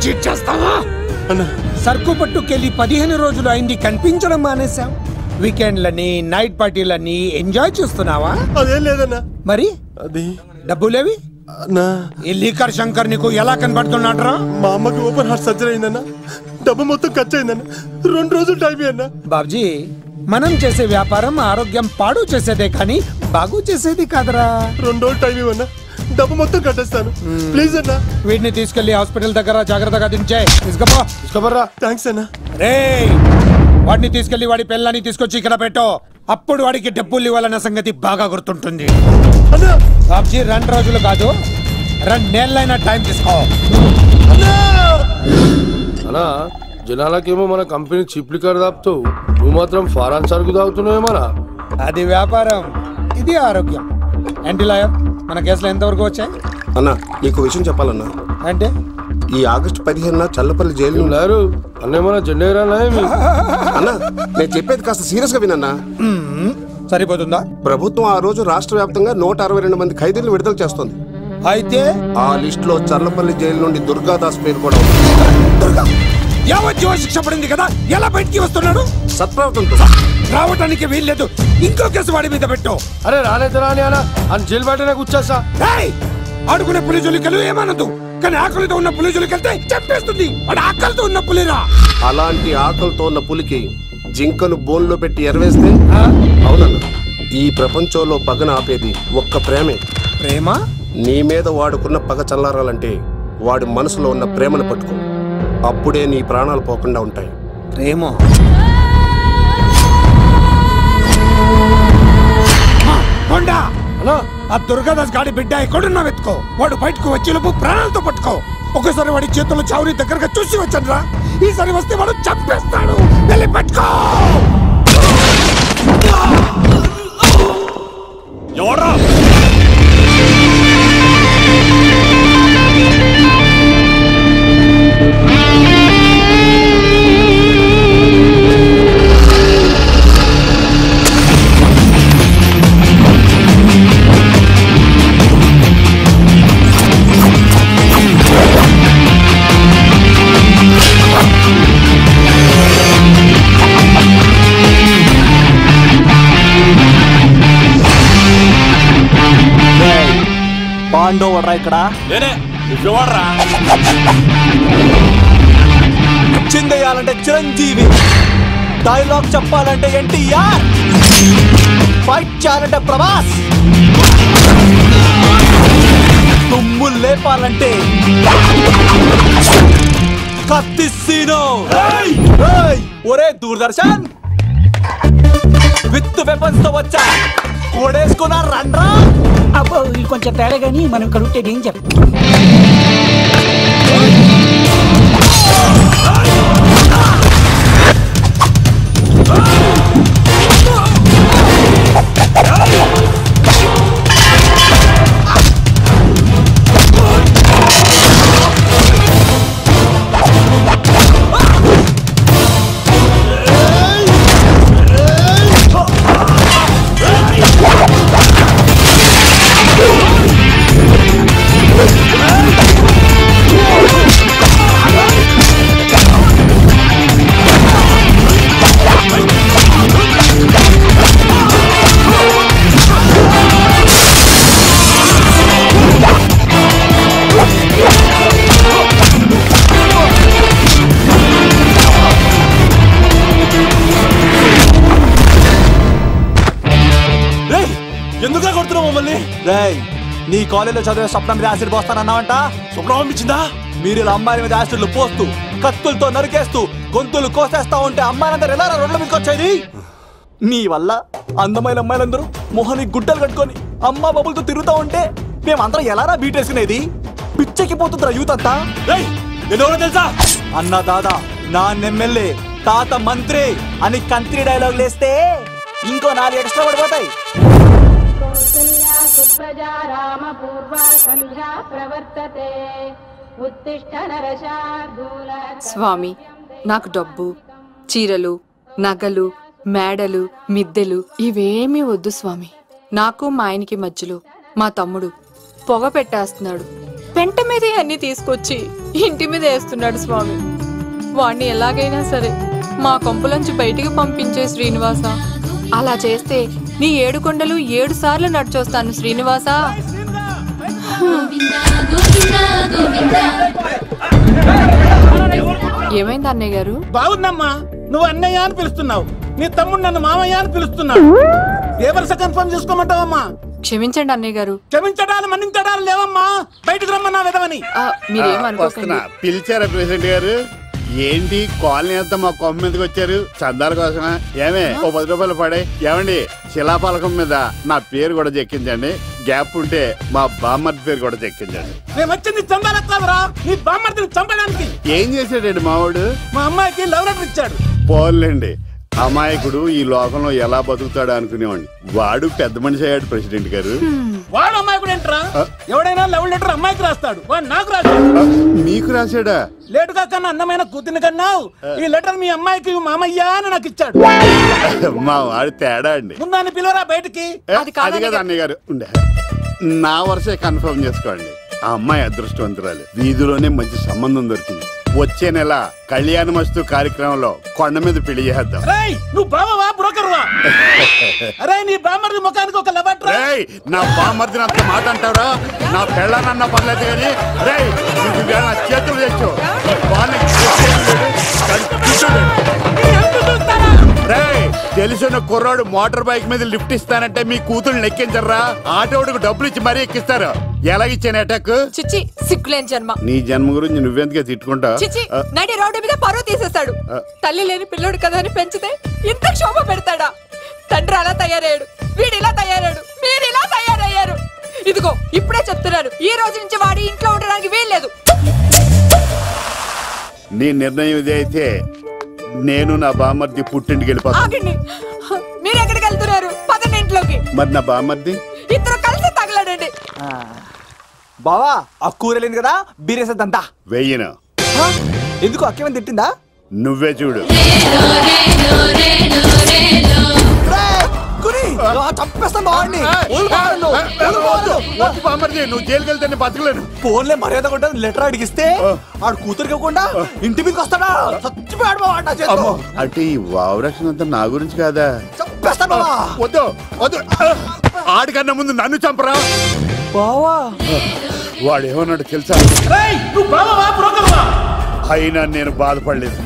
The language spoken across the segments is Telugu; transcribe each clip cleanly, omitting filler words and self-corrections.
చీట్ చేస్తావా? సరుకు పట్టుకెళ్ళి 15 రోజులు అయింది, కనిపించడం మానేశావు. వీకెండ్లని నైట్ పార్టీలని ఎంజాయ్ చేస్తున్నావా? అదేం లేదన్నా. మరి అది డబ్బులేవి? ఈ లీకర్ శంకర్ నీకు ఎలా కనబడుతున్నాడ్రా? మా అమ్మకి ఓపెన్ హార్ట్ సర్జరీ అయిందన్నా. డబ్బు మొత్తం ఖర్చు అయిందన్నా. 2 రోజులు టైం అన్నా. బాబ్జీ, మనం చేసే వ్యాపారం ఆరోగ్యం పాడు చేసేదే కానీ బాగు చేసేది కాదరా. 2 రోజులు టైం ఇవ్వన్నా, డబ్బు మొత్తం కట్టేస్తాను. ప్లీజ్ అన్నా. వీడిని తీసుకెళ్లి హాస్పిటల్ దగ్గర జాగ్రత్తగా దించే. తీసుకోబర్రా. థ్యాంక్స్ అన్నా. రే, వాడిని తీసుకెళ్లి వాడి పిల్లని తీసుకొచ్చి ఇక్కడ పెట్టు. అప్పుడు వాడికి డబ్బులు ఇవ్వాలన్న సంగతి బాగా గుర్తుంటుంది. బాబ్జీ, 2 రోజులు కాదు, 2 నెలలైనా టైం తీసుకో. అన్నా, జనాలకేమో మన కంపెనీ చీప్ లిక్కర్ తాపుతావు, నువ్వు మాత్రం ఫారెన్ సరుకు తాగుతున్నావేమన్నా? అది వ్యాపారం, ఇది ఆరోగ్యం. ఏంటి లాయర్, మన కేసులో ఎంతవరకు వచ్చాయి? అన్నా, నీకు విషయం చెప్పాలన్నా. అంటే ఈ ఆగస్టు 15న చల్లపల్లి జైలు లేరు అన్నేమన్నా జెండేరా అన్నా, నేను చెప్పేది కాస్త సీరియస్ గా వినన్నా. సరిపోతుందా? ప్రభుత్వం ఆ రోజు రాష్ట్ర వ్యాప్తంగా 162 మంది ఖైదీలను విడుదల చేస్తోంది. అయితే ఆ లిస్ట్ లో చల్లపల్లి జైలు నుండి దుర్గాదాస్ పేరు కూడా ఉంది. దుర్గా యావజ్జీవ శిక్ష పడింది కదా, ఎలా బయటికి వస్తున్నాడు? సత్ప్రవర్తనతో రావటానికి వీల్లేదు. ఇంకో కేసు వాడి మీద పెట్టు. అరే రాలేదు రాని అన్న అని జైలు బయటనే కూర్చోసా. ఆడుకునే పులి జోలికలు ఏమనదు, కానీ ఆకలితో ఉన్న పులి జోలికెళ్తే చంపేస్తుంది. వాడు ఆకలితో ఉన్న పులిరా. అలాంటి ఆకలితో ఉన్న పులికి జింకను బోన్లో పెట్టి ఎరవేస్తే అవునన్నా, ఈ ప్రపంచంలో పగన ఆపేది ఒక్క ప్రేమే. ప్రేమ? నీ మీద వాడుకున్న పగ చల్లారాలంటే వాడి మనసులో ఉన్న ప్రేమను పట్టుకో. అప్పుడే నీ ప్రాణాలు పోకుండా ఉంటాయి. ప్రేమ? ఆ దుర్గాదాస్ గాడి బిడ్డ ఎక్కడున్నా వెతుకో. వాడు బయటకు వచ్చేలోపు ప్రాణాలతో పట్టుకో. ఒకసారి వాడి చేతుల్లో చావుని దగ్గరగా చూసి వచ్చాను రా. ఈసారి వస్తే వాడు చంపేస్తాడు. వెళ్ళి పట్టుకో. ఎవడ్రా? పాండవడ్రా ఇక్కడ. చిందేయాలంటే చిరంజీవి, డైలాగ్ చెప్పాలంటే ఎన్టీఆర్, ఫైట్ చేయాలంటే ప్రభాస్, తుమ్ము లేపాలంటే కత్తిసీను. ఒరే దూరదర్శన్, విత్ వెపన్స్ తో వచ్చా, ఓడేసుకున్నా రండ్రా. అబ్బో, ఇది కొంచెం తేడా కానీ మనం కడుగుతే ఏం చెప్ప. ఎందుకు కొడుతున్నావు మమ్మల్ని? రేయ్, నీ కాలేజీలో చదివే స్వప్నం మీద యాసిడ్ పోస్తానన్నావంట. స్వప్నం పంపించిందా? మీరు ఇలా అమ్మాయిల మీద యాసిడ్లు పోస్తూ, కత్తులతో నరికేస్తూ, గొంతులు కోసేస్తా ఉంటే అమ్మాయిలందరూ ఎలా రోడ్ల మీదకి వచ్చేది? నీ వల్ల అందమైన అమ్మాయిలందరూ మొహానికి గుడ్డలు కట్టుకొని అమ్మా బాబులతో తిరుగుతా ఉంటే మేమందరం ఎలారా బీటేసుకునేది? పిచ్చెక్కి పోతుందిరా యూత్ అంతా. తెలుసా? అన్న దాదా, నా ఎమ్మెల్యే, తాత మంత్రి అని కంత్రి డైలాగ్ లేస్తే ఇంకో 4 ఎక్స్ట్రా పడిపోతాయి. స్వామి, నాకు డబ్బు, చీరలు, నగలు, మేడలు, మిద్దెలు ఇవేమీ వద్దు స్వామి. నాకు మా ఆయనకి మధ్యలో మా తమ్ముడు పొగ పెట్టేస్తున్నాడు. పెంట మీదే అన్ని తీసుకొచ్చి ఇంటి మీద వేస్తున్నాడు స్వామి. వాణ్ణి ఎలాగైనా సరే మా కొంపలోంచి బయటికి పంపించే శ్రీనివాస. అలా చేస్తే నీ 7 కొండలు 7 సార్లు నడిచొస్తాను శ్రీనివాస. ఏమైంది అన్నయ్య గారు? బాగుందమ్మా, నువ్వు అన్నయ్య అని పిలుస్తున్నావు, నీ తమ్ముడు నన్ను మామయ్య అని పిలుస్తున్నాడు. ఏ వరుస కన్ఫర్మ్ చేసుకోమంటావమ్మా? క్షమించండి అన్నయ్య గారు. క్షమించడాలు మన్నించడాలు లేవమ్మా, బయటకు రమ్మన్నా విధవని. మీరేమనుకోకండి. పిలిచారా ప్రెసిడెంట్ గారు? ఏంటి కాలనీ అంతా మా కొమ్మ మీదకి వచ్చారు? చందాల కోసమా? ఏమే ఓ 10 రూపాయలు పడే. ఏమండి శిలాపాలకం మీద నా పేరు కూడా చెక్కించండి. గ్యాప్ ఉంటే మా బామ్మర్ది పేరు కూడా చెక్కించండి. నేను వచ్చింది చందాలకు కాదురా, నీ బామ్మర్దిని చంపడానికి. ఏం చేశాడండి మావాడు? మా అమ్మాయికి లవ్ లెటర్ ఇచ్చాడు. పోన్లేండి, అమాయకుడు ఈ లోకంలో ఎలా బతుకుతాడు అనుకునేవాడిని. వాడు పెద్ద మనిషి అయ్యాడు ప్రెసిడెంట్ గారు. వాడు అమ్మాయికుడు ఏంట్రా? ఎవడైనా లవ్ లెటర్ అమ్మాయికి రాస్తాడు, వాడు నాకు రాశాడు. మీకు రాశాడా? లేటుగా కన్నా అందమైన కూతుని కన్నావు, ఈ లెటర్ మీ అమ్మాయికి మామయ్య అని నాకు ఇచ్చాడు. మా వాడు తేడా అండి. ముందాన్ని పిలవరా బయటికి. అది కదా అన్నయ్య గారు. ఉండే నా వరుసే కన్ఫర్మ్ చేసుకోండి. ఆ అమ్మాయి అదృష్టవంతురాలు, వీధిలోనే మంచి సంబంధం దొరికింది. వచ్చే నెల కళ్యాణమస్తు కార్యక్రమంలో కొండ మీద పెళ్లి చేద్దాం. నువ్వు బావా బ్రోకర్వా? అరే నీ బామ్మర్ది ముఖానికి ఒక లెటర్. నా బామ్మర్దిని అంత మాట అంటారా? నా పెళ్ళనన్నా పర్లేదు కానీ నా చేతులు తెచ్చు. తెలిసిన కుర్రాడు మోటార్ బైక్ మీద లిఫ్ట్ ఇస్తానంటే మీ కూతురు ఎక్కించరా? ఆటోడికి డబ్బులు ఇచ్చి మరీ ఎక్కిస్తారు. ఎలాగిచ్చాను అటాక్? చిచ్చి సిగ్గులేని జన్మ. నీ జన్మ గురించి నువ్వెందుకే తిట్టుకుంటా? చిచ్చి నడి రోడ్డు మీద పరువు తీసేస్తాడు. తల్లి లేని పిల్లోడు కదా అని పెంచితే ఇంత క్షోభ పెడతాడా? తండ్రి అలా తయారయ్యాడు, వీడు ఇలా తయారయ్యాడు, మీరు ఇలా తయారయ్యారు. ఇదిగో ఇప్పుడే చెప్తున్నాను, ఈ రోజు నుంచి వాడి ఇంట్లో ఉండడానికి వీల్లేదు. నీ నిర్ణయం ఇదే అయితే నేను నా బామ్మర్ది పుట్టింటికి వెళ్ళిపోతాను. మీరు ఎక్కడికి వెళ్తున్నారు? పదండి ఇంట్లోకి. మరి నా బామ్మర్ది? ఇద్దరు కలిసి తగలడండి. బావా ఆ కూరలేదు కదా, బీరేసేద్దంతా. వెయ్యను. ఎందుకు అక్కేమని తిట్టిందా? నువ్వే చూడు. నువ్వు జైలుకి వెళ్తే బతకలేను. ఫోన్లే మర్యాద కూడా లెటర్ అడిగిస్తే ఆడు కూతురికి ఇవ్వకుండా ఇంటి మీదకి వస్తాడా? చచ్చిపోయాడు. అంటే ఈ వావరక్షణ అంతా నా గురించి కాదా? చంపేస్తాను. వద్దు వద్దు, ఆడికన్నా ముందు నన్ను చంపరా. బావా వాడు ఏమన్నాడు తెలుసా? అయినా నేను బాధపడలేదు.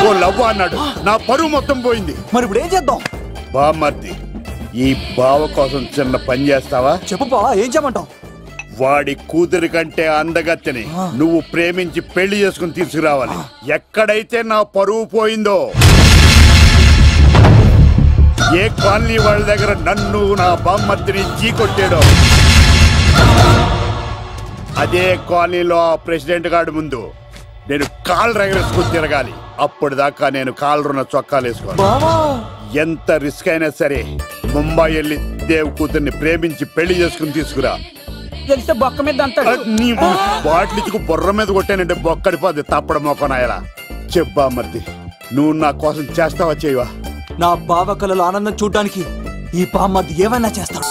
ఓ లవ్ అన్నాడు, నా పరువు మొత్తం పోయింది. మరి ఇప్పుడు ఏం చేద్దాం? బామ్మర్ది, ఈ బావ కోసం చిన్న పని చేస్తావా? చెప్పు బావా, ఏం చేయమంటావు? వాడి కూతురి కంటే అందగత్తెని నువ్వు ప్రేమించి పెళ్లి చేసుకుని తీసుకురావాలి. ఎక్కడైతే నా పరువు పోయిందో, ఏ కాలనీ వాళ్ళ దగ్గర నన్ను నా బామ్మర్దిని చీకొట్టాడో, అదే కాలనీలో ఆ ప్రెసిడెంట్ గారి ముందు నేను కాళ్ళు రగరేసుకుని తిరగాలి. అప్పుడు దాకా నేను కాళ్ళున్న చొక్కాలు వేసుకోవాలి. ఎంత రిస్క్ అయినా సరే ముంబై వెళ్ళి దేవ్ కూతుర్ని ప్రేమించి పెళ్లి చేసుకుని తీసుకురా. తెలిస్తే బొక్క మీద నీ బాటిలిచ్చుకు బొర్ర మీద కొట్టానంటే బొక్కడిపోద్ది తప్పడం మొక్కనాయలా. చెప్పా మర్ది, నువ్వు నా కోసం చేస్తావా చేయవా? నా బావ కళలో ఆనందం చూడడానికి ఈ బామ్మది ఏమైనా చేస్తాడు.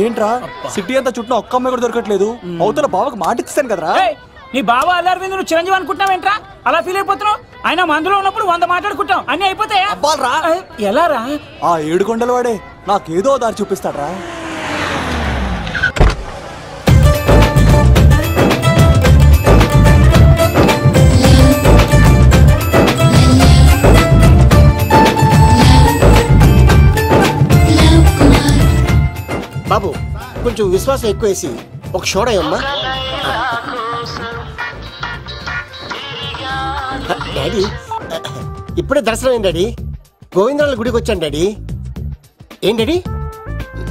ఏంట్రా సిటీ అంతా చుట్టూ ఒక్క అమ్మాయి కూడా దొరకట్లేదు. అవతల బావకు మాట ఇస్తాను కదరా. నీ బావ అల్లరి మీద నువ్వు చిరంజీవి అనుకుంటున్నావేంట్రా? అలా ఫీల్ అయిపోతున్నావు? ఆయన మందులో ఉన్నప్పుడు 100 మాట్లాడుకుంటాం, అన్ని అయిపోతాయా? ఎలా రా? ఆ 7 కొండల వాడే నాకేదో దారి చూపిస్తాడ్రా. బాబు కొంచెం విశ్వాసం ఎక్కువేసి ఒక షోడయమ్మా. డాడీ ఇప్పుడే దర్శనం అయింది డాడీ. గోవిందరాల గుడికి వచ్చాను డాడీ. ఏం డాడీ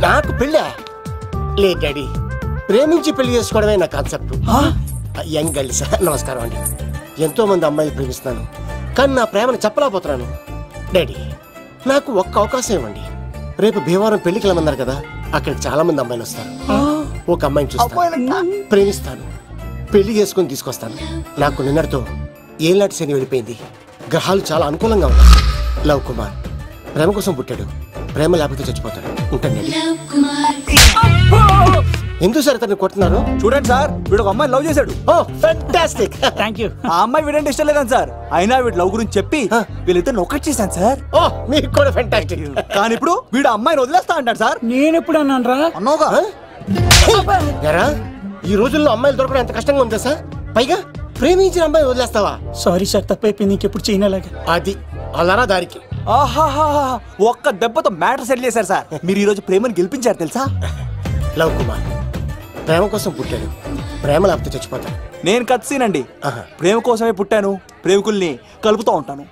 నాకు పెళ్ళా? లేదు డాడీ, ప్రేమించి పెళ్లి చేసుకోవడమే నా కాన్సెప్ట్. యంగ్ గర్ల్స్ నమస్కారం అండి. ఎంతో మంది అమ్మాయిలు ప్రేమిస్తున్నాను, కానీ నా ప్రేమను చెప్పలేకపోతున్నాను. డాడీ నాకు ఒక్క అవకాశం ఇవ్వండి. రేపు భీమవరం పెళ్లికి వెళ్ళమన్నారు కదా, అక్కడికి చాలా మంది అమ్మాయిలు వస్తారు. ఒక అమ్మాయిని చూస్తాను, ప్రేమిస్తాను, పెళ్లి చేసుకుని తీసుకొస్తాను. నాకు నిన్నటితో ఏలాంటి శని వెళ్ళిపోయింది. గ్రహాలు చాలా అనుకూలంగా ఉన్నాయి. లవ్ కుమార్ ప్రేమ కోసం పుట్టాడు, ప్రేమ లేకపోతే చచ్చిపోతాడు. ఉంటాను. ఎందుకు సార్ అతన్ని కొడుతున్నారు? చూడండి సార్, వీడు ఒక అమ్మాయి లవ్ చేశాడు. Oh fantastic. Thank you. ఆ అమ్మాయి వీడంటే ఇష్టం లేదని సార్, అయినా వీడు లవ్ గురించి చెప్పి వీళ్ళిద్దరు ఒకటి చేశాను సార్. ఓ మీకు కూడా ఫెంటాస్టిక్. కానీ ఇప్పుడు వీడు అమ్మాయిని వదిలేస్తా అంటాడు సార్. నేను ఎప్పుడు అన్నాను రా? అన్నోగా ఎరా ఈ రోజుల్లో అమ్మాయిలు దొరకడం ఎంత కష్టంగా ఉందా సార్? పైగా ప్రేమించిన అమ్మాయి వదిలేస్తావా? సారీ సార్, తప్పైపోయింది. ఇంకెప్పుడు చేయనలాగా. అది అలారా దారికి. ఆహాహా, ఒక్క దెబ్బతో మ్యాటర్ సెటిల్ చేశారు సార్. మీరు ఈ రోజు ప్రేమను గెలిపించారు తెలుసా? లవ్ కుమార్ ప్రేమ కోసం పుట్టాడు, ప్రేమ లేకపోతే చచ్చిపోతాడు. నేను కత్సీనండి. ప్రేమ కోసమే పుట్టాను, ప్రేమికుల్ని కలుపుతూ ఉంటాను.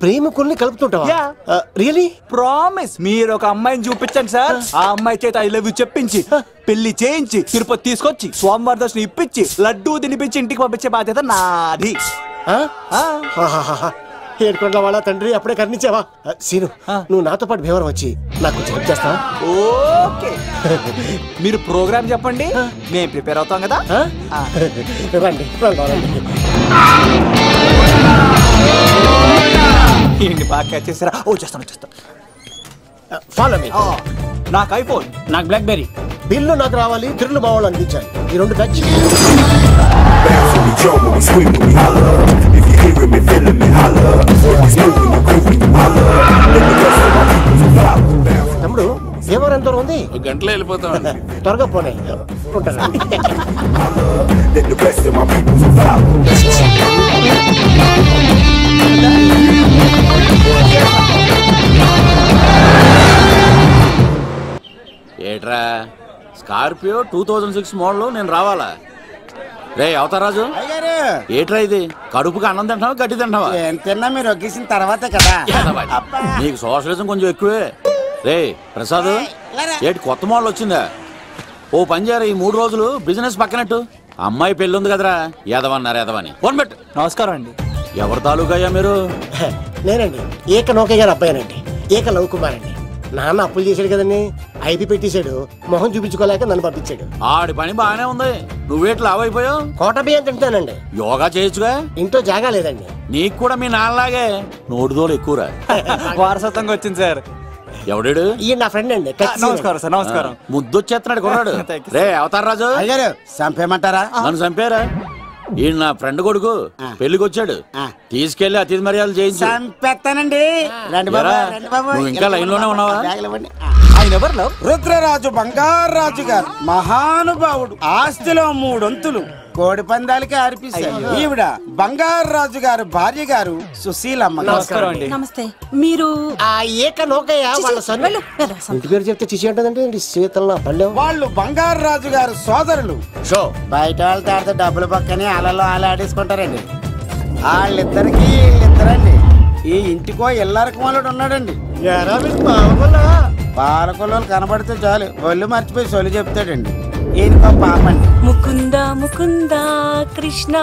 ప్రేమికుల్ని కలుపుతుంటావా? రియలీ? ప్రామిస్. మీరు ఒక అమ్మాయిని చూపించండి సార్, ఆ అమ్మాయి చేత ఐ లవ్ యూ చెప్పించి పెళ్లి చేయించి తిరుపతి తీసుకొచ్చి స్వామివారి దర్శనం ఇప్పించి లడ్డూ తినిపించి ఇంటికి పంపించే బాధ్యత నాది. ఏడుకొండ వాళ్ళ తండ్రి అప్పుడే కర్ణించావా? సీను నువ్వు నాతో పాటు భీవరం వచ్చి నాకు కొంచెం హెల్ప్ చేస్తావా? ఓకే. మీరు ప్రోగ్రామ్ చెప్పండి, మేము ప్రిపేర్ అవుతాం కదా. రండి ఏంటి బాగా క్యాచ్ చేసారా? ఓ చేస్తాను. Follow me. నాకు ఐఫోన్, నాకు బ్లాక్ బెర్రీ. బిల్లు నాకు రావాలి, తిరులు మా వాళ్ళు అందించాలి. ఈ రెండు ఖర్చు. తమ్ముడు భీమవరం ఎంత దూరం ఉంది? గంటలో వెళ్ళిపోతాం. త్వరగా పోనీ. ఉంటాను. ఏట్రా స్కార్పియో 2006 మోడల్, నేను రావాలా? రే అవతారాజు, ఏట్రా ఇది? కడుపుకి అన్నం తింటావా గడ్డి తింటావా? తిన్నా మీరు ఒగ్గేసిన తర్వాతే కదా. నీకు సోషలిజం కొంచెం ఎక్కువే. రే ప్రసాద్, ఏటి కొత్త మోడల్ వచ్చిందా? ఓ పని చేయరా, ఈ 3 రోజులు బిజినెస్ పక్కనట్టు. అమ్మాయి పెళ్ళి ఉంది కదరా, ఎదవన్నారు ఎదవని. ఫోన్ పెట్టు. నమస్కారం అండి. ఎవరి తాలూకా అయ్యా మీరు? నేనండి ఏక నౌకయ్య గారు అబ్బాయినండి, ఏక లవ్ కుమార్ అండి. నాన్న అప్పులు చేశాడు కదండి, ఐపీ పెట్టేశాడు. మొహం చూపించుకోలేక నన్ను పంపించాడు. ఆడి పని బాగానే ఉంది, నువ్వేట్లు లావైపోయావు. కోట బియ్యం తింటానండి. యోగా చేయొచ్చుగా. ఇంట్లో జాగా లేదండి. నీకు కూడా మీ నాన్నలాగే నోటిదోలు ఎక్కువరా. వారసత్వంగా వచ్చింది సార్. ఎవడాడు? ఈయన నా ఫ్రెండ్ అండి. నమస్కారం సార్. నమస్కారం. ముద్దొచ్చేస్తున్నాడు కొన్నాడు. రే అవతార్ రాజు, చంపేయమంటారా? నన్ను చంపారా? ఈయన నా ఫ్రెండ్ కొడుకు పెళ్లికి వచ్చాడు, తీసుకెళ్లి అతిథి మర్యాదలు చేయించు. చంపేస్తానండి. రండి బాబు, రండి బాబు. నువ్వు ఇంకా లైన్ లోనే ఉన్నావా? ఆయన ఎవరు? రుద్రరాజు బంగారాజు గారు, మహానుభావుడు. ఆస్తిలో 3 వంతులు కోడి పందాలకి అర్పిస్తారు. ఈవిడ బంగారాజు గారు భార్య గారు సుశీలమ్మ. నమస్కారం అండి. నమస్తే. మీరు ఆ ఏక నౌకయ్య వాళ్ళ సన్. ఇంటి పేరు చెప్తే చిచి అంటదంటే శీతల పల్లె. వాళ్ళు బంగారాజు గారు సోదరులు. షో బయట వాళ్ళతో ఆడితే డబ్బులు పక్కనే అలలో ఆడేసుకుంటారండి. వాళ్ళిద్దరికి వీళ్ళిద్దరండి. ఈ ఇంటికో ఇల్లరకమాలుడు ఉన్నాడండి. పాలకొల్లు కనబడితే చాలు ఒళ్ళు మర్చిపోయి సొలి చెప్తాడండి. ఈయనకో పాపండి. ముకుంద ముకుంద కృష్ణ.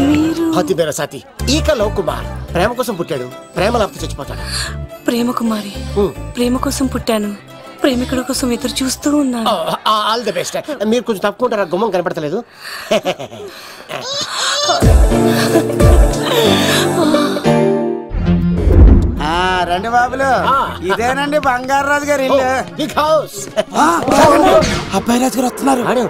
మీరు హతి బేర సాతి ఈక లవ్ కుమార్ ప్రేమ కోసం పుట్టాడు, ప్రేమ లేకపోతే చచ్చిపోతాడు. ప్రేమ కుమారి, ప్రేమ కోసం పుట్టాను, ప్రేమికుడు కోసం ఎదురు చూస్తూ ఉన్నాను. All the best. మీరు కొంచెం తప్పుకుంటారా? గుమ్మం కనపడతలేదు. రండి బాబులు, ఇదేనండి బంగారాజు గారు ఇల్లు. Big house. అబ్బాయి రాజు గారు వస్తున్నారు.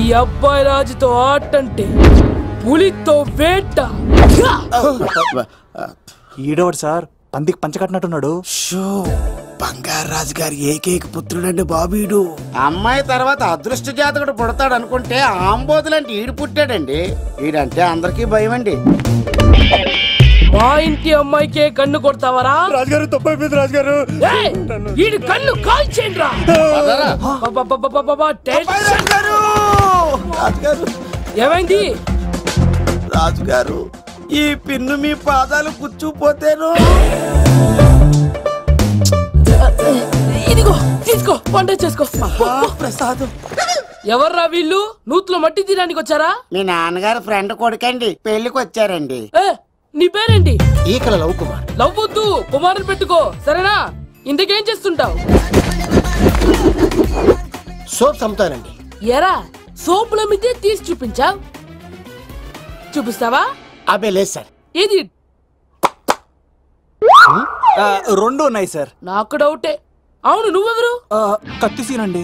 ఈ అబ్బాయి రాజుతో ఆటంటే పులితో వేట. ఈడోడు సార్, పందికి పంచకట్టినట్టున్నాడు. బంగారాజు గారి ఏకైక పుత్రుడండి బాబీడు. అమ్మాయి తర్వాత అదృష్ట జాతకుడు పుడతాడు అనుకుంటే ఆంబోతులంటే ఈడు పుట్టాడండి. ఈడంటే అందరికీ భయం అండి. మా ఇంటి అమ్మాయికే కన్ను కొడతావరా? రాజుగారు తప్పైపోయింది రాజుగారు. ఈడు కన్ను కాల్చేయండి రా. ఏమైంది రాజుగారు? ఈ పిన్ను మీ పాదాలు కూర్చుపోతేను. ఇదిగో తీసుకో, వంట చేసుకో. ప్రసాద్. ఎవర్రా వీళ్ళు? నూతులో మట్టి తీయడానికి వచ్చారా? మీ నాన్నగారు ఫ్రెండ్ కొడుకండి, పెళ్లికి వచ్చారండి. నీ పేరేంటి? ఈకల లవ్ కుమార్. లవ్వొద్దు, కుమారుని పెట్టుకో సరేనా? ఇంతకేం చేస్తుంటావు? సోప్స్ అమ్ముతానండి. ఎరా సోపుల మీద తీసి చూపించావు, చూపిస్తావా? అబ్బే లేదు సార్. ఏది? రెండు ఉన్నాయి సార్. నాకు డౌటే. అవును, నువ్వెవరు? కత్తి సీన్ అండి.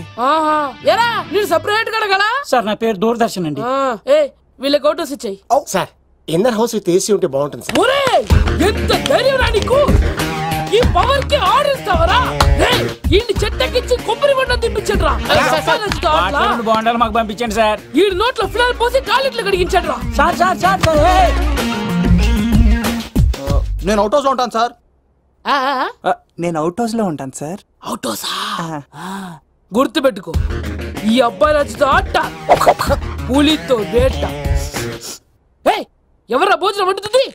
ఎరా నేను సపరేట్ కడగలా? సార్ నా పేరు దూరదర్శన్ అండి. ఏ వీళ్ళ ఫోటోస్ ఇచ్చాయి. Sir inner house with AC ఉంటే బాగుంటుంది సార్. ఒరే ఎంత ధైర్యం రా నీకు! ఈ పవర్ కి ఆడిస్తావరా? ఈ చెట్టెక్కించి కొబ్బరి బండ తిప్పించండి రా. బాగుండాలి మాకు పంపించండి సార్. ఈ నోట్లో ఫినాల్ పోసి కాలిట్లు కడిగించండి రా. సార్ సార్ సార్ సార్ నేను అవుట్ హౌస్ లో ఉంటాను సార్. నేను అవుట్ హౌస్ లో ఉంటాను సార్. అవుట్ హౌసా? గుర్తు పెట్టుకో, ఈ అబ్బాయి రాజుతో ఆట, పులితో వేట. ఎవరా భోజనం వండుతుంది?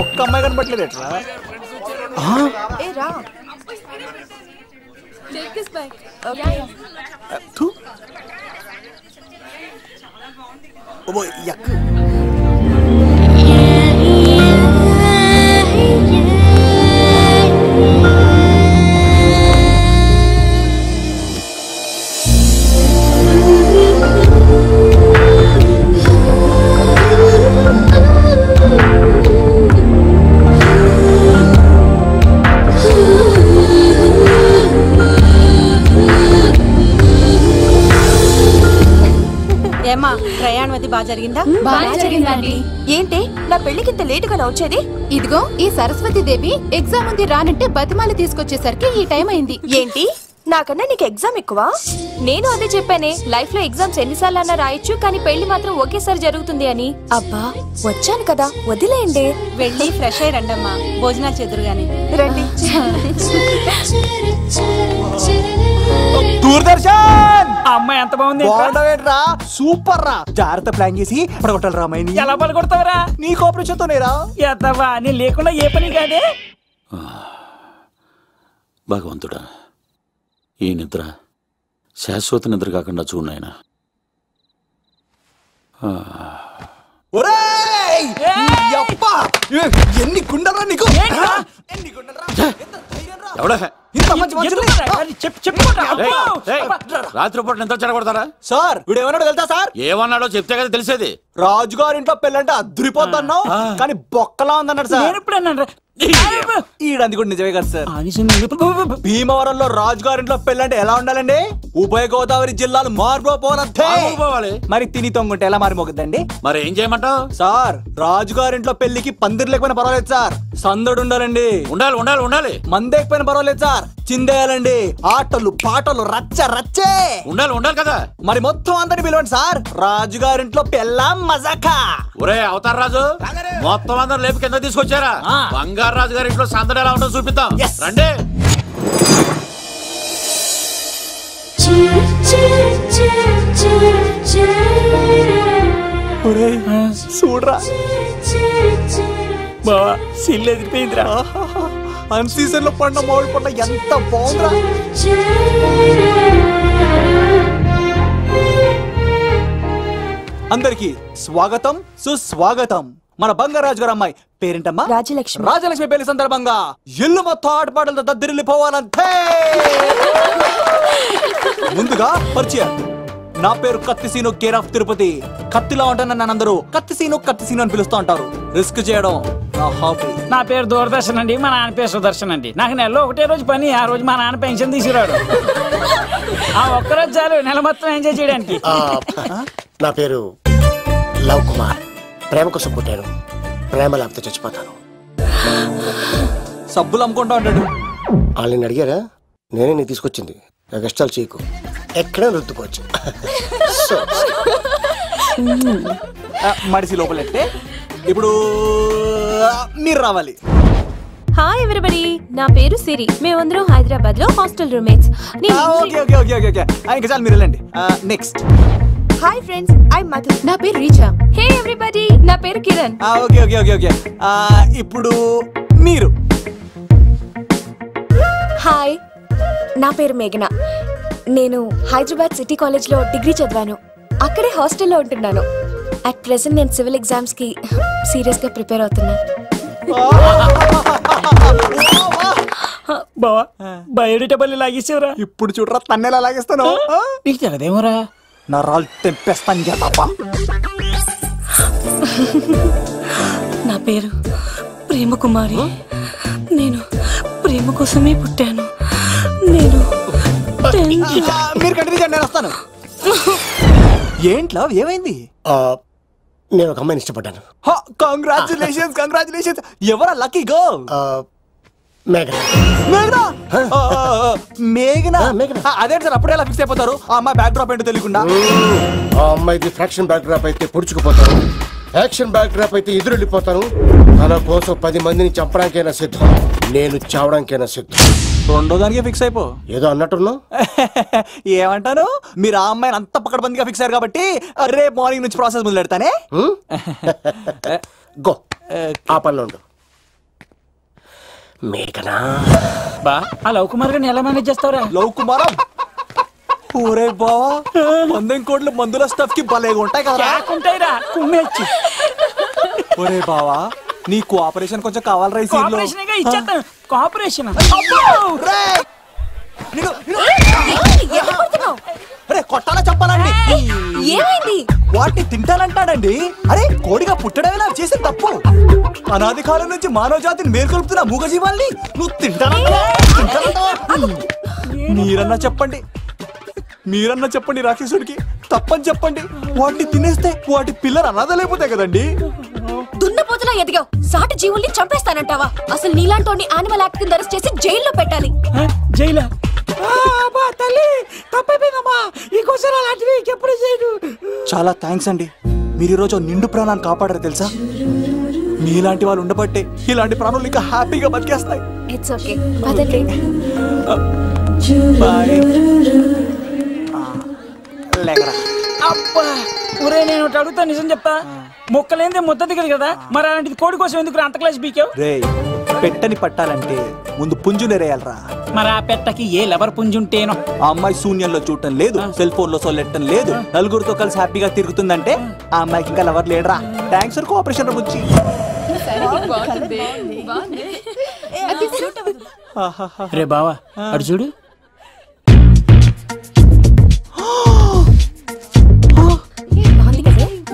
ఒక్క అమ్మాయి కనబట్లేదు ఎట్లా? ఏమా ప్రయాణం అది బాగా జరిగిందా? బాగా జరిగిందండి. ఏంటి నా పెళ్లికి ఇంత లేటుగా వచ్చేది? ఇదిగో ఈ సరస్వతి దేవి ఎగ్జామ్ ఉంది రానంటే బతిమాలి తీసుకొచ్చేసరికి ఈ టైం అయింది. ఏంటి నాకన్నా నీకు ఎగ్జామ్ ఎక్కువ? నేను అదే చెప్పానే, లైఫ్ లో ఎగ్జామ్స్ ఎన్నిసార్లు అన్నా రాయొచ్చు, కానీ పెళ్లి మాత్రం ఒకేసారి జరుగుతుంది అని. అబ్బా వచ్చాను కదా వదిలేయండి. వెళ్ళి ఫ్రెష్ అయ్యి రండమ్మా, భోజనాలు చెదురుగాని రండి. దూరదర్శన్ అమ్మాయి ఎంత బాగుంది! బాగుండవేట్రా, సూపర్ రా. జాగ్రత్త ప్లాన్ చేసి పడగొట్టాలి రామాయణి. ఎలా పడగొడతావరా? నీ కోఆపరేషన్ తోనేరా. ఎత్తవా నేను లేకుండా ఏ పని కాదే. భగవంతుడా, ఈ నిద్ర శాశ్వత నిద్ర కాకుండా చూడాయన. ఎన్ని గుండెలరా నీకు! రాత్రిపూట నిద్ర చెడగొడతారా సార్? వీడు ఏమన్నాడు తెలుసా సార్? ఏమన్నాడో చెప్తే కదా తెలిసేది. రాజుగారి ఇంట్లో పెళ్ళంటే అద్దరిపోతున్నావు, కానీ బొక్కలా ఉందన్నాడు సార్. ఈడంది కూడా నిజమే కదా సార్. భీమవరంలో రాజుగారింట్లో పెళ్ళంటే ఎలా ఉండాలండి? ఉభయ గోదావరి జిల్లాలు మారిపోవాలి. మరి తిని తొంగుంటే ఎలా మారిపోతుందండి? మరి ఏం చేయమంటావు సార్? రాజుగారింట్లో పెళ్లికి పందిరి లేకపోయినా పర్వాలేదు సార్, సందడు ఉండాలండి. ఉండాలి ఉండాలి ఉండాలి. మందేకపోయినా పర్వాలేదు సార్, చిందేయాలండి. ఆటలు పాటలు రచ్చ రచ్చే ఉండాలి ఉండాలి కదా. మరి మొత్తం అందరిని పిలవండి సార్, రాజుగారింట్లో పెళ్ళాం మజాకా. ఒరే అవతార్ రాజు, మొత్తం అందరు లేపు కింద తీసుకొచ్చారా? బంగారు రాజు గారి ఇంట్లో సందడి ఎలా ఉంటుందో చూపిద్దాం రండి. చూడరా బావా, సిల్లు ఎదిరిపోయిందిరా. అన్ సీజన్ లో పడిన మామిడి పంట ఎంత బాగుందిరా. అందరికి స్వాగతం సుస్వాగతం. మన బంగారాజు గారు అమ్మాయి పేరేంటమ్మా? రాజలక్ష్మి. రాజలక్ష్మి పెళ్లి సందర్భంగా ఇల్లు మొత్తం ఆటపాటలతో దద్దరిల్లిపోవాలంతే. ముందుగా పరిచయం, నా పేరు కత్తిసీను, కేర్ ఆఫ్ తిరుపతి. కత్తిలా ఉంటాను నన్ను అందరూ కత్తిసీను కత్తిసీను అని పిలుస్తూ ఉంటారు. రిస్క్ చేయడం నా హాబీ. నా పేరు దూరదర్శన్ అండి, మా నాన్న పేరు సుదర్శన్ అండి. నాకు నెలలో ఒకటే రోజు పని, ఆ రోజు మా నాన్న పెన్షన్ తీసుకురాడు. ఆ ఒక్కరోజు చాలు నెల మొత్తం ఎంజాయ్ చేయడానికి. నా పేరు లవ్ కుమార్. ప్రేమ కోసం పుట్టాను, ప్రేమ లేకపోతే చచ్చిపోతాను. సబ్బులు అమ్ముకుంటా ఉంటాడు. వాళ్ళని అడిగారా? నేనే నీ తీసుకొచ్చింది. కష్టాలు చేయకు, ఎక్కడ రుద్దుకోవచ్చు. మడిసి లోపలెట్టే. ఇప్పుడు మీరు రావాలి. హాయ్ ఎవ్రీబడి, నా పేరు సిరి. మేమందరం హైదరాబాద్ లో హాస్టల్ రూమ్మేట్స్. ఇంకా చాలు, మీరు వెళ్ళండి. Next. Hi friends, I Madhu. నా పేరు రీచా. హే ఎవ్రీబడి, నా పేరు Kiran. Okay okay okay okay. ఇప్పుడు మీరు. హాయ్, నా పేరు మేఘన. నేను హైదరాబాద్ సిటీ కాలేజ్ లో డిగ్రీ చదివాను. అక్కడే హాస్టల్లో ఉంటున్నాను. అట్ ప్రెసెంట్ నేను సివిల్ ఎగ్జామ్స్ కి సీరియస్ గా ప్రిపేర్ అవుతున్నా. బావా బయోడేటా బల్లి లాగేసేవరా. ఇప్పుడు చూడరా తన్నేలా లాగేస్తాను. నీకు తెగదేమోరా. నా రాళ్ళు తెంపేస్తాను తప్ప. నా పేరు ప్రేమ కుమారి. నేను ప్రేమ కోసమే పుట్టాను. నేను మీరు కంటిన్యూ చేయండి, నేను వస్తాను. ఏంట్లో ఏమైంది? నేను ఒక అమ్మాయిని ఇష్టపడ్డాను. Congratulations congratulations. ఎవరా లక్కీ గర్ల్? మేఘనా. అదే సార్, అప్పుడే ఎలా ఫిక్స్ అయిపోతారు? ఆ అమ్మాయి బ్యాక్ డ్రాప్ ఏంటో తెలియకుండా. ఆ అమ్మాయిది ఫ్రాక్షన్ బ్యాక్ డ్రాప్ అయితే పొడుచుకుపోతాను, యాక్షన్ బ్యాక్ డ్రాప్ అయితే ఎదురెళ్ళిపోతాను. తన కోసం 10 మందిని చంపడానికైనా సిద్ధం, నేను చావడానికైనా సిద్ధం. రెండో దానికే ఫిక్స్ అయిపో. ఏదో అన్నట్టున్నావు. ఏమంటాను? మీరు ఆ అమ్మాయిని అంత పక్కడబందిగా ఫిక్స్ అయ్యారు కాబట్టి రేపు మార్నింగ్ నుంచి ప్రాసెస్ మొదలు పెడతానే. గో ఆ పనిలో ఉండు. మేఘనా బా ఆ లవ్ కుమార్ గారిని ఎలా మేనేజ్ చేస్తావురా? లవ్ కుమారం ఊరే బావా, 100 కోట్ల మందుల స్టఫ్ కి భలేగా ఉంటాయి కదా. ఉంటాయిరా కుమ్మేచ్చి. ఒరే బావా, నీ కోఆపరేషన్ కొంచెం కావాలి రైస్. ఇచ్చేస్తాను కోఆపరేషన్. కొట్టాలా చెప్పాలండి? ఏమైంది? వాటిని తింటానంటాడండి. అరే కోడిగా పుట్టడమే నాకు చేసిన తప్పు. అనాది కాలం నుంచి మానవ జాతిని మేల్కొల్పుతున్న మూగజీవాల్ని నువ్వు తింటానంటావా? మీరన్నా చెప్పండి, మీరన్నా చెప్పండి రాక్షసుడికి. తప్పని చెప్పండి. వాటిని తినేస్తే వాటి పిల్లలు అనాథలైపోతాయి కదండి. దున్నపోతులా ఎదిగావు, సాటి జీవుల్ని చంపేస్తానంటావా? అసలు నీలాంటి యానిమల్ యాక్ట్ కింద అరెస్ట్ చేసి జైల్లో పెట్టాలి. జైలా? తల్లి తప్పైపోయిందమ్మా, ఇంకోసారి అలాంటివి ఎప్పుడు చేయడు. చాలా థ్యాంక్స్ అండి, మీరు ఈరోజు నిండు ప్రాణాన్ని కాపాడారు తెలుసా. మీలాంటి వాళ్ళు ఉండబట్టే ఇలాంటి ప్రాణులు ఇంకా హ్యాపీగా బతికేస్తాయి. ఇట్స్ ఓకే, పదండి. బాయ్. లేకరా. అబ్బా ఒరే, నేను ఒకటి అడుగుతా, నిజం చెప్తా. మొక్కలేందే ముద్ద దిగదు కదా, మరి అలాంటిది కోడి కోసం ఎందుకు అంత క్లాస్ బీకావు? రే, పెట్టని పట్టాలంటే ముందు పుంజునేరేయాలరా. మరి ఆ పెట్టకి ఏ లవర్ పుంజుంటేనో. ఆ అమ్మాయి శూన్యంలో చూడటం లేదు, సెల్ ఫోన్ లో సొల్లెట్టడం లేదు, నలుగురితో కలిసి హ్యాపీగా తిరుగుతుందంటే ఆ అమ్మాయికి ఇంకా లవర్ లేడరా. థ్యాంక్స్ ఫర్ కోఆపరేషన్ బుచ్చి. రే బావా అడు చూడు.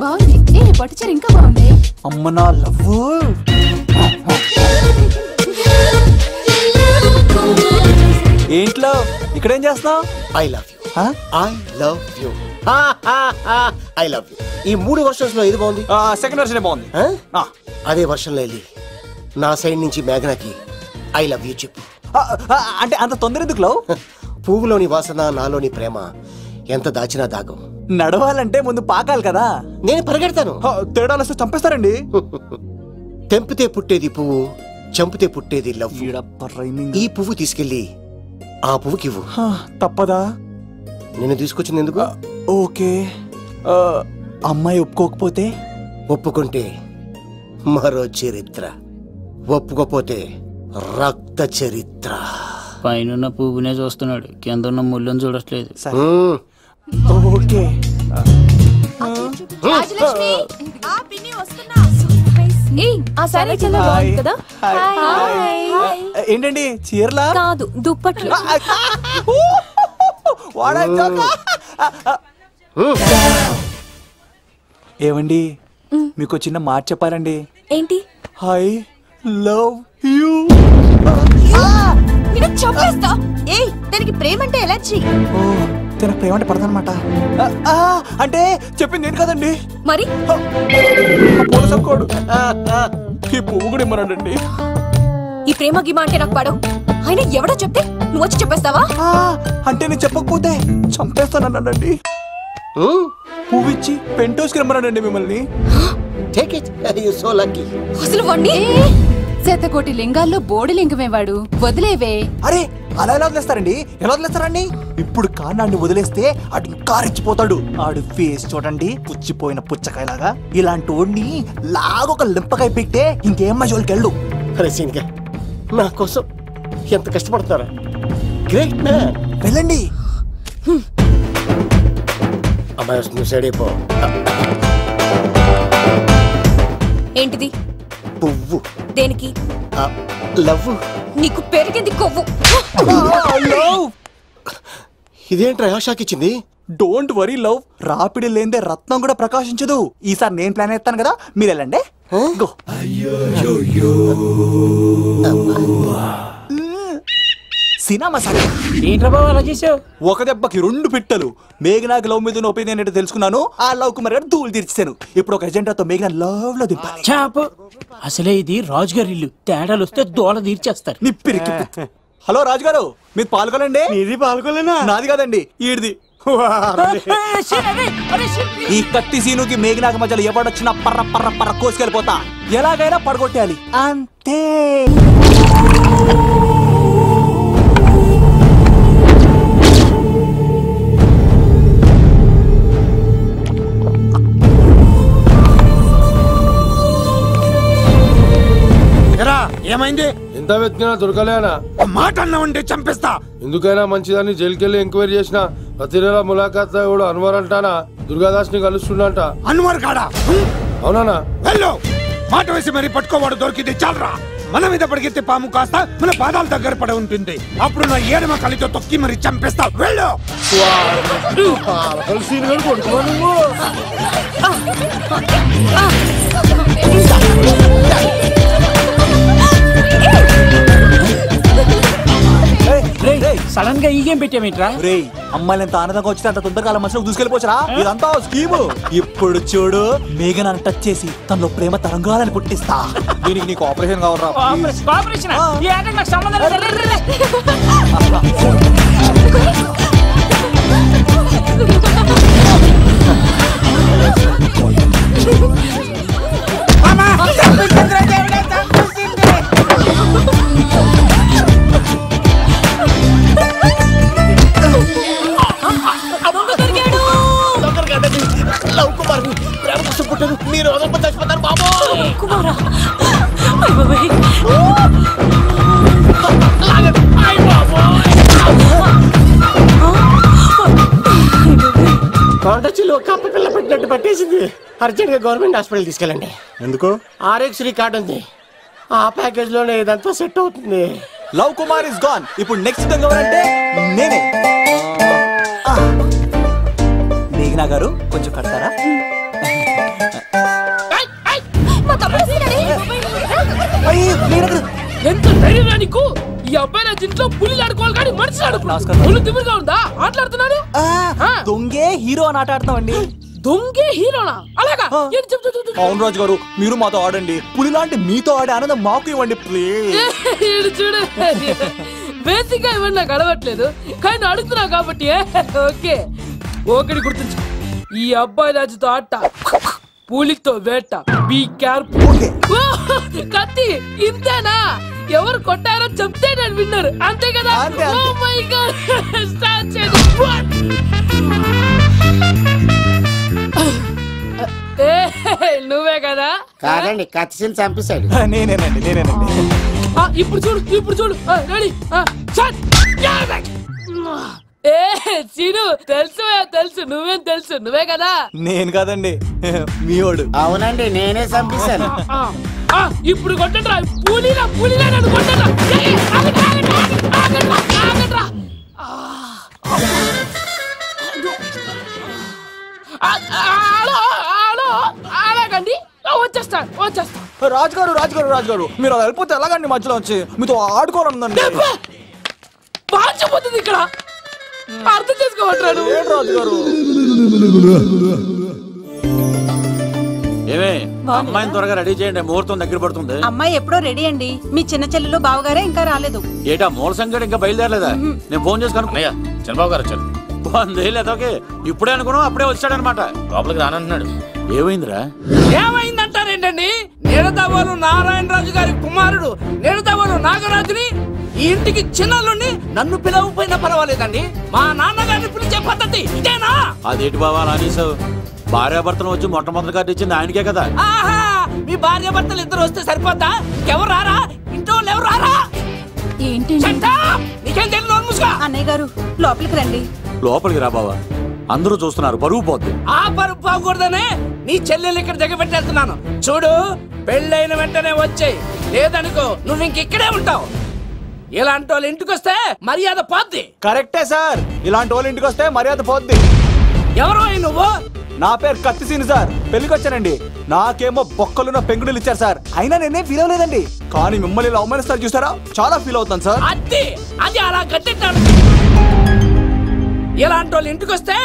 బాగుంది, పట్టుచారు ఇంకా బాగుంది. అమ్మ నా లవ్. ఏంట్లో ఇక్కడేం చేస్తున్నావు? I love you, I love you, I love you. ఈ 3 వర్షన్స్ లో ఏది బాగుంది? సెకండ్ వర్షన్ బాగుంది. అదే వర్షన్ లో వెళ్ళి నా సైడ్ నుంచి మేఘనాకి ఐ లవ్ యూ చెప్పు. అంటే అంత తొందర ఎందుకు లవ్? పువ్వులోని వాసన, నాలోని ప్రేమ ఎంత దాచినా దాగం. నడవాలంటే ముందు పాకాలి కదా. నేను పరిగెడతాను. తేడాలు వస్తే చంపేస్తారండి. తెంపితే పుట్టేది పువ్వు, చంపితే పుట్టేది లవ్. ఈ పువ్వు తీసుకెళ్ళి ఆ పువ్వుకి ఇవ్వు. తప్పదా? నేను తీసుకొచ్చింది ఎందుకు? ఓకే. అమ్మాయి ఒప్పుకోకపోతే? ఒప్పుకుంటే మరో చరిత్ర, ఒప్పుకోపోతే రక్త చరిత్ర. పైన పువ్వునే చూస్తున్నాడు, కింద ఉన్న ముళ్ళని చూడట్లేదు. ఓకే. ఆ సారీ చాలా బాగుంది కదా. ఏంటండి చీరలా? కాదు, దుప్పట్లు. ఏమండి, మీకు చిన్న మాట చెప్పాలండి. ఏంటి? I love you. నేను చంపేస్తా. ఏయ్, దానికి ప్రేమ అంటే ఎలర్జీ. తన ప్రేమ అంటే పడదనమాట. అంటే చెప్పింది ఏంటి కదండి. మరి ఈ పువ్వు కూడా ఇమ్మన్నాడండి. ఈ ప్రేమ గిమ అంటే నాకు పడవు. అయినా ఎవడో చెప్తే నువ్వు వచ్చి చెప్పేస్తావా? అంటే నేను చెప్పకపోతే చంపేస్తానన్నాడండి. పువ్వు ఇచ్చి పెంటోస్కి రమ్మన్నాడండి మిమ్మల్ని. Take it, you so lucky. అసలు వాణ్ణి శతకోటి లింగాల్లో బోడి లింగమే వాడు, వదిలేవే. అరే అలా ఎలా వదిలేస్తారండి? ఎలా వదిలేస్తారండి? ఇప్పుడు కాన్నాడిని వదిలేస్తే ఆడు ఇంకా రెచ్చిపోతాడు. ఆడు ఫేస్ చూడండి, పుచ్చిపోయిన పుచ్చకాయలాగా. ఇలాంటి వాడిని లాగొక లింపకాయ పెట్టే ఇంకేం మజోలికి వెళ్ళు. అరే సీన్గా, నా కోసం ఎంత కష్టపడతారా? Great man. వెళ్ళండి. అమ్మాయి వస్తుంది, సైడ్ అయిపో. ఏంటిది? పువ్వు. దేనికి? లవ్. నీకు పెరిగింది కొవ్వు. ఇదేంట్రా షాక్ ఇచ్చింది? డోంట్ వరీ లవ్, రాపిడి లేదే రత్నం కూడా ప్రకాశించదు. ఈసారి నేను ప్లాన్ ఎత్తాను కదా, మీరు వెళ్ళండి. గో. సినిమా సార్ ఏంట్రా బాబు అలా చేసావు? ఒక దెబ్బకి 2 పిట్టలు. మేఘనాకి లవ్ మీద ఉన్న ఒపీనియన్ ఏంటో తెలుసుకున్నాను. ఆ లవ్ కుమార్ గారు ధూళి తీర్చాను. ఇప్పుడు ఒక ఎజెండాతో మేఘనా లవ్ లో దింపాలి. చాపు. అసలే ఇది రాజుగారి ఇల్లు, తేడాలు వస్తే దోళ తీర్చేస్తారు. నిప్పిరికి. హలో రాజుగారు, మీరు పాల్గొనండి. ఇది పాల్గొలేనా? నాది కాదండి, ఈడిది. ఈ కత్తి సీనుకి మేఘనాకి మధ్యలో ఎవడొచ్చినా పర్ర పర్ర పర్ర కోసుకెళ్ళిపోతా. ఎలాగైనా పడగొట్టాలి అంతే. ఏమైంది? ఎంత వెతికినా దొరకలేనా? మాట అన్నావంటే చంపేస్తా. ఎందుకైనా మంచిదాన్ని జైలుకెళ్ళి ఎంక్వైరీ చేసిన ప్రతి నెల ములాఖాత్ కూడా అన్వర్ అంటానా దుర్గాదాస్ ని కలుస్తుండంట. అన్వర్ కాడా? అవునా? వెళ్ళు. మాట వేసి మరి పట్టుకోవాడు దొరికింది చాలరా. మన మీద పడిగితే పాము కాస్త మన పాదాల దగ్గర పడి ఉంటుంది. అప్పుడు నా ఏడమ కలితో తొక్కి మరి చంపేస్తా. వెళ్ళు. సడన్ గా ఈ గేమ్ పెట్టామేంట్రా? రే అమ్మాయిలు ఎంత ఆనందంగా వచ్చితే అంత తొందరగా మనసులో దూసుకెళ్ళిపోవచ్చురా. ఇదంతా స్కీము. ఇప్పుడు చూడు, మేఘనాన్ని టచ్ చేసి తనలో ప్రేమ తరంగాలని పుట్టిస్తా. దీనికి నీకు ఆపరేషన్ కావాలరా? ఆపరేషన్ నాకు సంబంధం లేదు. లవ్ కుమార్ ప్రేమ కోసం పుట్టారు. మీరు చచ్చిపోతారు బాబు. కుమారా కొండచిలో కప్ప పిల్ల పెట్టినట్టు పట్టేసింది. అర్జెంట్ గా గవర్నమెంట్ హాస్పిటల్ తీసుకెళ్ళండి. ఎందుకు? RX కార్డ్ ఉంది. ఆ ప్యాకేజ్ లోనే ఇదంతా సెట్ అవుతుంది. Love Kumar is gone. ఇప్పుడు నెక్స్ట్ ఎవరంటే నేనే. మేఘనా గారు కొంచెం కడతారా? ఎంత ధైర్యం నీకు? ఈ అబ్బాయి నా ఇంట్లో పులిలు ఆడుకోవాలి కానీ మనిషి ఆడుకున్నాడు. పులి తిమ్మిరిగా ఉందా? ఆటలాడుతున్నాడు. దొంగే హీరో అని ఆట ఆడుతామండి. దొంగే హీరోనా? అలాగా? అవును రాజు గారు, మీరు మాతో ఆడండి. పులి లాంటి మీతో ఆడే ఆనందం మాకు ఇవ్వండి ప్లీజ్. చూడు, బేసిక్ గా ఇవన్నీ నాకు అడవట్లేదు, కానీ అడుగుతున్నావు కాబట్టి ఓకే. ఒకటి గుర్తుంచు, ఈ అబ్బాయి రాజుతో ఆట, పులితో వేట. Be careful. కత్తి ఇంతేనా? ఎవరు కొట్టారో చెప్తే నేను విన్నారు, అంతే కదా? ఓ మై గాడ్, స్టార్ట్ చేయండి. నువ్వే కదా? కాదండి, కత్తిని చంపేశాడు. నేనేనండి. ఇప్పుడు చూడు రెడీ. చీను తెలుసు నువ్వేం తెలుసు, నువ్వే కదా? నేను కాదండి, మీవాడు. అవునండి, నేనే చంపేశాను. ఇప్పుడు కొట్టండి రా, పూలీలా నన్ను కొట్టండి. అలాగండి, వచ్చేస్తా. రాజుగారు మీరు అలా వెళ్ళిపోతే ఎలాగండి? మధ్యలో వచ్చి మీతో ఆడుకోవాలనుందండి. బాగుపోతుంది ఇక్కడ, అర్థం చేసుకోవట్లేదు. రాజుగారు ఏమే, అమ్మాయిని త్వరగా రెడీ చేయండి, ముహూర్తం దగ్గర పడుతుంది. అమ్మాయి ఎప్పుడో రెడీ అండి. మీ చిన్న చెల్లెలు బావగారే ఇంకా రాలేదు. ఏటా మూల సంగతి ఇంకా బయలుదేరలేదా? నేను ఫోన్ చేసి కనుక్కున్నాయా? చంద్రబాబు గారు వచ్చారు. లేదోకే ఇప్పుడే అనుకున్నాం, అప్పుడే వచ్చాడనమాట. లోపలికి రానంటున్నాడు. ఏమైందిరా? ఏమైందంటారేంటండి? నిడదవోలు నారాయణరాజు గారి కుమారుడు నిడదవోలు నాగరాజుని ఈ ఇంటికి చిన్నల్లుండి నన్ను పిలవకపోయినా పర్వాలేదండి, మా నాన్నగారిని పిలిచే పద్ధతి ఇదేనా? అదేంటి బాబా అలా అనేసావు? భార్యాభర్తలు వచ్చి మొట్టమొదటి కార్డు ఇచ్చింది ఆయనకే కదా. ఆహా, మీ భార్యాభర్తలు ఇద్దరు వస్తే సరిపోద్దా? ఇంకెవరు రారా? ఇంట్లో ఎవరు రారా? ఏంటి నీకేం తెలియదు? అన్నయ్య గారు లోపలికి రండి. లోపలికి రా బావా. అందరూ చూస్తున్నారు, పరువు పోద్ది. ఆ పరుపు పోకూడదనే నీ చెల్లెలు ఇక్కడ దిగబెట్టేస్తున్నాను. చూడు, పెళ్ళైన వెంటనే వచ్చేయి, లేదనుకో నువ్వు ఇంకెక్కడే ఉంటావు. ఇలాంటి వాళ్ళు ఇంటికి వస్తే మర్యాద పోద్ది. కరెక్టే సార్, ఇలాంటి వాళ్ళ ఇంటికి వస్తే మర్యాద పోద్ది. ఎవరో నువ్వు? నా పేరు కత్తిసీని సార్, పెళ్లికి వచ్చానండి. నాకేమో బొక్కలున్న పెంగుడులు ఇచ్చారు సార్, అయినా నేనే ఫీల్ అవ్వలేదండి. కానీ మిమ్మల్ని ఇలా అవమానిస్తారు చూసారా, చాలా ఫీల్ అవుతాను సార్. అది అలా గట్టెట్టాడు. ఇలాంటి వాళ్ళు ఇంటికి వస్తే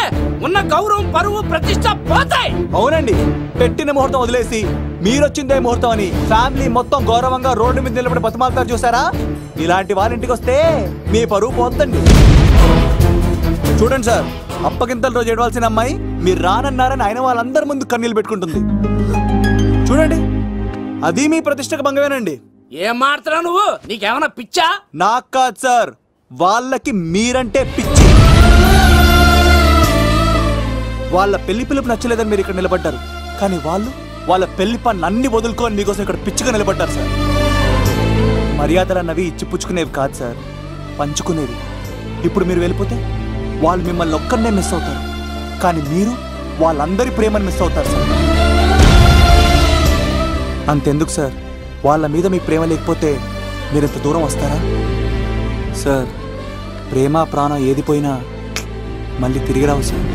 ఉన్న గౌరవం, పరువు, ప్రతిష్ట పోతాయి. అవునండి, పెట్టిన ముహూర్తం వదిలేసి మీరొచ్చిందే ముహూర్తం అని ఫ్యామిలీ మొత్తం గౌరవంగా రోడ్డు మీద నిలబడి బతిమాలుతారు చూసారా, ఇలాంటి వాళ్ళ ఇంటికి వస్తే మీ పరువు పోతండి. చూడండి సార్, అప్పగింతల రోజు ఏడవలసిన అమ్మాయి మీరు రానన్నారని ఆయన వాళ్ళందరి ముందు కన్నీళ్ళు పెట్టుకుంటుంది. చూడండి, అది మీ ప్రతిష్టకు భంగమేనండి. ఏం మాట్లాడుతున్నావు నువ్వు? నీకేమన్నా పిచ్చా? నాకు కాదు సార్, వాళ్ళకి మీరంటే పిచ్చి. వాళ్ళ పెళ్లి పిలుపు నచ్చలేదని మీరు ఇక్కడ నిలబడ్డారు, కానీ వాళ్ళు వాళ్ళ పెళ్లి పనులు అన్ని వదులుకొని మీకోసం ఇక్కడ పిచ్చిగా నిలబడ్డారు సార్. మర్యాదలు అన్నవి ఇచ్చిపుచ్చుకునేవి కాదు సార్, పంచుకునేవి. ఇప్పుడు మీరు వెళ్ళిపోతే వాళ్ళు మిమ్మల్ని ఒక్కరినే మిస్ అవుతారు, కానీ మీరు వాళ్ళందరి ప్రేమను మిస్ అవుతారు సార్. అంతెందుకు సార్, వాళ్ళ మీద మీ ప్రేమ లేకపోతే మీరు ఇంత దూరం వస్తారా సార్? ప్రేమ ప్రాణం ఏది పోయినా మళ్ళీ తిరిగి రావు సార్.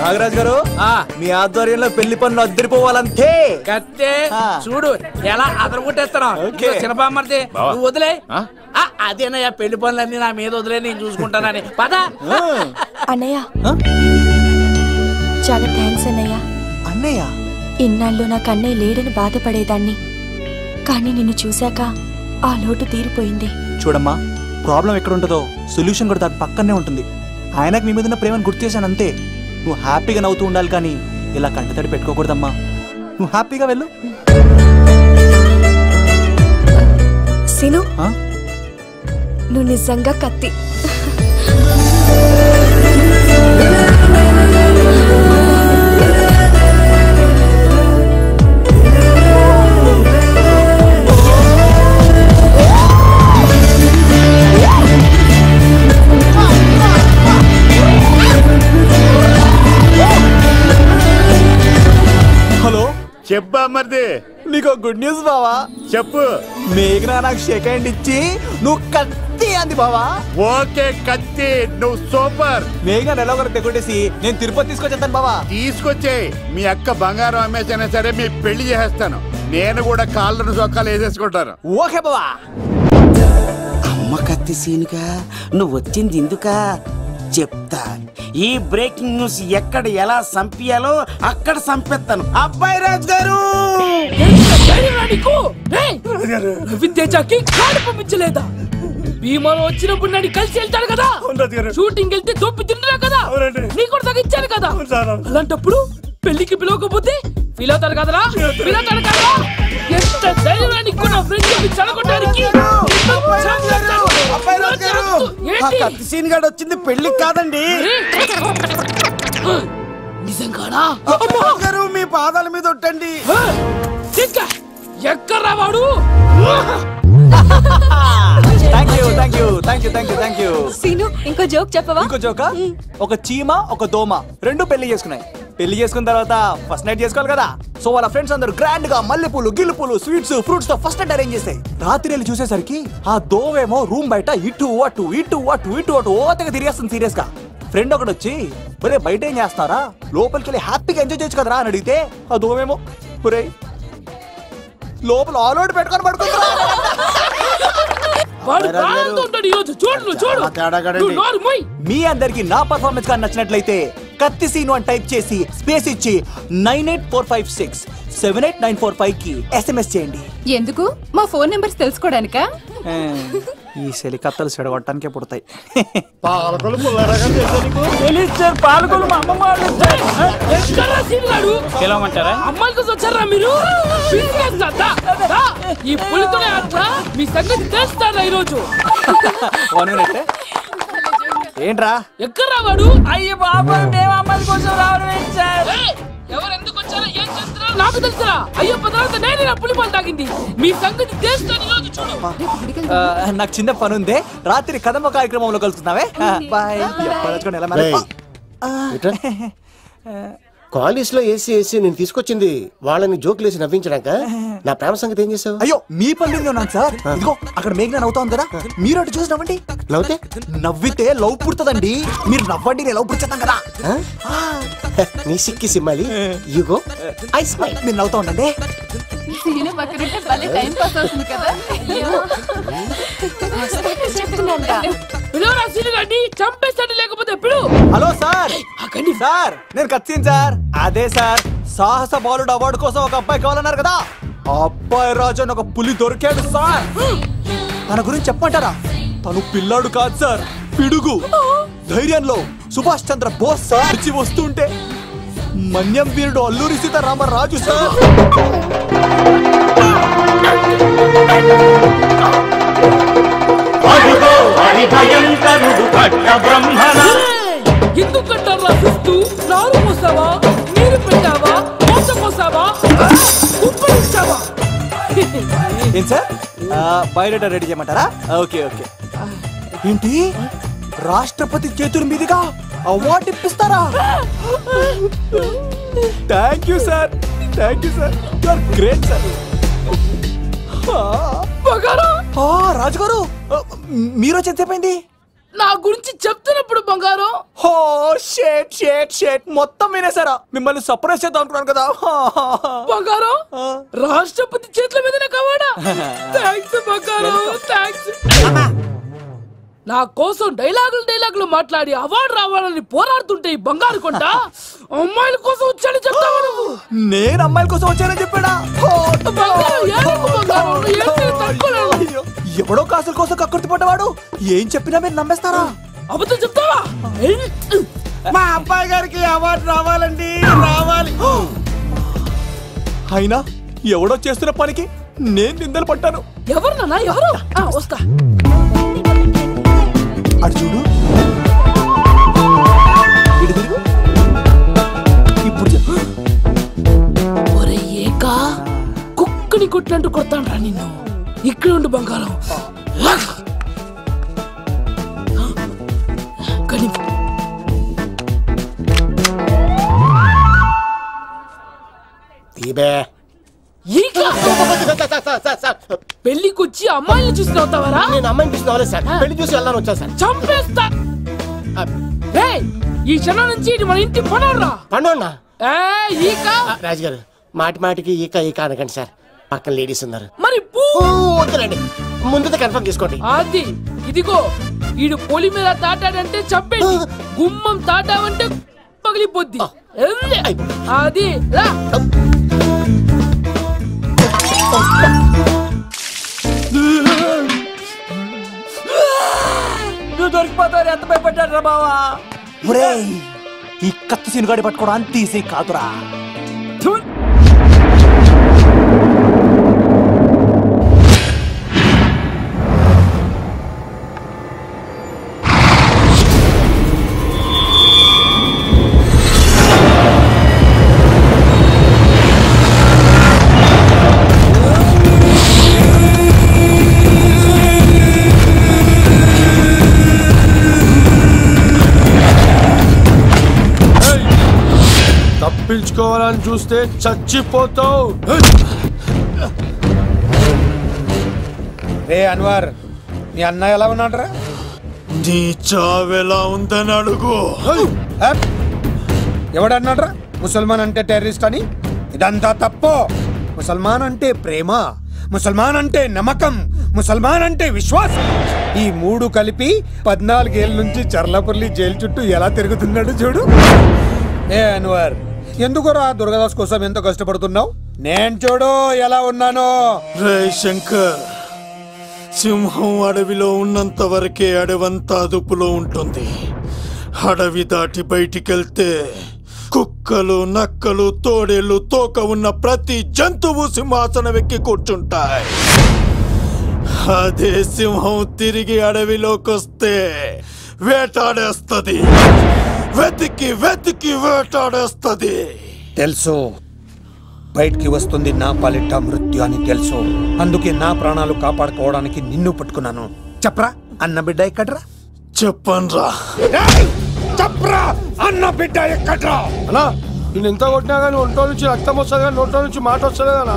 నాగరాజ్ గారు, మీ ఆధ్వర్యంలో పెళ్లి పనులు అద్దరిపోవాలంతే. కత్తే చూడు ఎలా అదరగొట్టేస్తున్నావు. చిన్నపామర్ది నువ్వు వదిలే. అదేనయ్యా, పెళ్లి పనులన్నీ నా మీద వదిలే, నేను చూసుకుంటానని. పద అన్నయ్య. చాలా థ్యాంక్స్ అన్నయ్య. అన్నయ్య, ఇన్నాళ్ళు నాకు అన్నయ్య లేడని బాధపడేదాన్ని, కానీ నిన్ను చూశాక ఆ లోటు తీరిపోయింది. చూడమ్మా, ప్రాబ్లం ఎక్కడ ఉంటుందో సొల్యూషన్ కూడా దాని పక్కనే ఉంటుంది. ఆయనకు మీ మీద ఉన్న ప్రేమను గుర్తు చేశాను అంతే. నువ్వు హ్యాపీగా నవ్వుతూ ఉండాలి, కానీ ఇలా కంటతడి పెట్టుకోకూడదమ్మా. నువ్వు హ్యాపీగా వెళ్ళు. సీను, నువ్వు నిజంగా కత్తి. హలో, చెప్పా మరిది. నీకు గుడ్ న్యూస్ బావా. చెప్పు. మేఘనా నాకు షేక్ హ్యాండ్ ఇచ్చి నువ్వు కత్తి అంది బావా. ఓకే కత్తి, నువ్వు సూపర్. మేఘనా ఎలా ఒకరు తెగొట్టేసి నేను తిరుపతి తీసుకొచ్చేస్తాను బావా. తీసుకొచ్చేయి. మీ అక్క బంగారం అమ్మేసైనా సరే మీ పెళ్లి చేసేస్తాను. నేను కూడా కాళ్ళను చొక్కాలు వేసేసుకుంటాను. ఓకే బావా. అమ్మ కత్తి సీనుగా నువ్వు వచ్చింది ఎందుకా చెప్తా. ఈ బ్రేకింగ్ న్యూస్ ఎక్కడ ఎలా సంపియాలో అక్కడ సంపెత్తాను. అబ్బాయి రాజు గారు, రవితేజకి కాడు పంపించలేదా? భీమాలో వచ్చినప్పుడు నన్ను కలిసి వెళ్తాడు కదా, షూటింగ్ వెళ్తే దొప్పి తింటున్నా కదా, నీకు కూడా తగ్గించాను కదా. అలాంటప్పుడు పెళ్లికి పిలవకపోతే ఫీల్ అవుతాడు కదరా, ఫీల్ అవుతాడు కదరా. ఎంత ధైర్యానికి కూడా ఫ్రెండ్షిప్ చెడగొట్టడానికి. కత్తి సీన్ గాడు వచ్చింది పెళ్లికి కాదండి. నిజంగానా? గారు మీ పాదాల మీద ఒట్టండి. ఎక్కడ్రా వాడు? సీను, ఇంకో జోక్ చెప్పవా? ఇంకో జోకా? ఒక చీమ ఒక దోమ రెండు పెళ్లి చేసుకున్నాయి. పెళ్లి చేసుకున్న తర్వాత ఫస్ట్ నైట్ చేసుకోవాలి కదా. సో వాళ్ళ ఫ్రెండ్స్ అందరూ గ్రాండ్ గా మల్లెపూలు, గిల్లుపూలు, స్వీట్స్, ఫ్రూట్స్ తో ఫస్ట్ నైట్ అరేంజ్ చేస్తాయి. రాత్రి వెళ్ళి చూసేసరికి ఆ దోవేమో రూమ్ బయట ఇటు అటు ఇటు అటు ఇటు అటు ఓతగా తిరిగేస్తుంది సీరియస్ గా. ఫ్రెండ్ ఒకటి వచ్చి, ఒరే బయట ఏం చేస్తారా, లోపలికి వెళ్ళి హ్యాపీగా ఎంజాయ్ చేయొచ్చు కదరా అని అడిగితే ఆ దోవేమో, ఒరే లోపల ఆల్ అవుట్ పెట్టుకొని పడుకుంటా. మీ అందరికి నా పర్ఫార్మెన్స్ గా నచ్చినట్లయితే కత్తి సీను అని టైప్ చేసి స్పేస్ ఇచ్చి 98456 కి SMS చేయండి. ఎందుకు? మా ఫోన్ నెంబర్స్ తెలుసుకోవడానికా? ఈ సెలికత్తలు చెడగొట్టడానికే పుడతాయి. పాలకొలు పిలవమంటారా? అమ్మాయిల కోసం వచ్చారా మీరు? ఈ పులితోనే మీ సంగతి తెలుస్తారా ఈరోజు? ఏంట్రా ఎక్కడ రావాడు? అయ్యో బాబా, మేము అమ్మాయిల కోసం రావడం ఎవరు ఎందుకు వచ్చారో ఏం చేస్తున్నారో నాకు తెలుసా? అయ్యో తర్వాత నేనే నా పులిపాలు తాగింది. మీ సంగతి తెలుస్తాను ఈరోజు. చూడు, నాకు చిన్న పని ఉంది. రాత్రి కదమ్మ కార్యక్రమంలో కలుస్తున్నావే. బాయ్. కాలేజ్ లో ఏసీ నేను తీసుకొచ్చింది వాళ్ళని జోకులేసి నవ్వించడాక. నా ప్రేమ సంగతి ఏం చేసావు? అయ్యో మీ పని ఉన్నాను సార్. ఇదిగో అక్కడ మేఘన నవ్వుతా కదా, మీరు అటు చూసి నవ్వండి. నవ్వితే లవ్ పుడుతుందండి. మీరు నవ్వండి, నేను లవ్ పుడుతాను కదా. నీ సిక్కి సిమ్మాలి. యుగో ఐ స్మైల్. మీరు నవ్వుతా ఉండండి. సీను పక్కనంటే భలే టైం పాస్ అవుతుంది కదా. చంపేస్తాడు లేకపోతే ఎప్పుడు. Hello sir. సార్ నేను కత్తిన్ సార్. అదే సార్, సాహస బాలుడు అవార్డు కోసం ఒక అబ్బాయి కావాలన్నారు కదా. ఆ అబ్బాయి రాజు అని ఒక పులి దొరికాడు సార్. తన గురించి చెప్పమంటారా? తను పిల్లాడు కాదు సార్, పిడుగు. ధైర్యంలో సుభాష్ చంద్ర బోస్ సార్. వచ్చి వస్తుంటే మన్యం వీరుడు అల్లూరి సీతారామరాజు సార్. ఎందుకు కట్టారా చూస్తూ? నారు పోసావా, నీరు పెట్టావా, మోస పోసావా, ఉప్పరించావా? ఏం సార్, బయోడేటా రెడీ చేయమంటారా? Okay okay. ఏంటి, రాష్ట్రపతి చేతుల మీదుగా అవార్డు ఇప్పిస్తారా? Thank you sir, thank you sir. You are great sir. రాజుగారు మీరు వచ్చి ఎంతసేపైంది? నా గురించి చెప్తున్నప్పుడు బంగారం. హో షేట్ షేట్ షేట్ మొత్తం వినేసారా? మిమ్మల్ని సర్ప్రైజ్ చేద్దాం అనుకున్నాను కదా. బంగారం, రాష్ట్రపతి చేతుల మీదనే కావాడా? థ్యాంక్స్ బంగారం, థ్యాంక్స్. నా కోసం డైలాగులు మాట్లాడి అవార్డు రావాలని పోరాడుతుంటే ఈ బంగారు కొండ అమ్మాయిల కోసం వచ్చాడని చెప్తావా నువ్వు? నేను అమ్మాయిల కోసం వచ్చానని చెప్పాడా? ఎవడో కాసుల కోసం కక్కుర్తి పడ్డవాడు ఏం చెప్పినా మీరు నమ్మేస్తారా? అబద్ధం చెప్తావా? మా అబ్బాయి గారికి అవార్డు రావాలండి, రావాలి. అయినా ఎవడో చేస్తున్న పనికి నేను నిందలు పట్టాను. ఎవరు నాన్న, ఎవరు? వస్తా. అటు చూడు, ఇటు తిరుగు. ఇప్పుడు ఒరే ఏకా, కుక్కని కొట్టినట్టు కొడతాను రా నిన్ను. ఇక్కడ ఉండు బంగారం. పెళ్లికి వచ్చి అమ్మాయిని చూసి నవ్వుతావరా? నేను అమ్మాయిని చూసి నవ్వలేదు సార్, పెళ్లి చూసి వెళ్ళాలని వచ్చా సార్. చంపేస్తా. ఈ క్షణం నుంచి ఇది మన ఇంటి పనోడ్రా. పండున్నా రాజుగారు, మాటి మాటికి ఈక ఈక అనకండి సార్, పక్కన లేడీస్ ఉన్నారు. మరి వద్దులండి, ముందు కన్ఫర్మ్ చేసుకోండి. అది ఇదిగో, ఈడు పొలి మీద తాటాడంటే చంపేది, గుమ్మం తాటావంటే పగిలిపోద్ది. అది రా. నువ్వు దొరికిపోతావు. ఎంత భయపడ్డాడు రా బావా. ఈ కత్తి సీను గాడి పట్టుకోవడం అంత ఈజీ కాదురా. తప్పించుకోవాలని చూస్తే చచ్చిపోతావు. రే అన్వర్, నీ అన్న ఎలా ఉన్నాడురా? నీ చావెలా ఉందని అడుగు. ఎవడన్నాడ్రా ముసల్మాన్ అంటే టెర్రరిస్ట్ అని? ఇదంతా తప్పు. ముసల్మాన్ అంటే ప్రేమ, ముసల్మాన్ అంటే నమ్మకం, ముసల్మాన్ అంటే విశ్వాసం. ఈ 3 కలిపి 14 ఏళ్ళ నుంచి చర్లపల్లి జైలు చుట్టూ ఎలా తిరుగుతున్నాడు చూడు. ఏ అన్వర్, ఎందుకురా దుర్గదాస్ కోసం ఎంత కష్టపడుతున్నావు? నేను చూడు ఎలా ఉన్నానో. రే శంకర్, సింహం అడవిలో ఉన్నంత వరకే అడవంతా అదుపులో ఉంటుంది. అడవి దాటి బయటికెళ్తే కుక్కలు, నక్కలు, తోడేళ్లు, తోక ఉన్న ప్రతి జంతువు సింహాసనం ఎక్కి కూర్చుంటాయి. అదే సింహం తిరిగి అడవిలోకి వస్తే వేటాడేస్తది, వెతికి వెతికి వేటాడేస్తది. తెలుసు, బయటికి వస్తుంది నా పాలిట మృత్యు అని తెలుసు. అందుకే నా ప్రాణాలు కాపాడుకోవడానికి నిన్ను పట్టుకున్నాను. చెప్పరా అన్న బిడ్డ ఎక్కడ్రా? చెప్పన్రా. చెప్పరా అన్న బిడ్డ ఎక్కడ్రా? అన్నా నేను ఎంత కొట్టినా కానీ ఒంటో నుంచి రక్తం వస్తుంది కానీ నోట్లో నుంచి మాట వస్తుంది కదా.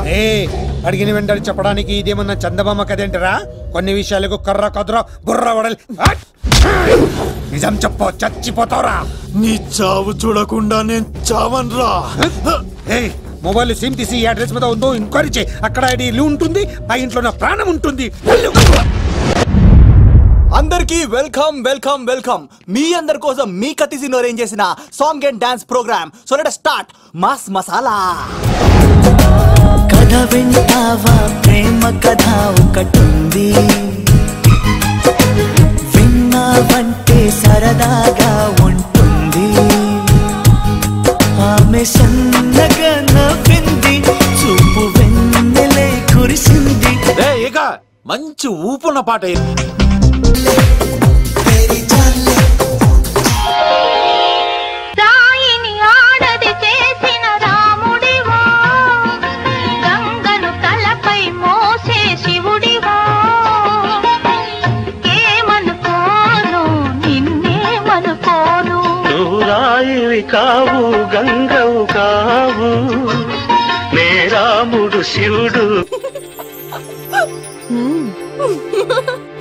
అడిగిన వెంటనే చెప్పడానికి ఇదేమన్నా చందమామ కదేంటరా? కొన్ని విషయాలకు కర్ర కదురా బుర్ర వడలి. నిజం చెప్పు, చచ్చిపోతావురా. నీ చావు చూడకుండా నేను చావన్రా. మొబైల్ సిమ్ తీసి ఈ అడ్రస్ మీద ఉందో ఎంక్వైరీ చేయి. అక్కడ ఐడి ఉంటుంది, ఆ ఇంట్లో నా ప్రాణం ఉంటుంది. అందరికి వెల్కమ్ వెల్కమ్ వెల్కమ్. మీ అందరి కోసం మీ కత్తిసీను అరేంజ్ చేసిన song and dance program. So let start mass masala. కథ వింటావా, ప్రేమ కథ ఒకటుంది, విన్నావంటే సరదాగా ఉంటుంది. ఆమె సన్నగా నవ్వింది, చూపు వెన్నెలే కురిసింది. ఇక మంచి ఊపున్న పాట. సాయిని ఆడది చేసిన రాముడివా, గంగను తలపై మోసే శివుడివా. ఏమనుకోను నిన్నేమనుకోను, నువ్వు రాయివి కావు, గంగవు కావు, నే రాముడు శివుడు.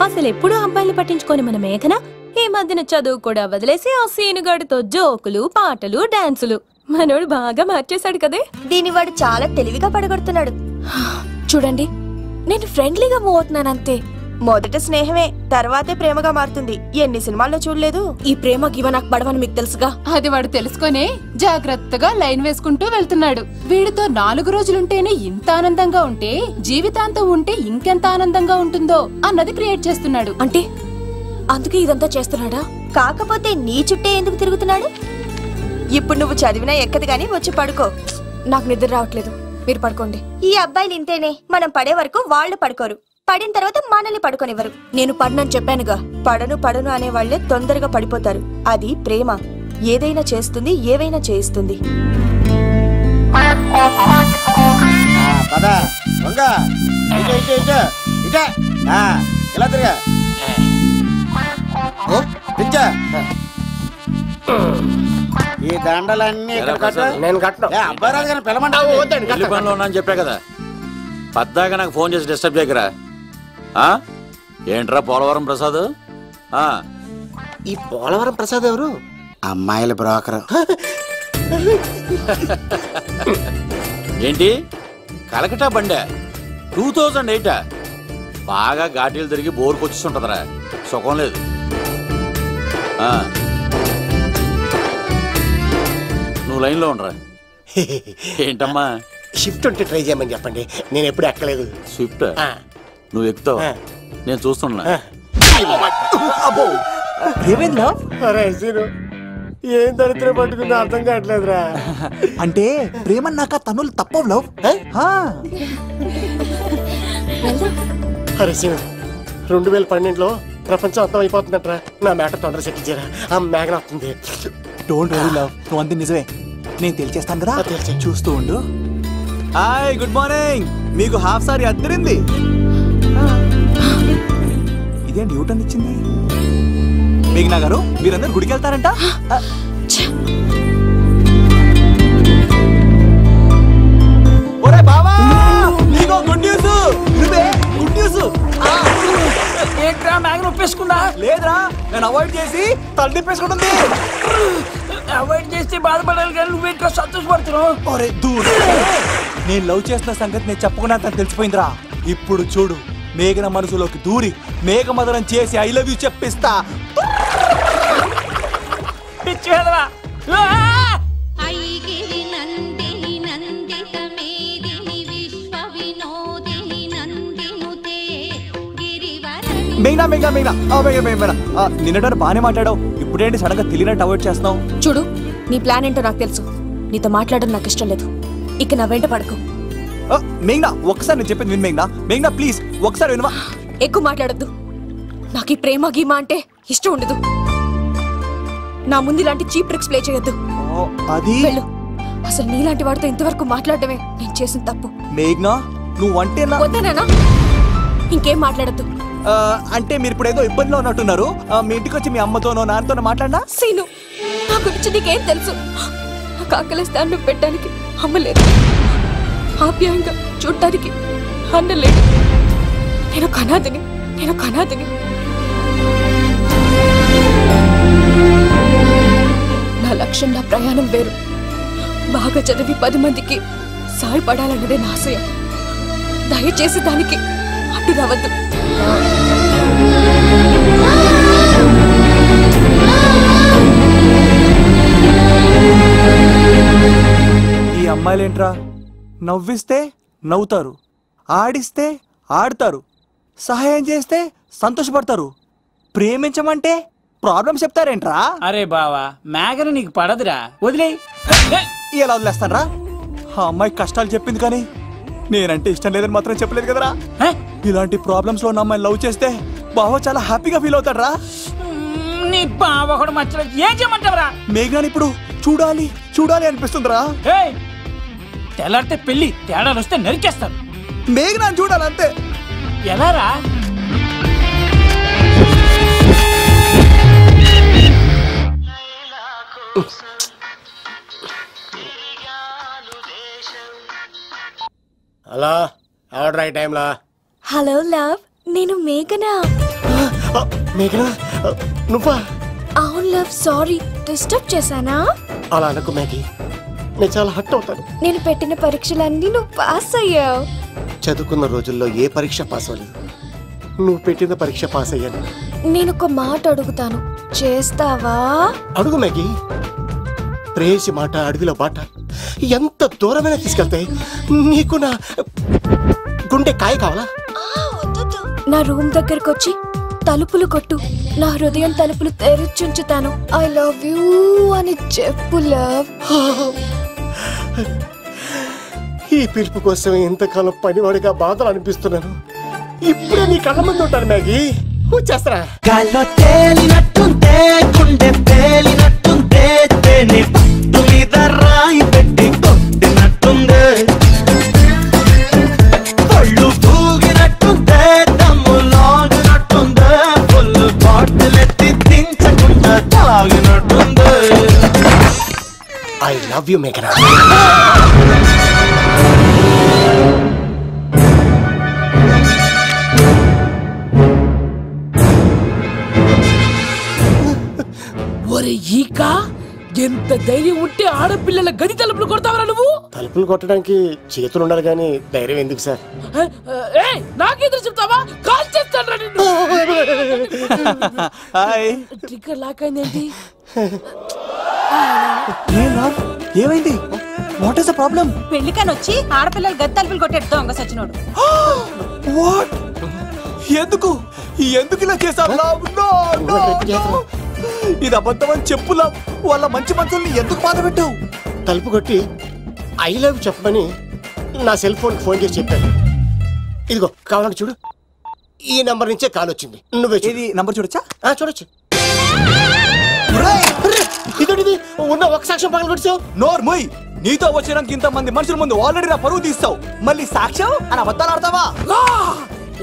అసలు ఎప్పుడు అబ్బాయిలు పట్టించుకొని మన మేఘన ఈ మధ్యన చదువు కూడా వదిలేసి ఆ సీనుగాడితో జోకులు, పాటలు, డాన్సులు. మనోడు బాగా మార్చేశాడు కదే. దీని వాడు చాలా తెలివిగా పడగొడుతున్నాడు. చూడండి, నేను ఫ్రెండ్లీగా మూవ్ అవుతున్నాను అంతే. మొదట స్నేహమే, తర్వాతే ప్రేమగా మారుతుంది. ఎన్ని సినిమాల్లో చూడలేదు? ఈ ప్రేమ గివ నాకు పడవని మీకు తెలుసుగా. అది వాడు తెలుసుకొని జాగ్రత్తగా లైన్ వేసుకుంటూ వెళ్తున్నాడు. వీడితో 4 రోజులుంటేనే ఇంత ఆనందంగా ఉంటే జీవితాంతం ఉంటే ఇంకెంత ఆనందంగా ఉంటుందో అన్నది క్రియేట్ చేస్తున్నాడు. అంటే అందుకే ఇదంతా చేస్తున్నాడా? కాకపోతే నీ చుట్టే ఎందుకు తిరుగుతున్నాడు? ఇప్పుడు నువ్వు చదివినా ఎక్కదు గానీ వచ్చి పడుకో. నాకు నిద్ర రావట్లేదు, మీరు పడుకోండి. ఈ అబ్బాయిలు ఇంతేనే, మనం పడే వరకు వాళ్ళు పడుకోరు, పడిన తర్వాత మనల్ని పడుకోనివ్వరు. నేను పడనని చెప్పానుగా. పడను అనే వాళ్లే తొందరగా పడిపోతారు. అది ప్రేమ, ఏదైనా చేస్తుంది, ఏవైనా చేయిస్తుంది. ఈ దండలన్నీ నేను కట్టను. అబ్బాయి రాజు గారిని పిలవమంటావు. చెప్పా కదా, పద్దాక నాకు ఫోన్ చేసి డిస్టర్బ్ చేయకరా. ఏంట్రా పోలవరం ప్రసాద్? ఈ పోలవరం ప్రసాద్ ఎవరు? అమ్మాయిల బ్రోకర్. ఏంటి కలకటా బండే 2008? బాగా ఘాటీలు తిరిగి బోర్కు వచ్చేస్తుంటదరా, సుఖం లేదు. నువ్వు లైన్లో ఉండరా. ఏంటమ్మా? షిఫ్ట్ ఉంటే ట్రై చేయమని చెప్పండి, నేను ఎప్పుడు ఎక్కలేదు. స్విఫ్ట్ నువ్వు ఎక్కుతావు, నేను చూస్తున్నా. ఏం దరిద్రం పట్టుకుందో అర్థం కావట్లేదురా. అంటే ప్రేమ నాక తనులు తప్పవు లవ్. అరే సీను, 2012లో ప్రపంచం అర్థం అయిపోతుందట్రా. నా మ్యాటర్ తొందర సెటిల్ చేయరా, ఆ మేఘన వస్తుంది. డోంట్ వరీ లవ్, నువ్వు అంది నిజమే, నేను తెలిచేస్తాను కదా, చూస్తూ ఉండు. Hi, good morning. మీకు హాఫ్ సారీ అద్దరింది. ఇదే న్యూటన్ ఇచ్చింది. మేఘనా గారు, మీరందరూ గుడికి వెళ్తారంట. ఒరే బావా, నీకో గుడ్ న్యూస్. నువ్వే గుడ్ న్యూస్. ఏంట్రా మ్యాగ్ నొప్పేసుకున్నా? లేదురా, నేను అవాయిడ్ చేసి తల తిప్పేసుకుంటుంది. అవాయిడ్ చేస్తే బాధపడాలి కానీ నువ్వేంట్రా సంతోషపడుతున్నావు? ఒరే దూర్, నేను లవ్ చేస్తున్న సంగతి నేను చెప్పకుండా తను తెలిసిపోయిందిరా. ఇప్పుడు చూడు, మేఘన మనసులోకి దూరి మేఘమదనం చేసి ఐ లవ్ యూ చెప్పిస్తా. మేఘనా మేఘనా మేఘనా మేఘనా నిన్నట బానే మాట్లాడావు, ఇప్పుడేంటి సడన్ గా తెలియనట్టు అవాయిడ్ చేస్తున్నావు? చూడు, నీ ప్లాన్ ఏంటో నాకు తెలుసు. నీతో మాట్లాడడం నాకు ఇష్టం లేదు. ఇక నా వెంట పడకు. మేఘనా ఒకసారి నేను చెప్పింది విను మేఘనా. మేఘనా ప్లీజ్ ఒకసారి వినవా? ఎక్కువ మాట్లాడద్దు. నాకు ఈ ప్రేమ గీమా అంటే ఇష్టం ఉండదు. నా ముందు ఇలాంటి చీప్ ట్రిక్స్ ప్లే చేయొద్దు. అది వెళ్ళు. అసలు నీలాంటి వాడితో ఇంతవరకు మాట్లాడటమే నేను చేసిన తప్పు. మేఘనా నువ్వంటే వద్దనేనా? ఇంకేం మాట్లాడద్దు. అంటే మీరు ఇప్పుడు ఏదో ఇబ్బందిలో ఉన్నట్టున్నారు. మీ ఇంటికి వచ్చి మీ అమ్మతోనో నాన్నతోనో మాట్లాడినా? సీను, నా గురించి నీకేం తెలుసు? నాకు ఆకలిస్తే అన్నం పెట్టడానికి అమ్మ లేదు, ఆప్యాయంగా చూడటానికి అన్న లేడు. నేను కనాదిని. నా లక్ష్యం, నా ప్రయాణం వేరు. బాగా చదివి 10 మందికి సాయపడాలన్నదే నా ఆశయం. దయచేసి దానికి అడ్డు రావద్దు. ఈ అమ్మాయిలేంట్రా, నవ్విస్తే నవ్వుతారు, ఆడిస్తే ఆడతారు, సహాయం చేస్తే సంతోషపడతారు, ప్రేమించమంటే ప్రాబ్లం చెప్తారేంట్రా? అరే బావా, మేఘన నీకు పడదురా, వదిలే. ఎలా వదిలేస్తానరా? ఆ అమ్మాయి కష్టాలు చెప్పింది కానీ నేనంటే ఇష్టం లేదని మాత్రం చెప్పలేదు కదరా. ఇలాంటి ప్రాబ్లమ్స్ లో ఉన్న అమ్మాయిని లవ్ చేస్తే బావ చాలా హ్యాపీగా ఫీల్ అవుతాడరా. నీ బావ కూడా మచ్చలో ఏం చేయమంటావరా? మేఘనాని ఇప్పుడు చూడాలి అనిపిస్తుందిరా. తెల్లారితే పెళ్లి, తేడాలు వస్తే నరికేస్తాను. మేఘనాని చూడాలంతే. ఎలారా? హలో, ఆర్డర్ అయ్యే టైంలా. హలో లవ్, నేను మేఘనా. మేఘనా నువ్వా? అవును లవ్, సారీ డిస్టర్బ్ చేశానా? అలా అనకు మ్యాగీ, నేను చాలా హర్ట్ అవుతాను. నేను పెట్టిన పరీక్షలన్నీ నువ్వు పాస్ అయ్యావు. చదువుకున్న రోజుల్లో ఏ పరీక్ష పాస్ అవ్వలేదు, నువ్వు పెట్టిన పరీక్ష పాస్ అయ్యాను. నేను ఒక మాట అడుగుతాను, చేస్తావా? అడుగు మ్యాగీ. ప్రేయసి మాట అడవిలో బాట ఎంత దూరమైనా తీసుకెళ్తాయి. నీకు నా గుండె కాయ కావాలా? నా రూమ్ దగ్గరకు వచ్చి తలుపులు కొట్టు, నా హృదయం తలుపులు తెరిచుంచుతాను. ఐ లవ్ యూ అని చెప్పు లవ్. ఈ పిలుపు కోసం ఇంతకాలం పనివాడిగా బాధలు అనిపిస్తున్నాను. ఇప్పుడే నీ కళ్ళ ముందు ఉంటాను మ్యాగీ. వచ్చేస్తారా? గాల్లో తేలినట్టుంటే, గుండె పేలినట్టుంటే, తేనె పట్టు మీద రాయి పెట్టి కొట్టినట్టుందే, పళ్ళు పూగినట్టుందే, దమ్ము లాగినట్టుందే, ఫుల్ బాటిల్ ఎత్తి దించకుండా తాగినట్టుందే. ఐ లవ్ యూ మేఘనా. ఒరే ఈక, ఎంత ధైర్యం ఉంటే ఆడపిల్లల గది తలుపులు కొడతావరా నువ్వు? తలుపులు కొట్టడానికి చేతులు ఉండాలి కానీ ధైర్యం ఎందుకు సార్? నాకెదురు చెప్తావా? కాల్ చేస్తాను నిన్ను. ట్రిగ్గర్ లాక్ అయిందేంటి? ఏమైంది? What is the problem? పెళ్లికని వచ్చి ఆడపిల్లలు గది తలుపులు కొట్టాడు దొంగ సచ్చినోడు. వాట్? ఎందుకు ఇలా చేశావు? ఇది అబద్ధం అని చెప్పులా. వాళ్ళ మంచి మనుషుల్ని ఎందుకు బాధ పెట్టావు? తలుపు కొట్టి ఐ లవ్ చెప్పమని నా సెల్ ఫోన్ చేసి చెప్పాను. ఇదిగో కావాలంటే చూడు, ఈ నంబర్ నుంచే కాల్ వచ్చింది. నువ్వే ఇది నంబర్ చూడొచ్చా? చూడొచ్చు. ఇదోటిది ఉన్న ఒక సాక్ష్యం పగల కొట్టావు. నోర్మోయ్, నీతో వచ్చినాక ఇంత మంది మనుషుల ముందు ఆల్రెడీ నా పరువు తీస్తావు, మళ్ళీ సాక్ష్యం అని అబద్ధాలు ఆడతావా?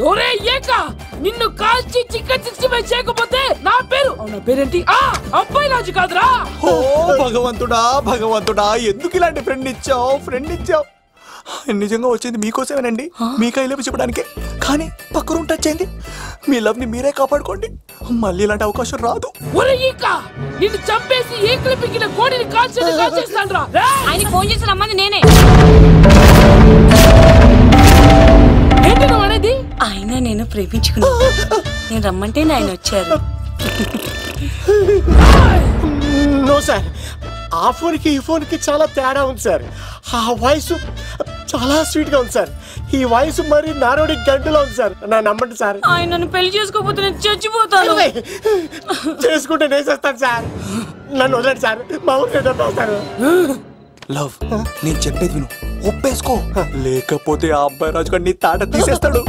ఒరే ఏక, నిన్ను కాల్చి చికెన్ 65 చేయకపోతే నా పేరేంటి? అబ్బాయి రాజు కాదురా. ఓ భగవంతుడా, ఎందుకు ఇలాంటి ఫ్రెండ్ ఇచ్చావు? నిజంగా వచ్చింది మీకోసమేనండి, మీకై లవ్ చెప్పడానికే. కానీ పక్క రూమ్ టచ్ అయింది. మీ లవ్ ని మీరే కాపాడుకోండి, మళ్ళీ ఇలాంటి అవకాశం రాదు. ఒరే ఈక, నిన్ను చంపేసి ఏకలు పిగిన కోడిని కాల్చేస్తాను రా. ఆయన ఫోన్ చేసి రమ్మని నేనే. ఏంటి నువ్వు అనేది? అయినా నేను ప్రేమించుకున్నా. నేను రమ్మంటే ఆయన వచ్చారు. నో సార్, ఆ ఫోన్కి ఈ ఫోన్కి చాలా తేడా ఉంది సార్. ఆ వాయిస్ చాలా స్వీట్ గా ఉంది సార్. ఈ వాయిస్ మరి నారోడి గంటలో ఉంది సార్. నా నమ్మండి సార్. ఆయన నన్ను పెళ్లి చేసుకోకపోతే నేను చచ్చిపోతాను. చేసుకుంటే నేను చేస్తాను సార్. నన్ను వదలండి సార్. మా ఊరికి వస్తారు. లవ్, నేను చెప్పేది విను, ఒప్పేసుకో. లేకపోతే ఆ అబ్బాయి రాజు గారు నీ తాట తీసేస్తాడు.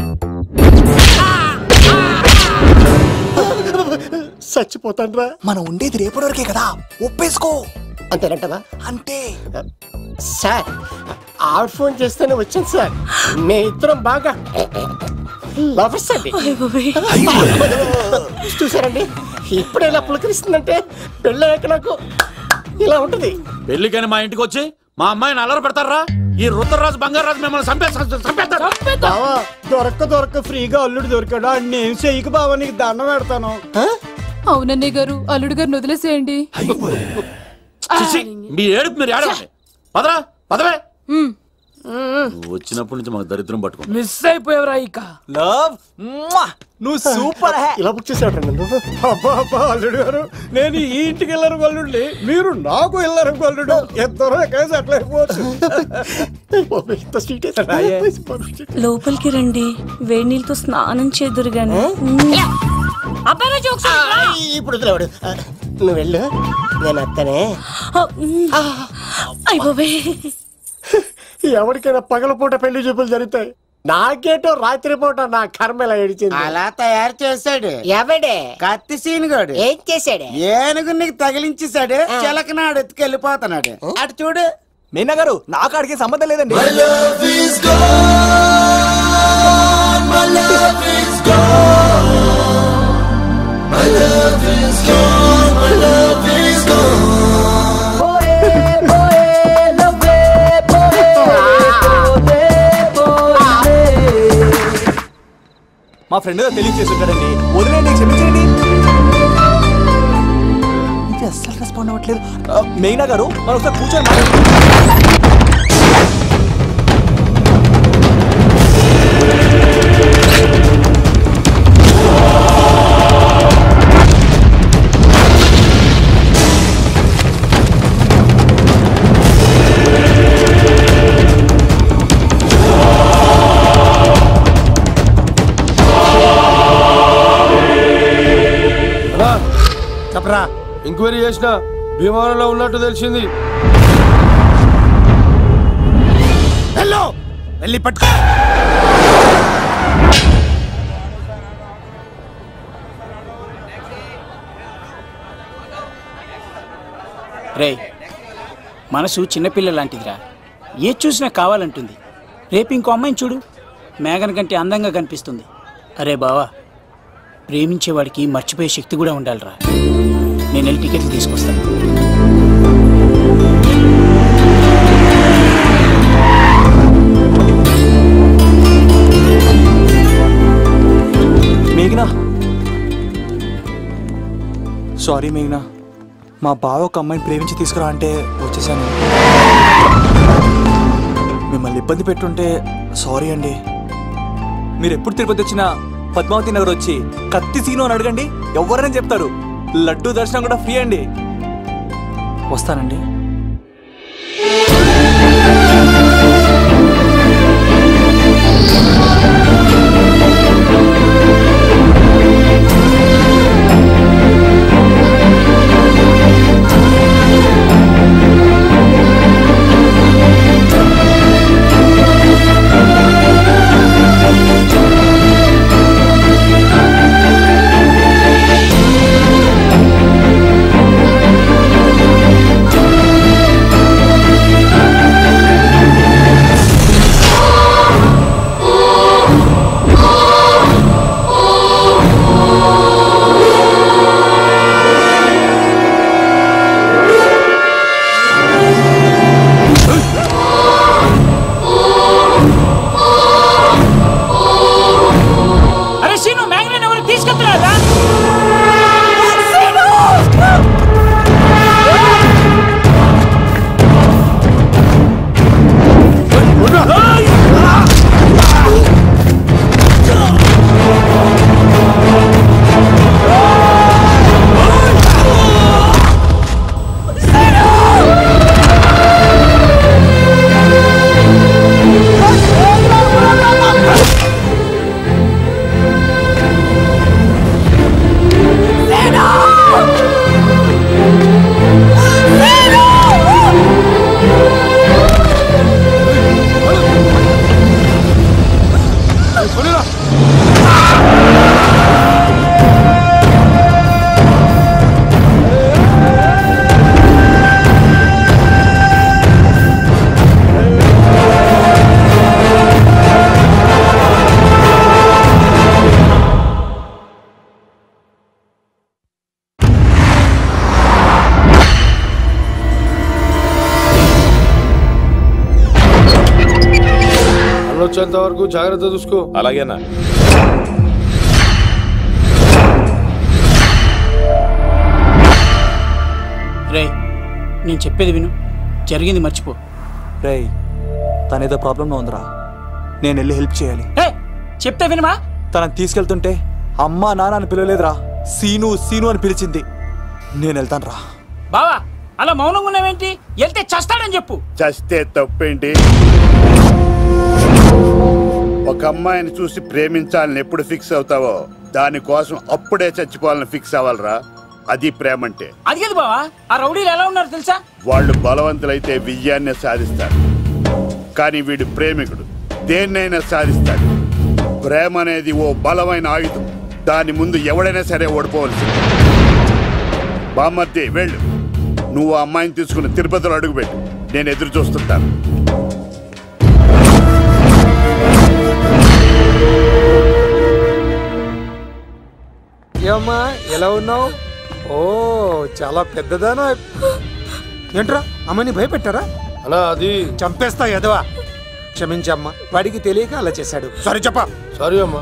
చచ్చిపోతాను రా. మనం ఉండేది రేపటి వరకే కదా, ఒప్పేసుకో. అంతేనంటవా? అంతే సార్. ఆవిడ ఫోన్ చేస్తేనే వచ్చాను సార్. మే ఇద్దరం బాగా లవర్స్ అండి. చూసారండి, ఇప్పుడు ఎలా పులకరిస్తుందంటే పెళ్ళయ్యాక నాకు ఇలా ఉంటుంది. పెళ్లికని మా ఇంటికి వచ్చి మా అమ్మాయిని అల్లరి పెడతారా? ఈ రుద్రరాజు బంగారాజు మిమ్మల్ని చంపేస్తారు. దొరక్క ఫ్రీగా అల్లుడు దొరికాడు. నేను చెయ్యికి బావ నీకు దండం పెడతాను. అవునన్నయ్య గారు, అల్లుడు గారిని వదిలేసేయండి. మీ ఏడుపు మీరు ఏడవండి. పదరా పదవే. వచ్చినప్పటి నుంచి మాకు దరిద్రం పట్టుకో. మిస్ అయిపోయావురా ఇక. లవ్, నువ్వు సూపర్. ఇలా బుక్ చేసాడు నన్ను. అబ్బా అల్లుడు గారు, నేను ఈ ఇంటికి వెళ్ళరు గల్లుండి, మీరు నాకు వెళ్ళరు గల్లుడు. ఇద్దరు ఎక్కడ అట్లా అయిపోవచ్చు. లోపలికి రండి, వేడి నీళ్ళతో స్నానం చేదురు గాని. ఇప్పుడు వదిలేవాడు. నువ్వు వెళ్ళు, నేను అత్తనే. ఎవరికైనా పగలపూట పెళ్లి చూపులు జరుగుతాయి. నాకేటో రాత్రి పూట నా కర్మ ఎలా ఏడిచింది. అలా తయారు చేశాడు. ఎవడే? కత్తి సీనుగాడు. ఏం చేశాడు? ఏనుగు నీకు తగిలించేశాడు. చిలకనాడు ఎత్తుకు వెళ్ళిపోతున్నాడు. అటు చూడు. మీనా గారు, నాకు అడిగే సంబంధం లేదండి. మా ఫ్రెండ్ తెలియజేసి ఉంటాడండి, వదిలేండి, క్షమించండి. ఇది అస్సలు రెస్పాండ్ అవ్వట్లేదు. మెయినా గారు, మనం ఒకసారి కూర్చొని చెప్పరా. ఎంక్వైరీ చేసిన భీమవరంలో ఉన్నట్టు తెలిసింది. వెళ్ళి పట్టుకో. రే, మనసు చిన్నపిల్ల లాంటిదిరా. ఏది చూసినా కావాలంటుంది. రేపు ఇంకో అమ్మాయిని చూడు, మేఘన కంటే అందంగా కనిపిస్తుంది. అరే బావా, ప్రేమించేవాడికి మర్చిపోయే శక్తి కూడా ఉండాలిరా. నేను వెళ్ళి టికెట్లు తీసుకొస్తాను. మేఘనా, సారీ మేఘనా, మా బావ ఒక అమ్మాయిని ప్రేమించి తీసుకురా అంటే వచ్చేసాను. మిమ్మల్ని ఇబ్బంది పెట్టుంటే సారీ అండి. మీరు ఎప్పుడు తిరుపతి వచ్చినా పద్మావతి నగర్ వచ్చి కత్తి సీను అని అడగండి, ఎవరైనా చెప్తారు. లడ్డూ దర్శనం కూడా ఫ్రీ అండి. వస్తానండి. వచ్చేంత వరకు జాగ్రత్త చూసుకో. అలాగేనా? రే నేను చెప్పేది విను, జరిగింది మర్చిపో. రే తనేదో ప్రాబ్లంలో ఉందిరా, నేను వెళ్ళి హెల్ప్ చేయాలి. చెప్తే వినమా? తనని తీసుకెళ్తుంటే అమ్మా నాన్న అని పిలవలేదురా, సీను సీను అని పిలిచింది. నేను వెళ్తాను రా. బావా అలా మౌనంగా ఉన్నావేంటి? వెళ్తే చస్తాడని చెప్పు. చస్తే తప్పేంటి? ఒక అమ్మాయిని చూసి ప్రేమించాలని ఎప్పుడు ఫిక్స్ అవుతావో దానికోసం అప్పుడే చచ్చిపోవాలని ఫిక్స్ అవ్వాలరా. అది ప్రేమంటే. అది కాదు బావా, ఆ రౌడీలు ఎలా ఉన్నారు తెలుసా? వాళ్ళు బలవంతులైతే విజయాన్ని సాధిస్తారు, కానీ వీడు ప్రేమికుడు దేన్నైనా సాధిస్తాడు. ప్రేమ అనేది ఓ బలమైన ఆయుధం, దాని ముందు ఎవడైనా సరే ఓడిపోవలసింది. బామ్మర్ది వెళ్ళు, నువ్వు ఆ అమ్మాయిని తీసుకుని తిరుపతిలో అడుగుపెట్టు, నేను ఎదురు చూస్తుంటాను. ఏమ్మా ఎలా ఉన్నావు? ఓ చాలా పెద్దదానా. ఏంట్రా అమ్మని భయపెట్టారా? అన్నా అది చంపేస్తా ఎదవా. క్షమించమ్మా, వాడికి తెలియక అలా చేశాడు. సారీ చెప్పా. సారీ అమ్మా.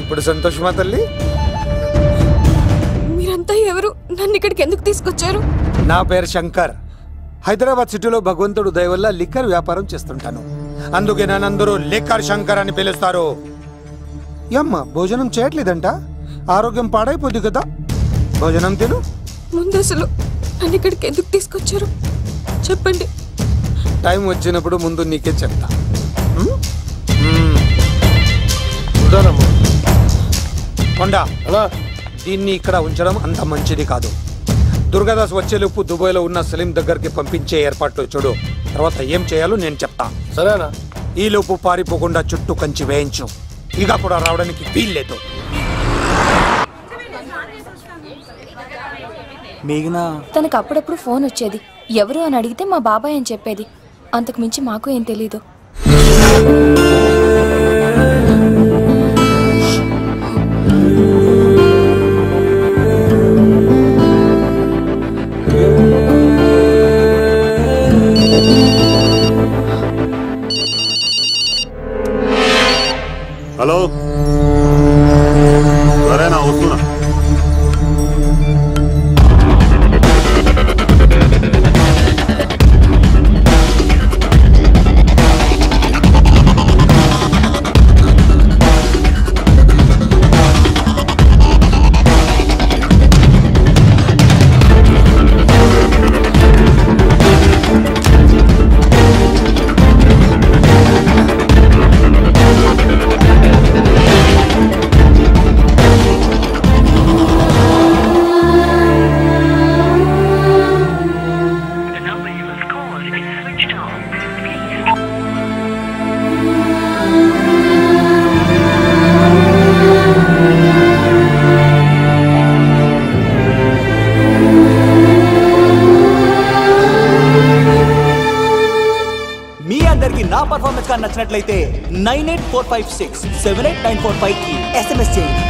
ఇప్పుడు సంతోషమా తల్లి? మీరంతా ఎవరు? నన్ను ఇక్కడికి ఎందుకు తీసుకొచ్చారు? నా పేరు శంకర్. హైదరాబాద్ సిటీలో భగవంతుడు దయ వల్ల లిక్కర్ వ్యాపారం చేస్తుంటాను, అందుకే నన్నందరూ లిక్కర్ శంకర్ అని పిలుస్తారు. ఏమ్మా భోజనం చేయట్లేదంట? ఆరోగ్యం పాడైపోద్ది కదా, భోజనం తిను. ముందు అసలు నన్ను ఇక్కడికి ఎందుకు తీసుకొచ్చారు చెప్పండి. టైం వచ్చినప్పుడు ముందు నీకే చెప్తా. కొండా దీన్ని ఇక్కడ ఉంచడం అంత మంచిది కాదు. దుర్గాదాస్ వచ్చేలోపు దుబాయ్లో ఉన్న సలీం దగ్గరికి పంపించే ఏర్పాట్లు చూడు, తర్వాత ఏం చేయాలో నేను చెప్తా. సరేనా? ఈ లోపు పారిపోకుండా చుట్టూ కంచి వేయించు, ఇక కూడా రావడానికి వీల్లేదు. తనకు అప్పుడప్పుడు ఫోన్ వచ్చేది, ఎవరు అని అడిగితే మా బాబాయ్ అని చెప్పేది. అంతకు మించి మాకు ఏం తెలీదు. హలో, సరేనా వస్తున్నా. పర్ఫార్మెన్స్ గా నచ్చినట్లయితే 9845678945 కి SMS చేయండి.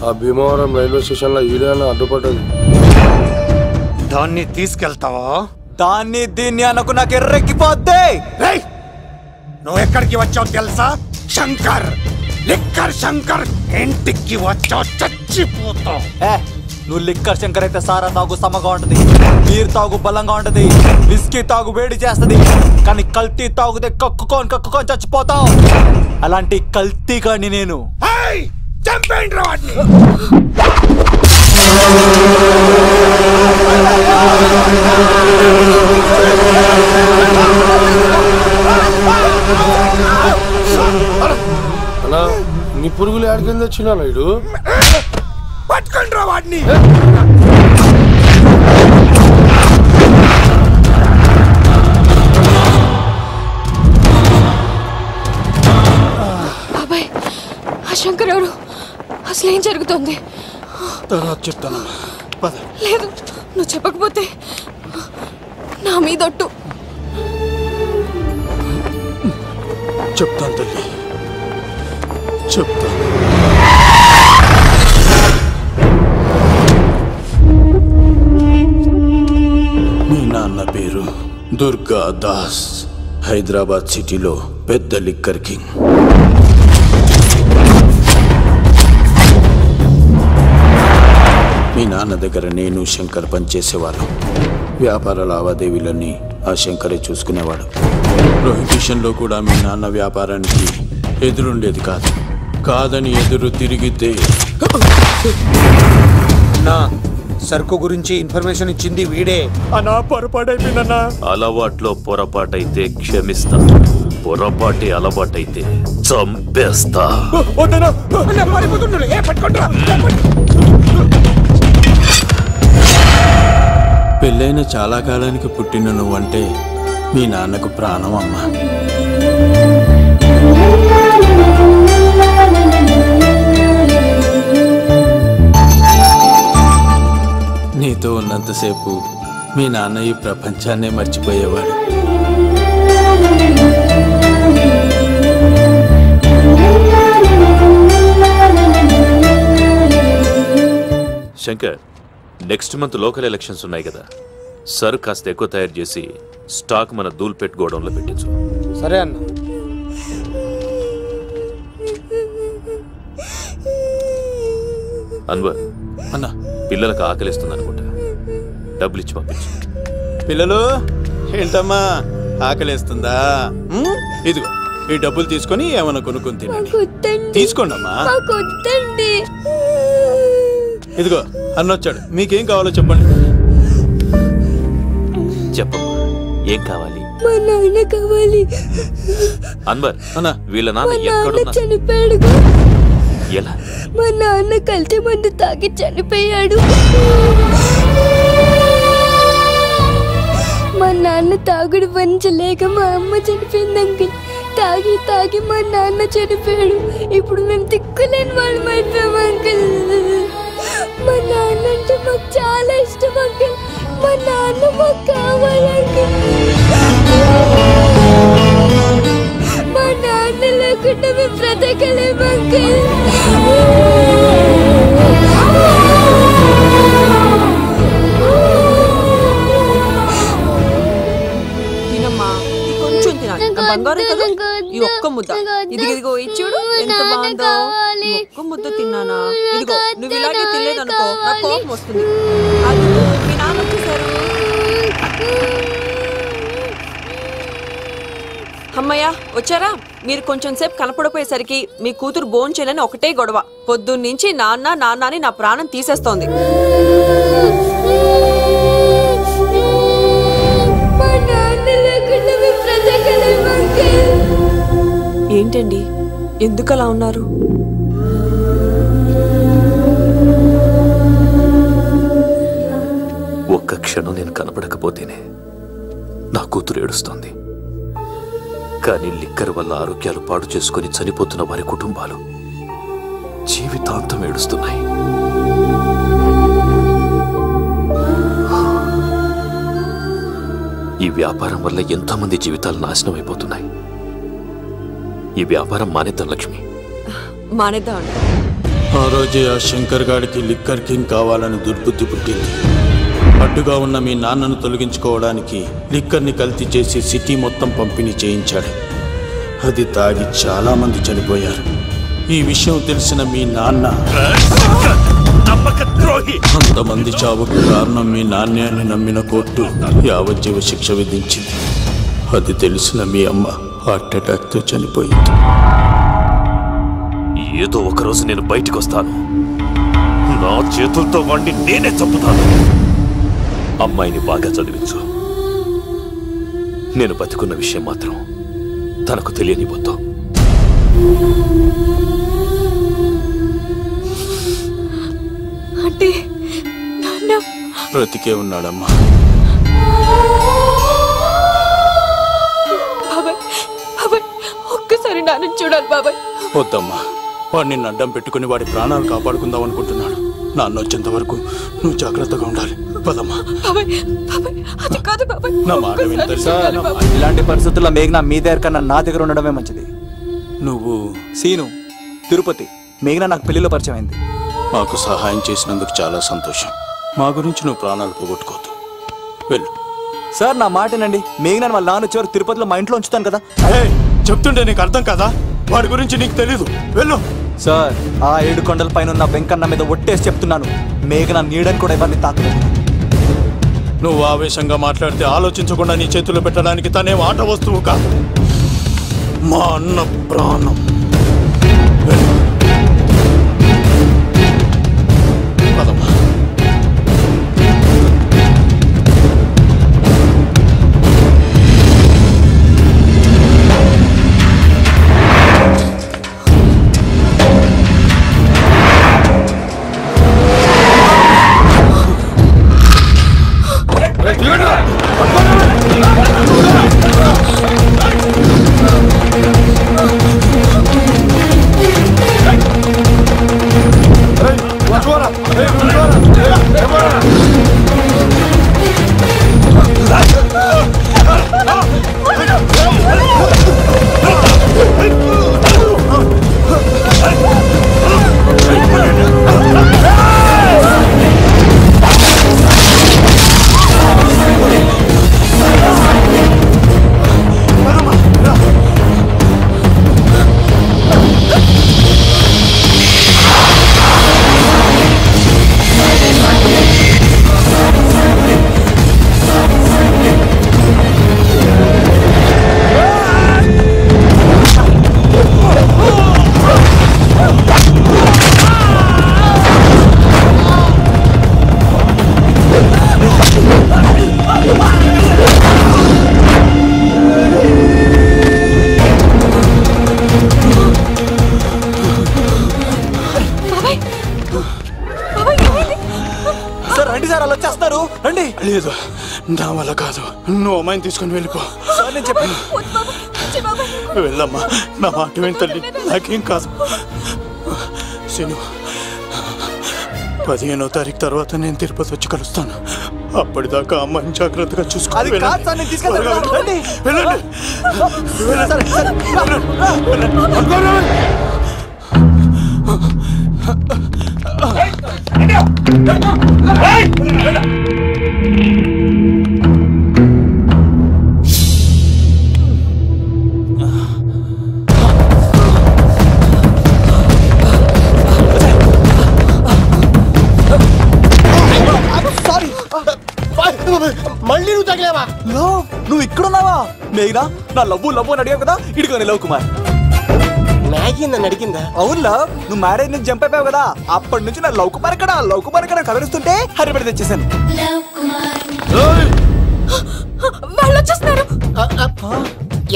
ఆ భీమవరం రైల్వే స్టేషన్ లో ఈడేనా అడ్డుపడ్డది. దాన్ని తీసుకెళ్తావా? దాన్ని దీన్ని అనుకు నాకు ఎర్రెక్కిపోద్ది. నువ్వు ఎక్కడికి వచ్చావు తెలుసా? శంకర్, లిక్కర్ శంకర్ ఇంటికి వచ్చావు, చచ్చిపోతావు. నువ్వు లిక్కర్ శంకర్ అయితే సారా తాగు సమ్మగా ఉంటది, బీర్ తాగు బలంగా ఉంటది, విస్కీ తాగు వేడి చేస్తది. కానీ కల్తీ తాగుతే కక్కుకొని చచ్చిపోతావు. అలాంటి కల్తీ కాని నేను. చంపేయండి వాడిని. అన్నా నీ పురుగులు ఆడికింద వచ్చినా ఇడు పట్టుకుంటు రా వాడిని. బాబాయ్, ఆ శంకర్ ఎవరు? అసలు ఏం జరుగుతుంది? తర్వాత చెప్తాను. లేదు, నువ్వు చెప్పకపోతే నా మీదొట్టు. చెప్తాను తల్లి, చెప్తాను. మీ నాన్న పేరు దుర్గా దాస్. హైదరాబాద్ సిటీలో పెద్ద లిక్కర్ కింగ్. మీ నాన్న దగ్గర నేను శంకర్ పనిచేసేవాళ్ళం. వ్యాపార లావాదేవీలన్నీ ఆ శంకరే చూసుకునేవాడు. ప్రొహిబిషన్లో కూడా మీ నాన్న వ్యాపారానికి ఎదురుండేది కాదు. కాదని ఎదురు తిరిగితే నా సరుకు గురించి ఇన్ఫర్మేషన్ ఇచ్చింది వీడే. అన్నా పొరపాటైపోయిందన్నా. అలవాట్లో పొరపాటైతే క్షమిస్తా, పొరపాటి అలవాటైతే చంపేస్తా. పెళ్ళైన చాలా కాలానికి పుట్టిన నువ్వంటే మీ నాన్నకు ప్రాణం అమ్మా. నీతో ఉన్నంతసేపు మీ నాన్న ఈ ప్రపంచాన్నే మర్చిపోయేవాడు. Shankar, next month local elections ఉన్నాయి కదా, సరుకు కాస్త ఎక్కువ తయారు చేసి స్టాక్ మన దూల్పేట్ గోడౌన్లో పెట్టించు. సరే అన్న. అన్వర్ అన్న, పిల్లలకు ఆకలిస్తుంది అనుకుంటా, డబ్బులు ఇచ్చి పంపించు. పిల్లలు ఏంటమ్మా ఆకలేస్తుందా? ఇదిగో ఈ డబ్బులు తీసుకొని ఏమైనా కొనుక్కొని తినండి. తీసుకోండి అమ్మా. ఇదిగో అన్నొచ్చాడు, మీకేం కావాలో చెప్పండి. చెప్పమ్మా, ఏం కావాలి? మా నాన్న కావాలి. అన్వర్ అన్న, వీళ్ళ నాన్న ఎక్కడున్నా? చనిపోయాడు. ఎలా? మా నాన్న కల్తీ మందు తాగి చనిపోయాడు. మా నాన్న తాగుడు భరించలేక మా అమ్మ చనిపోయింది అంకుల్. తాగి తాగి మా నాన్న చనిపోయాడు. ఇప్పుడు మేము దిక్కులేని వాళ్ళు అయిపోయాం అంకుల్. మా నాన్న అంటే మాకు చాలా ఇష్టం అంకుల్. మా నాన్న మాకు కావాలి అంకుల్. మా నాన్న లేకుండా మేము బ్రతకలేము అంకుల్. తినమ్మా, కొంచెం తినాలి. నా బంగారం కదా, ఈ ఒక్క ముద్ద. ఇదిగో ఇచ్చుడు ఎంత బాగుందో. ఈ ఒక్క ముద్ద తిన్నానా? ఇదిగో నువ్వు ఇలాగే తినలేదనుకో నాకు కోపం వస్తుంది. అది మీ నాన్న వచ్చేసారు. అమ్మయ్య వచ్చారా? మీరు కొంచెం సేపు కనపడిపోయేసరికి మీ కూతురు భోంచేయాలని ఒకటే గొడవ. పొద్దున్నుంచి నాన్న నాన్న అని నా ప్రాణం తీసేస్తోంది. ఏంటండి, ఎందుకు అలా ఉన్నారు? ఒక్క క్షణం నేను కనపడకపోతేనే నా కూతురు ఏడుస్తోంది. కానీ లిక్కర్ వల్ల ఆరోగ్యాలు పాడు చేసుకుని చనిపోతున్న వారి కుటుంబాలు జీవితాంతం ఏడుస్తున్నాయి. ఈ వ్యాపారం వల్ల ఎంతోమంది జీవితాలు నాశనం అయిపోతున్నాయి. ఈ వ్యాపారం మానేద్దాం లక్ష్మి. మానేద్దాం. ఆ రోజే ఆ శంకర్ గాడికి లిక్కర్ కింగ్ కావాలని దుర్బుద్ధి పుట్టింది. అడ్డుగా ఉన్న మీ నాన్నను తొలగించుకోవడానికి లిక్కర్ని కల్తీ చేసి సిటీ మొత్తం పంపిణీ చేయించాడు. అది తాగి చాలా మంది చనిపోయారు. ఈ విషయం తెలిసిన మీ నాన్న అంతమంది చావుకు కారణం మీ నాన్నే అని నమ్మిన కోర్టు యావజ్జీవ శిక్ష విధించింది. అది తెలిసిన మీ అమ్మ హార్ట్ అటాక్తో చనిపోయింది. ఏదో ఒకరోజు నేను బయటికి వస్తాను. నా చేతులతో వాడిని నేనే చంపుతాను. అమ్మాయిని బాగా చదివించు. నేను బతికున్న విషయం మాత్రం తనకు తెలియనివ్వద్దు. అంటే నాన్న బ్రతికే ఉన్నాడమ్మా. బాబాయ్ బాబాయ్ ఒక్కసారి నాన్న చూడాలి బాబాయ్. వద్దమ్మా, వాడిని అడ్డం పెట్టుకుని వాడి ప్రాణాలు కాపాడుకుందాం అనుకుంటున్నాడు. నాన్న వచ్చేంత వరకు నువ్వు జాగ్రత్తగా ఉండాలి. పదమ్మా. బాబాయ్ బాబాయ్ అది కాదు బాబాయ్. నా మాట వింటారు సార్, ఇలాంటి పరిస్థితుల్లో మేఘన మీ దగ్గర కన్నా నా దగ్గర ఉండడమే మంచిది. నువ్వు సీను, తిరుపతి. మేఘన నాకు పెళ్లిలో పరిచయం అయింది. మాకు సహాయం చేసినందుకు చాలా సంతోషం. మా గురించి నువ్వు ప్రాణాలు పోగొట్టుకోవద్దు. వెళ్ళు. సార్ నా మాటనండి. మేఘన వాళ్ళ నాన్న చివరికి తిరుపతిలో మా ఇంట్లో ఉంచుతాను కదా. చెప్తుంటే నీకు అర్థం కదా? వాడి గురించి నీకు తెలీదు. వెళ్ళు. సార్, ఆ 7 కొండల పైన ఉన్న వెంకన్న మీద ఒట్టేసి చెప్తున్నాను, మేఘన నీడని కూడా ఎవరిని తాకలేదు. నువ్వు ఆవేశంగా మాట్లాడితే ఆలోచించకుండా నీ చేతులు పెట్టడానికి తనే ఆట వస్తువు కాదు, మా అన్న ప్రాణం. పదమ్మా. లేదు, నా వల్ల కాదు. నువ్వు అమ్మాయిని తీసుకుని వెళ్ళిపో. వెళ్ళమ్మా, నా మాట విని తల్లి. నాకేం కాదు. శను, 15వ తారీఖు తర్వాత నేను తిరుపతి వచ్చి కలుస్తాను. అప్పటిదాకా అమ్మాయిని జాగ్రత్తగా చూసుకోవాలి. మళ్ళీ నువ్వు తగిలేవా? నువ్వు ఇక్కడున్నావా? మేఘనా, నా లవ్వు అని అడిగావు కదా, ఇడిగా లవ్ కుమార్. మ్యాగీ నన్ను అడిగిందా? అవును లవ్, నువ్వు మ్యారేజ్ నుంచి జంప్ అయిపోయావు కదా, అప్పటి నుంచి నా లవ్ కుమార్ ఎక్కడ కదిలిస్తుంటే హరిపడి తెచ్చేసాను. వాళ్ళు వచ్చేస్తున్నారు.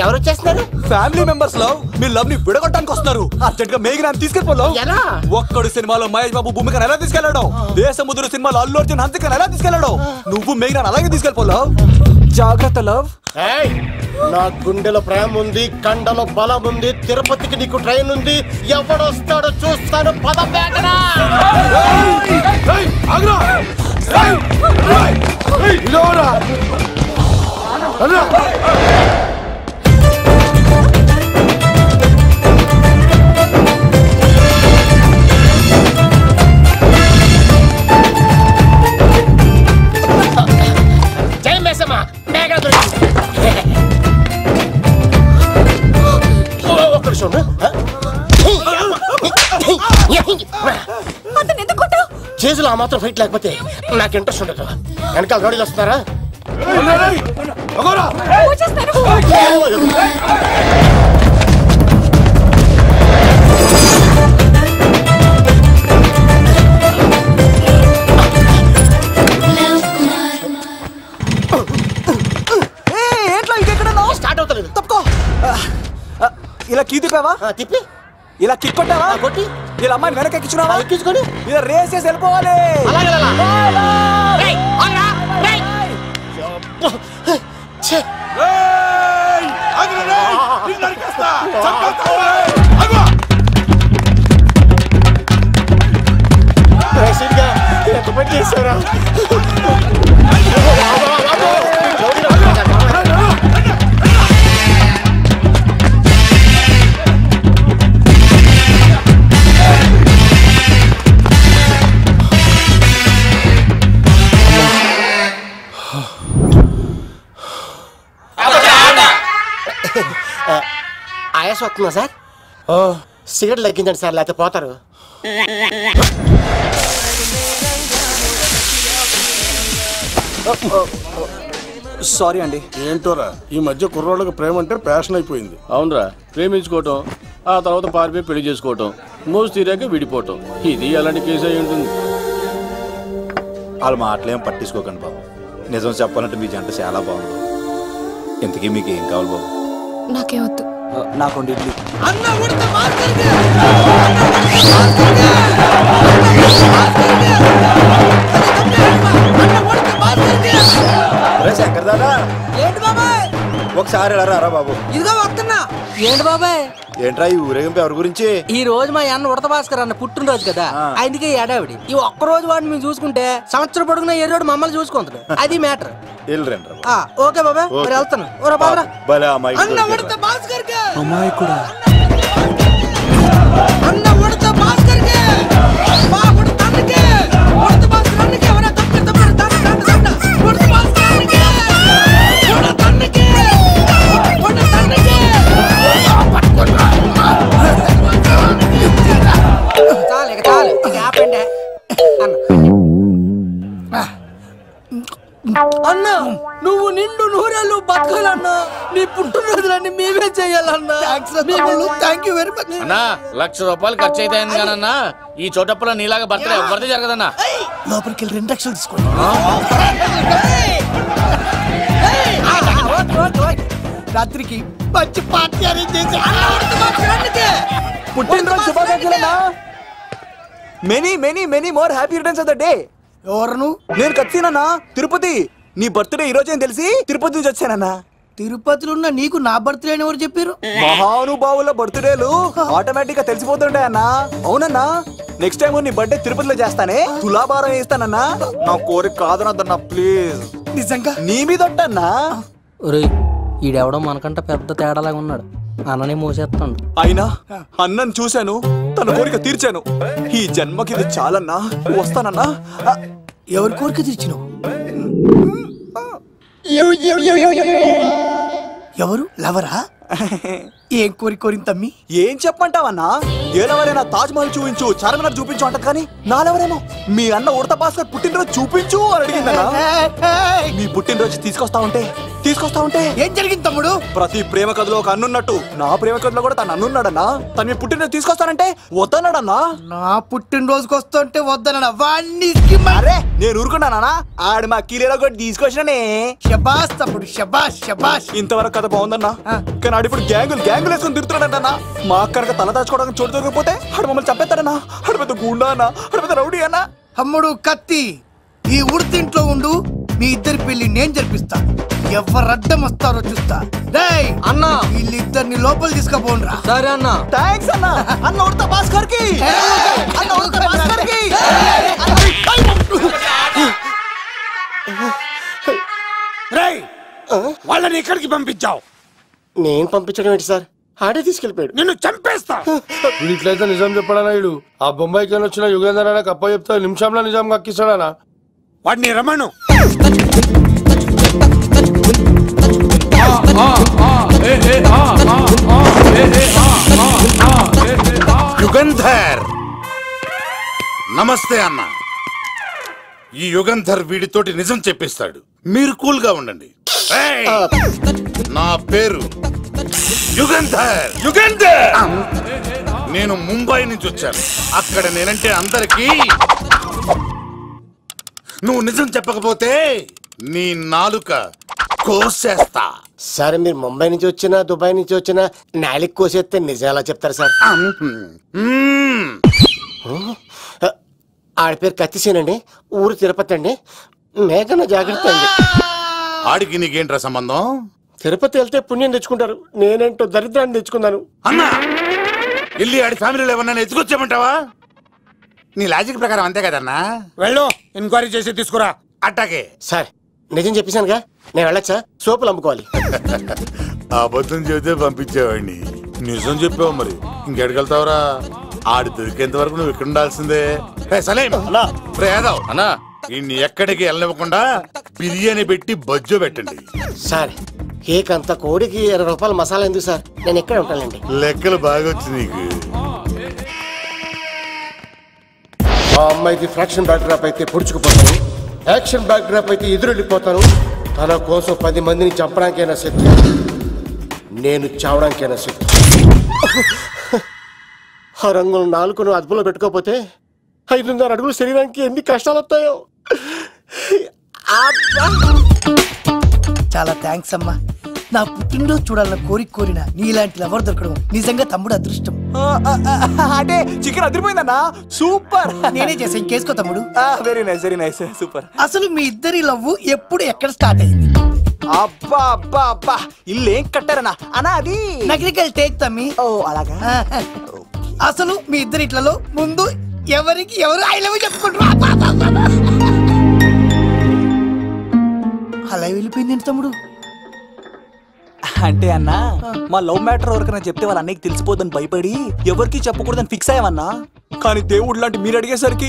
ఎవరు వచ్చేస్తున్నారు? Family members love. మీ లవ్ ని విడగొట్టడానికి వస్తున్నారు. అర్జెంట్ గా మేఘనా తీసుకెళ్ళిపోలేవు. ఒక్కడు సినిమాలో మహేష్ బాబు భూమికను ఎలా తీసుకెళ్ళాడు, దేశముద్రు సినిమాలో అల్లు అర్జున్ హన్సికను ఎలా తీసుకెళ్ళాడు, నువ్వు మేఘనా అలాగే తీసుకెళ్ళిపోలేవు. జాగ్రత్త లవ్. నా గుండెలో ప్రేమ ఉంది, కండలో బలం ఉంది, తిరుపతికి నీకు ట్రైన్ ఉంది. ఎవడొస్తాడో చూస్తాను. పద మేఘనా. చేతులు ఆ మాత్రం ఫైట్ లేకపోతే నాకు ఇంట్రెస్ట్ ఉండదు. వెనకాల రోడ్లు వస్తున్నారా? స్టార్ట్ అవుతలేదు. తప్పుకో. ఇలా కీ తిప్పావా? తిప్పి ఇలా కిక్ కొట్టావా? కొట్టి ఇలా అమ్మాయిని వెనక ఎక్కించుకున్నావా? ఎక్కించుకొని ఇలా రేస్ చేసి వెళ్ళిపోవాలి. ఆయాసం వస్తుందా సార్? సిగరెట్ లెక్కించండి సార్, లేకపోతే పోతారు. సారీ అండి. ఏంటోరా ఈ మధ్య కుర్రోళ్ళకి ప్రేమ అంటే ప్యాషన్ అయిపోయింది. అవునరా, ప్రేమించుకోవటం ఆ తర్వాత పారిపోయి పెళ్లి చేసుకోవటం, మోజు తీరాక విడిపోవటం, ఇది అలాంటి కేసు అయి ఉంటుంది. వాళ్ళ మాటలేం పట్టించుకోకండి బాబు. నిజం చెప్పాలంటే మీ జంట చాలా బాగుంది. ఇంతకీ మీకు ఏం కావాలి బాబు? నాకేవద్దు. నాకు ఇడ్లీ. శంకర్ దాదా ఏంటి బాబాయ్? ఒకసారి ఎలా రారా బాబు? ఇదిగో వస్తున్నా. ఏంటి బాబాయ్? ఏంట్రా ఈ ఊరేగింపు ఎవరి గురించి? ఈ రోజు మా అన్న ఉడత భాస్కర్ అన్న పుట్టినరోజు కదా, అందుకే ఏడావిడి. ఈ ఒక్కరోజు వాడిని మేము చూసుకుంటే సంవత్సరం పొడుగున ఏరోడు మమ్మల్ని చూసుకుంటాడు. అది మ్యాటర్. ఓకే బాబాయ్, మరి వెళ్తాను. అన్న ఉడత భాస్కర్ అమ్మాయి కూడా అన్న ఉడత భాస్కర్ మా ఉడత అన్నకే ఉడత భాస్కర్ అన్నకే ఎవరా తప్ప ఉడత భాస్కర్ అన్నకే ఉడత అన్నకే ఉడత అన్నకే చాలు ఇక ఆపండి అన్న. నువ్వు నిండు నూరేళ్ళు బతకాలన్నా, నీ పుట్టినరోజులన్నీ మేమే చేయాలన్నా. థ్యాంక్ యూ వెరీ మచ్ అన్నా. 1,00,000 రూపాయలు ఖర్చు అయితే కానన్నా ఈ చోటప్పులో నీలాగా బర్త్డే ఎవరిది జరగదన్నా. లోపలికి వెళ్ళి 2 లక్షలు తీసుకోండి. రాత్రికి మంచి పార్టీ అరేంజ్ చేసి పుట్టినరోజు శుభాకాంక్షలన్నా. Many many many more happy returns of the day. ఎవరు? నేను కత్తినన్నా, తిరుపతి. నీ బర్త్డే ఈ రోజు అని తెలిసి తిరుపతి నుంచి వచ్చానన్నా. తిరుపతిలో ఉన్న నీకు నా బర్త్డే అని ఎవరు చెప్పారు? మహానుభావుల బర్త్డేలు ఆటోమేటిక్ గా తెలిసిపోతుంటాయన్నా. అవునన్నా, నెక్స్ట్ టైం నీ బర్త్డే తిరుపతిలో చేస్తానే, తులాభారం వేస్తానన్నా. నా కోరిక కాదనద్దన్నా ప్లీజ్. నిజంగా నీ మీద అన్నా. ఈడెవడో మనకంట పెద్ద తేడాలాగా ఉన్నాడు. అన్ననే మోసేస్తాడు. అయినా అన్నను చూశాను, తన కోరిక తీర్చాను. ఈ జన్మకి ఇది చాలన్నా, వస్తానన్నా. ఎవరి కోరిక తీర్చినావు? ఎవరు? లవరా? ఏం కోరిన తమ్మి? ఏం చెప్పంటావన్నా? ఏలవరైనా తాజ్ మహల్ చూపించు, చార్మినార్ చూపించు అంట, కానీ నాలెవరేమో మీ అన్న ఉడత భాస్కర్ పుట్టినరోజు చూపించు అని అడిగిందన్నా. మీ పుట్టినరోజు తీసుకొస్తా ఉంటే ఏం జరిగింది తమ్ముడు? ప్రతి ప్రేమ కథలో ఒక అన్నున్నట్టు నా ప్రేమ కథలో కూడా తను అన్నున్నాడన్నా. తను మీ పుట్టినరోజు తీసుకొస్తానంటే వద్దన్నాడన్నా. నా పుట్టినరోజుకి వస్తుంటే వద్దన్నా. వాణ్ణి అరే నేను ఊరుకున్నానా? ఆడు మా కీలేలో కూడా తీసుకొచ్చిననే. శబాష్ తమ్ముడు, శబాష్ శబాష్. ఇంతవరకు కథ బాగుందన్నా, కానీ ఆడు ఇప్పుడు గ్యాంగులు వేసుకొని తిరుగుతున్నాడన్నా. మా అక్కడికి తల దాచుకోవడానికి చోటు దొరికిపోతే ఆడు మమ్మల్ని చంపేస్తాడన్నా. ఆడు పెద్ద గుండా అన్నా, ఆడు పెద్ద రౌడీ అన్నా. తమ్ముడు కత్తి, ఈ ఉడితింట్లో ఉండు. మీ ఇద్దరి పెళ్లి నేను జరిపిస్తా. ఎవరు అడ్డం వస్తారో చూస్తా. రేయ్ అన్న, వీళ్ళిద్దరిని లోపల తీసుకుపోండ్రా. సరే అన్న. థాంక్స్ అన్న. అన్న ఉడత భాస్కర్ కి, అన్న ఉడత భాస్కర్ కి. రేయ్, వాళ్ళని ఎక్కడికి పంపించావు? నేను పంపించడం ఏంటి సార్, ఆడే తీసుకెళ్ళిపోయాడు. నిన్ను చంపేస్తా. వీడు ఇట్లయితే నిజం చెప్పడానా? వీడు ఆ బొంబాయికి వచ్చిన యుగేందర్ అన్న కప్ప చెప్తా నిమిషంలో నిజం కక్కిస్తాడానా? వాడిని రమణు. యుగంధర్ నమస్తే అన్న. ఈ యుగంధర్ వీడితోటి నిజం చెప్పిస్తాడు, మీరు కూల్ గా ఉండండి. నా పేరు యుగంధర్. యుగంధర్, నేను ముంబై నుంచి వచ్చాను. అక్కడ నేనంటే అందరికీ. నువ్వు నిజం చెప్పకపోతే నీ నాలుక కోసేస్తా. సార్ మీరు ముంబై నుంచి వచ్చినా దుబాయ్ నుంచి వచ్చినా నాలిక్ కోసేస్తే నిజం ఎలా చెప్తారు సార్? ఆడి పేరు కత్తిసేనండి, ఊరు తిరుపతి అండి. మేఘన జాగ్రత్త అండి. ఆడికి నీకేంట్రా సంబంధం? తిరుపతి వెళ్తే పుణ్యం తెచ్చుకుంటారు, నేనేంటో దరిద్రాన్ని తెచ్చుకున్నాను. అన్నా వెళ్ళి ఆడి ఫ్యామిలీలో ఎవరన్నా ఎత్తుకొచ్చామంటావా? నీ లాజిక్ ప్రకారం అంతే కదన్నా. వెళ్ళు, ఎంక్వైరీ చేసి తీసుకురా. అట్టాగే సార్ నిజం చెప్పేశానుగా, నేను వెళ్ళొచ్చా? సోపులు అమ్ముకోవాలి. అబద్ధం చెబితే పంపించేవాడిని, నిజం చెప్పావు మరి ఇంకెడగలుగుతావురా? ఆడి దొరికేంత వరకు నువ్వు ఇక్కడ ఉండాల్సిందే. అన్నా ఇన్ని ఎక్కడికి వెళ్ళనివ్వకుండా బిర్యానీ పెట్టి బజ్జో పెట్టండి. సార్ కేక్ అంతా కోడికి 20 రూపాయలు మసాలా ఎందుకు సార్? నేను ఎక్కడ ఉంటానండి. లెక్కలు బాగా వచ్చి నీకు. ఆ అమ్మాయిది ఫ్రాక్షన్ బ్యాక్ డ్రాప్ అయితే పొడుచుకుపోతాను, యాక్షన్ బ్యాక్ డ్రాప్ అయితే ఎదురెళ్ళిపోతాను. తన కోసం 10 మందిని చంపడానికైనా సిద్ధం, నేను చావడానికైనా సిద్ధం. ఆ రంగులు 4 అదుపులో పెట్టుకోకపోతే 5.5 అడుగులు శరీరానికి ఎన్ని కష్టాలు వస్తాయో. చాలా థ్యాంక్స్ అమ్మా. నా పుట్టినరోజు చూడాలన్న కోరిన నీలాంటి లవర్ దొరకడం నిజంగా తమ్ముడు అదృష్టం. అంటే చికెన్ అదిరిపోయిందన్నా, సూపర్. నేనే చేసా, ఇంకేసుకో తమ్ముడు. Very nice, very nice, super. అసలు మీ ఇద్దరి లవ్ ఎప్పుడు ఎక్కడ స్టార్ట్ అయింది? అబ్బా అబ్బా అబ్బా, ఇల్లు ఏం కట్టారన్నా అన్నా? అది నగరికల్ టేక్ తమ్మి. ఓ అలాగా. అసలు మీ ఇద్దరి ఇట్లలో ముందు ఎవరికి ఎవరు ఐ లవ్ చెప్పుకుంటారు? అలా వెళ్ళిపోయింది తమ్ముడు. అంటే అన్నా మా లవ్ మ్యాటర్ ఎవరికైనా చెప్తే వాళ్ళ అన్నయ్యకి తెలిసిపోద్దని భయపడి ఎవరికి చెప్పకూడదని ఫిక్స్ అయ్యామన్నా. కానీ దేవుడు లాంటి మీరు అడిగేసరికి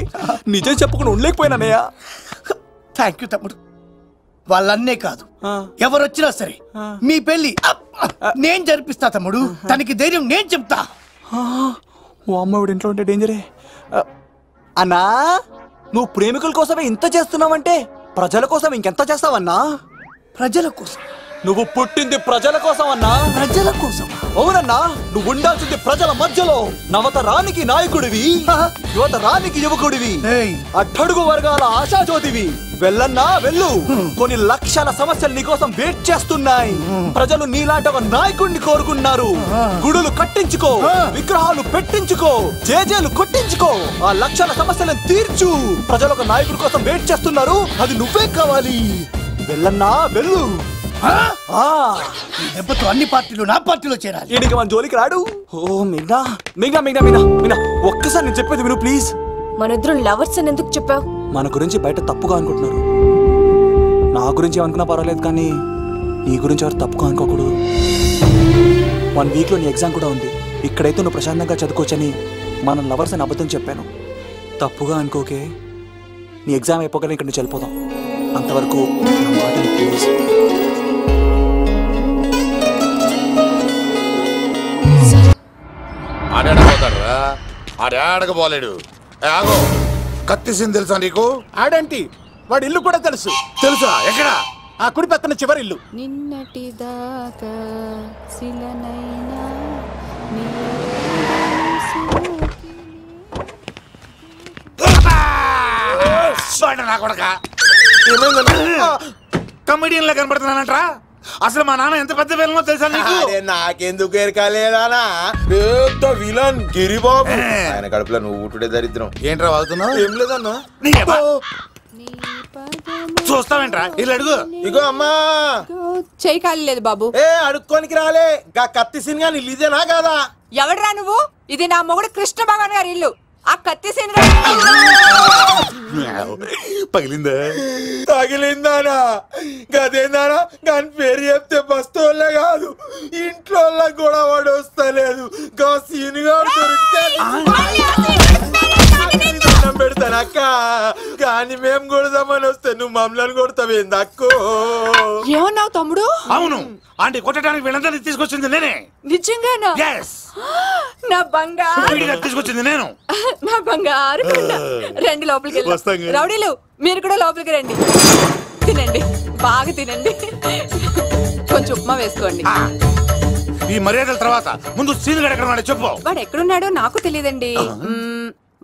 నిజం చెప్పకుండా ఉండలేకపోయినానయ్యా. థ్యాంక్ యూ తమ్ముడు. వాళ్ళన్నే కాదు, ఎవరు వచ్చినా సరే మీ పెళ్లి నేను జరిపిస్తా తమ్ముడు. తనకి ధైర్యం నేను చెప్తా. ఓ అమ్మాయిడు ఇంట్లో ఉంటే డేంజరే. అన్నా నువ్వు ప్రేమికుల కోసమే ఇంత చేస్తున్నావంటే ప్రజల కోసం ఇంకెంత చేస్తావన్నా? ప్రజల కోసం? నువ్వు పుట్టింది ప్రజల కోసం అన్నా. ప్రజల కోసం? అవునన్నా, నువ్వు ఉండాల్సింది ప్రజల మధ్యలో. నవతరానికి నాయకుడివి, యువతరానికి యువకుడివి, అట్టడుగు వర్గాల ఆశాజ్యోతివి. వెళ్ళన్నా వెళ్ళు, కొన్ని లక్షల సమస్యలు నీకోసం వెయిట్ చేస్తున్నాయి. ప్రజలు నీలాంటి ఒక నాయకుడిని కోరుకున్నారు. గుడులు కట్టించుకో, విగ్రహాలు పెట్టించుకో, జేజేలు కొట్టించుకో, ఆ లక్షల సమస్యలను తీర్చు. ప్రజలు ఒక నాయకుడి కోసం వెయిట్ చేస్తున్నారు, అది నువ్వే కావాలి. వెళ్ళన్నా వెళ్ళు. దెబ్బతో అన్ని పార్టీలు నా పార్టీలో చేరాలి. ఈడికి మన జోలికి రాడు. ఓ మిగ్నా మిగ్నా మిగ్నా మిగ్నా మిగ్నా, ఒక్కసారి నేను చెప్పేది విను ప్లీజ్. మనిద్దరం లవర్స్ అని ఎందుకు చెప్పావు? మన గురించి బయట తప్పుగా అనుకుంటున్నారు. నా గురించి ఏమనుకున్నా పర్వాలేదు, కానీ నీ గురించి ఎవరు తప్పుగా అనుకోకూడదు. 1 వీక్లో నీ ఎగ్జామ్ కూడా ఉంది. ఇక్కడైతే నువ్వు ప్రశాంతంగా చదువుకోవచ్చని మనం లవర్స్ అని అబద్ధం చెప్పాను. తప్పుగా అనుకోకే. నీ ఎగ్జామ్ అయిపోగానే ఇక్కడ నుంచి వెళ్ళిపోదాం. అంతవరకు ప్లీజ్. ఆడాడపోతాడురా, ఆడాడకపోలేడు. ఆగో, కత్తిసింది తెలుసా నీకు? ఆడంటి వాడి ఇల్లు కూడా తెలుసు. తెలుసా? ఎక్కడ? ఆ కుడి పక్కన చివరి ఇల్లు. నిన్నటి దాకా శిలనైనా కమెడియన్ లా కనబడుతున్నానంట్రా. అసలు మా నాన్న ఎంత పెద్ద విలనో తెలుసా నీకు? నాకెందుకు ఎరకాలేదానా? పెద్ద విలన్ గిరిబాబు. ఆయన కడుపులో నువ్వు ఊటుడే దరిద్రం. ఏంట్రా వాగుతున్నావు? ఏం లేదన్నా. చూస్తావేంట్రా? ఇల్లు అడుగు. ఇగో అమ్మా, చేయి ఖాళీ లేదు బాబు. ఏ అడుక్కోనికి రాలే. గా కత్తి సినిమా ఇల్లు ఇదేనా కాదా? ఎవడరా నువ్వు? ఇది నా మొగుడు కృష్ణ భగవాన్ గారి ఇల్లు. ఆ కత్తి పగిలిందా? తగిలిందానా? గదేందానా? దాని పేరు చెప్తే బస్తోళ్ళే కాదు, ఇంట్లో కూడా వాడు వస్తలేదు. గా సీనుగా దొరికితే పెడతాను అక్క. కానీ మేము కొడదామని వస్తే నువ్వు మమ్మల్ని కొడతావేంది అక్కో? ఏమన్నావు తమ్ముడు? అవును, ఆంటీ కొట్టడానికి వీళ్ళందరినీ తీసుకొచ్చింది నేనే. నిజంగానా? నా బంగారు తీసుకొచ్చింది నేను. నా బంగారు కొండ. రండి లోపలికి వస్తాం వెళ్దాం. కదా. రౌడీలు మీరు కూడా లోపలికి రండి. తినండి, బాగా తినండి. కొంచెం ఉప్మా వేసుకోండి. ఈ మర్యాదల తర్వాత ముందు సీన్ గడ ఎక్కడ ఉన్నాడో చెప్పు. వాడు ఎక్కడున్నాడో నాకు తెలియదండి.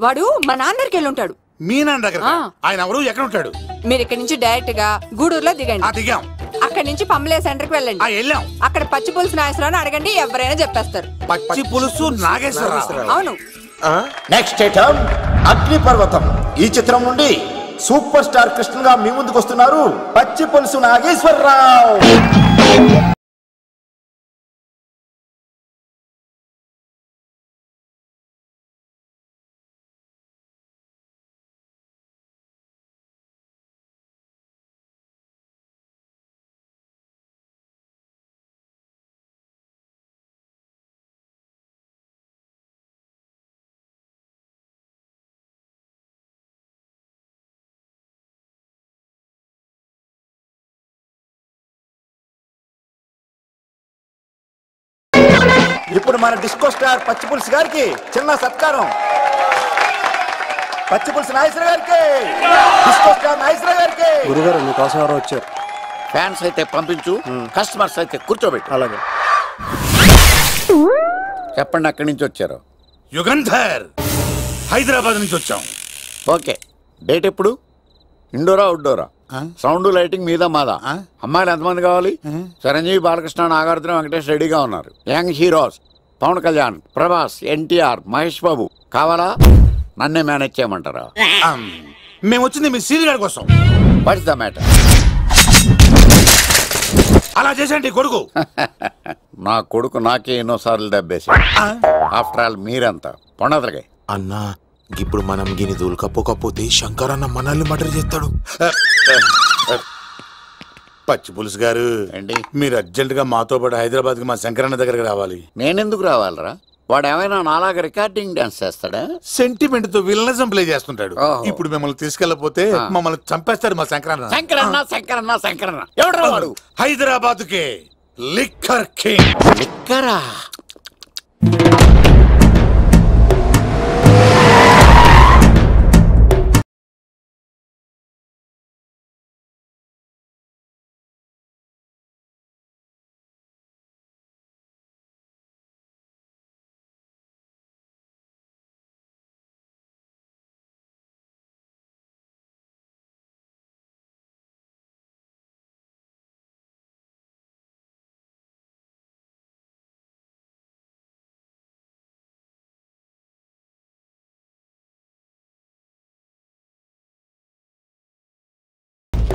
వాడు మా నాన్నకి వెళ్ళి ఉంటాడు. మీ నాన్న దగ్గర ఆయన ఎవరు ఎక్కడ ఉంటాడు? మీరు ఇక్కడ నుంచి డైరెక్ట్ గా గూడూరులో దిగండి. దిగాం. అక్కడ నుంచి పంబలే సెంటర్ కి వెళ్ళండి. వెళ్ళాం. అక్కడ పచ్చి పులుసు నాగేశ్వరరావు అడగండి, ఎవరైనా చెప్పేస్తారు. పచ్చి పులుసు నాగేశ్వరరావు. అవును. నెక్స్ట్ ఐటమ్ అగ్నిపర్వతం. ఈ చిత్రం నుండి సూపర్ స్టార్ కృష్ణగా మీ ముందుకు వస్తున్నారు పచ్చి పులుసు నాగేశ్వరరావు. ఇప్పుడు మన డిస్కో స్టార్ పచ్చి పులుసు గారికి చిన్న సత్కారం. పచ్చి పులుసు నాగేశ్వర గారికి, డిస్కో స్టార్ నాగేశ్వర గారికి. గురుగారు మీకోసం ఎవరో వచ్చారు. ఫ్యాన్స్ అయితే పంపించు, కస్టమర్స్ అయితే కూర్చోబెట్టు. అలాగే. చెప్పండి, అక్కడి నుంచి వచ్చారు. యుగంధర్, హైదరాబాద్ నుంచి వచ్చాం. ఓకే, డేట్ ఎప్పుడు? ఇండోరా అవుట్డోరా? సౌండ్ లైటింగ్ మీద మాదా? అమ్మాయిలు ఎంతమంది కావాలి? చిరంజీవి, బాలకృష్ణ, నాగార్జున, వెంకటేష్ రెడీగా ఉన్నారు. యంగ్ హీరోస్ పవన్ కళ్యాణ్, ప్రభాస్, ఎన్టీఆర్, మహేష్ బాబు కావాలా? నన్నే మేనేజ్ చేయమంటారా? మేము వచ్చింది మీ సీన్ గడి కోసం. What's the matter? అలా చేసేయండి కొడుకు. నా కొడుకు నాకే ఎన్నోసార్లు దెబ్బేసి. ఆఫ్టర్ ఆల్ మీరంతా పొండదలకే. అన్నా, ఇప్పుడు మనం గిని దూల్కపోకపోతే శంకర్ అన్న మనల్ని మర్డర్ చేస్తాడు. పచ్చి పులుసు గారు, మీరు అర్జెంట్ గా మాతో పాటు హైదరాబాద్ కి మా శంకరన్న దగ్గరికి రావాలి. నేనెందుకు రావాలరా? వాడు ఏమైనా నాలాగా రికార్డింగ్ డాన్స్ చేస్తాడా? సెంటిమెంట్ తో విలనిజం ప్లే చేస్తుంటాడు. ఇప్పుడు మిమ్మల్ని తీసుకెళ్లపోతే మమ్మల్ని చంపేస్తాడు మా శంకరన్న. శంకరన్న శంకరన్న శంకరన్న ఎవడు వాడు? హైదరాబాద్ కే లిక్కర్ కింగ్. లిక్కరా?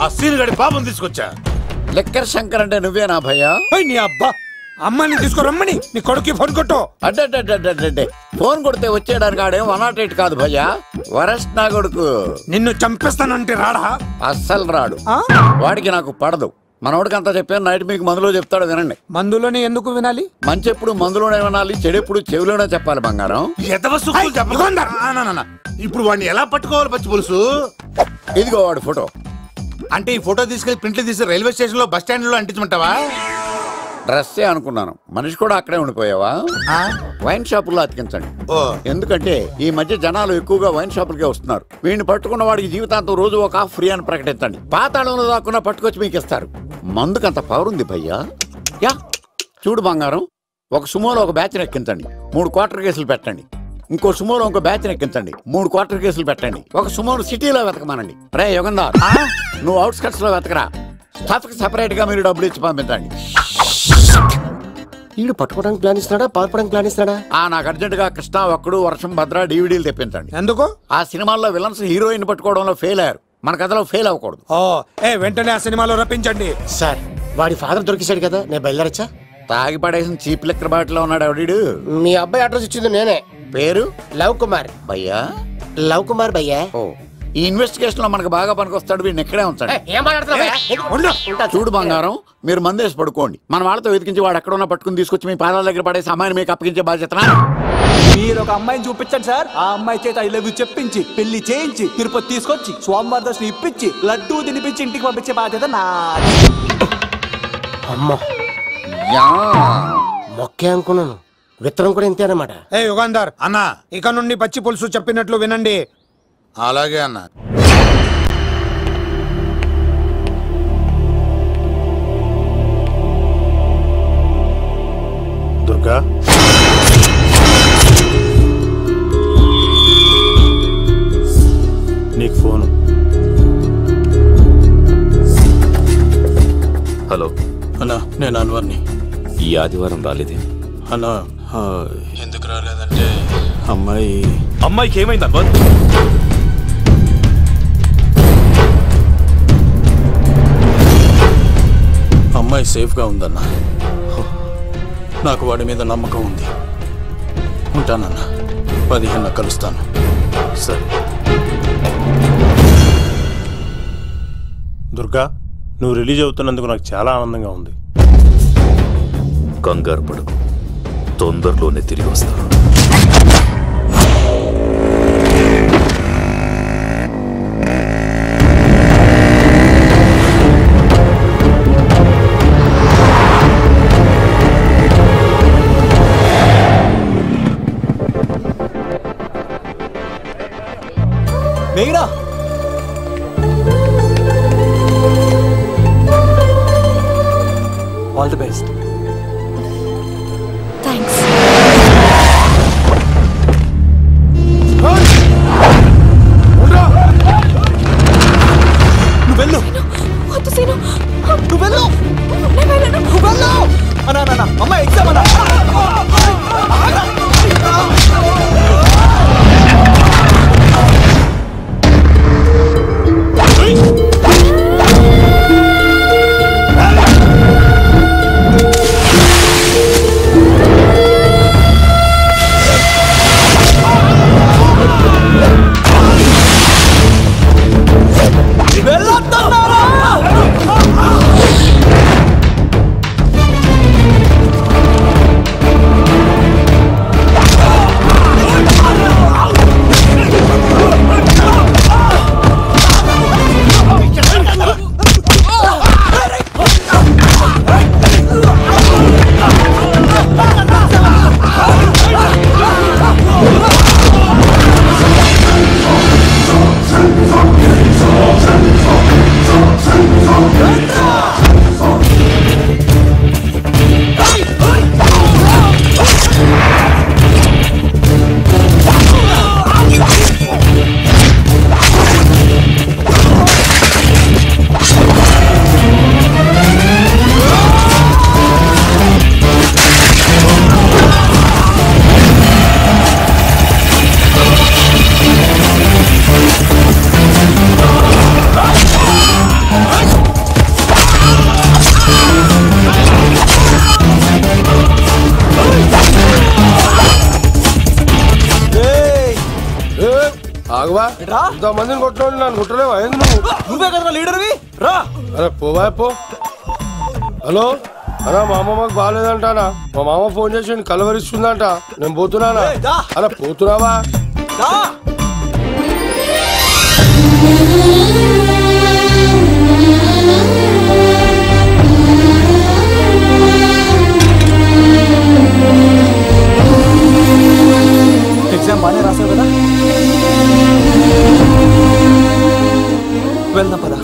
ఆ సీన్ గడి బాబుని తీసుకొచ్చా. లిక్కర్ శంకర్ అంటే నువ్వేనా భయ్యా? నీ అబ్బా, అమ్మాయిని తీసుకురమ్మని నీ కొడుకు ఫోన్ కొట్టు. అడ్డే ఫోన్ కొడితే వచ్చేయడానికి ఆడేం 108 కాదు భయ్యా, వరస్ట్ నా కొడుకు. నిన్ను చంపేస్తానంటే రాడా? అస్సలు రాడు. వాడికి నాకు పడదు. మనోడికి అంతా చెప్పాను. నైట్ మీకు మందులో చెప్తాడు, వినండి. మందులోనే ఎందుకు వినాలి? మంచి ఎప్పుడు మందులోనే వినాలి, చెడెప్పుడు చెవిలోనే చెప్పాలి. బంగారం ఇప్పుడు వాడిని ఎలా పట్టుకోవాలి పచ్చి పులుసు? ఇదిగో వాడు ఫోటో. అంటే ఈ ఫోటో తీసుకెళ్లి ప్రింట్లు తీసి రైల్వే స్టేషన్ లో బస్ స్టాండ్ లో అంటించమంటావా? డ్రెస్సే అనుకున్నాను. మనిషి కూడా అక్కడే ఉండిపోయావా? వైన్ షాపుల్లో అతికించండి. ఎందుకంటే ఈ మధ్య జనాలు ఎక్కువగా వైన్ షాపులకే వస్తున్నారు. వీడిని పట్టుకున్న వాడికి జీవితాంతం రోజు ఒక ఆఫ్ ఫ్రీ అని ప్రకటించండి. పాతాళంలో దాక్కున్నా పట్టుకొచ్చి మీకు ఇస్తారు. మందుకంత పవర్ ఉంది భయ్యా. యా చూడు బంగారం, ఒక సుమోలో ఒక బ్యాచ్ ఎక్కించండి, 3 క్వార్టర్ కేసులు పెట్టండి. ఇంకో సుమోలో ఇంకో బ్యాచ్ ఎక్కించండి, 3 క్వార్టర్ కేసులు పెట్టండి. ఒక సుమోను సిటీలో వెతకమానండి. రే యుగంధర్, నువ్వు అవుట్స్కట్స్ లో వెతకరా. స్టాఫ్ కి సెపరేట్ గా మీరు డబ్బులు ఇచ్చి పంపించండి. వీడు పట్టుకోవడానికి ప్లాన్ ఇస్తున్నాడా, పాల్పడానికి ప్లాన్ ఇస్తున్నాడా? నాకు అర్జెంట్ గా కృష్ణ, ఒక్కడు, వర్షం, భద్ర డివిడీలు తెప్పించండి. ఎందుకు? ఆ సినిమాల్లో విలన్స్ హీరోయిన్ పట్టుకోవడంలో ఫెయిల్ అయ్యారు. మన కథలో ఫెయిల్ అవ్వకూడదు. వెంటనే ఆ సినిమాలో రప్పించండి. సార్, వాడి ఫాదర్ దొరికేశాడు కదా, నేను బయలుదేరచ్చా? తాగి పడేసిన చీప్ లిక్కర్ బాటిల్ ఉన్నాడు ఎవడీడు? మీ అబ్బాయి అడ్రస్ ఇచ్చింది నేనే. పేరు? లవ్ కుమార్ భయ్యా. లవ్ కుమార్ భయ్యా. ఈ ఇన్వెస్టిగేషన్ లో మనకు బాగా పనికొస్తాడు. వీడిని ఎక్కడే ఉంచండి. చూడు బంగారం, మీరు మందేసి పడుకోండి. మన వాళ్ళతో వెతికించి వాడు ఎక్కడ ఉన్నా పట్టుకుని తీసుకొచ్చి మీ పాదాల దగ్గర పడేసి అమ్మాయిని మీకు అప్పగించే బాధ్యత. మీరు ఒక అమ్మాయిని చూపించండి సార్. ఆ అమ్మాయి చేత ఐ లవ్ యూ చెప్పించి, పెళ్లి చేయించి, తిరుపతి తీసుకొచ్చి, స్వామివారి దర్శనం ఇప్పించి, లడ్డూ తినిపించి ఇంటికి పంపించే బాధ్యత నాది. అమ్మా, మొక్కే అనుకున్నాను. విత్తనం కూడా ఇంతే అన్నమాట. ఏ యుగాంధర్ అన్న, ఇక నుండి పచ్చి పులుసు చెప్పినట్లు వినండి. అలాగే అన్న. దుర్గా, నీకు ఫోను. హలో అన్నా, నేను అన్వర్ని. ఈ ఆదివారం రాలేదే అన్నా? ఎందుకు రాలేదంటే అమ్మాయికి ఏమైంది అన్వర్? అమ్మాయి సేఫ్గా ఉందన్నా. నాకు వాడి మీద నమ్మకం ఉంది. ఉంటానన్నా, 15 కలుస్తాను. సరే. దుర్గా, నువ్వు రిలీజ్ అవుతున్నందుకు నాకు చాలా ఆనందంగా ఉంది. కంగారు పడకు, తొందరలోనే తిరిగి వస్తాను. మేఘనా, ఆల్ ది బెస్ట్. థ్యాంక్స్. నువ్వు వెళ్ళు. వద్దు సీను. నువ్వు వెళ్ళు. నేను వెళ్ళను. నువ్వు వెళ్ళు. అన్నా అమ్మ ఎగ్జామ్ అన్నా. ఆగవా, ఇంతమందిని కొట్టినోళ్ళు నన్ను కొట్టలేవా? నువ్వే కదా లీడర్వి, రా. అరే పోవా పో. హలో అన్నా, మా అమ్మమ్మకి బాగాలేదంటానా? మా మామ ఫోన్ చేసి కలవరిస్తుందంట. నేను పోతున్నానా? అలా పోతున్నావా? ఎగ్జామ్ బాగానే రాసావు కదా? వెళ్దాం పదా.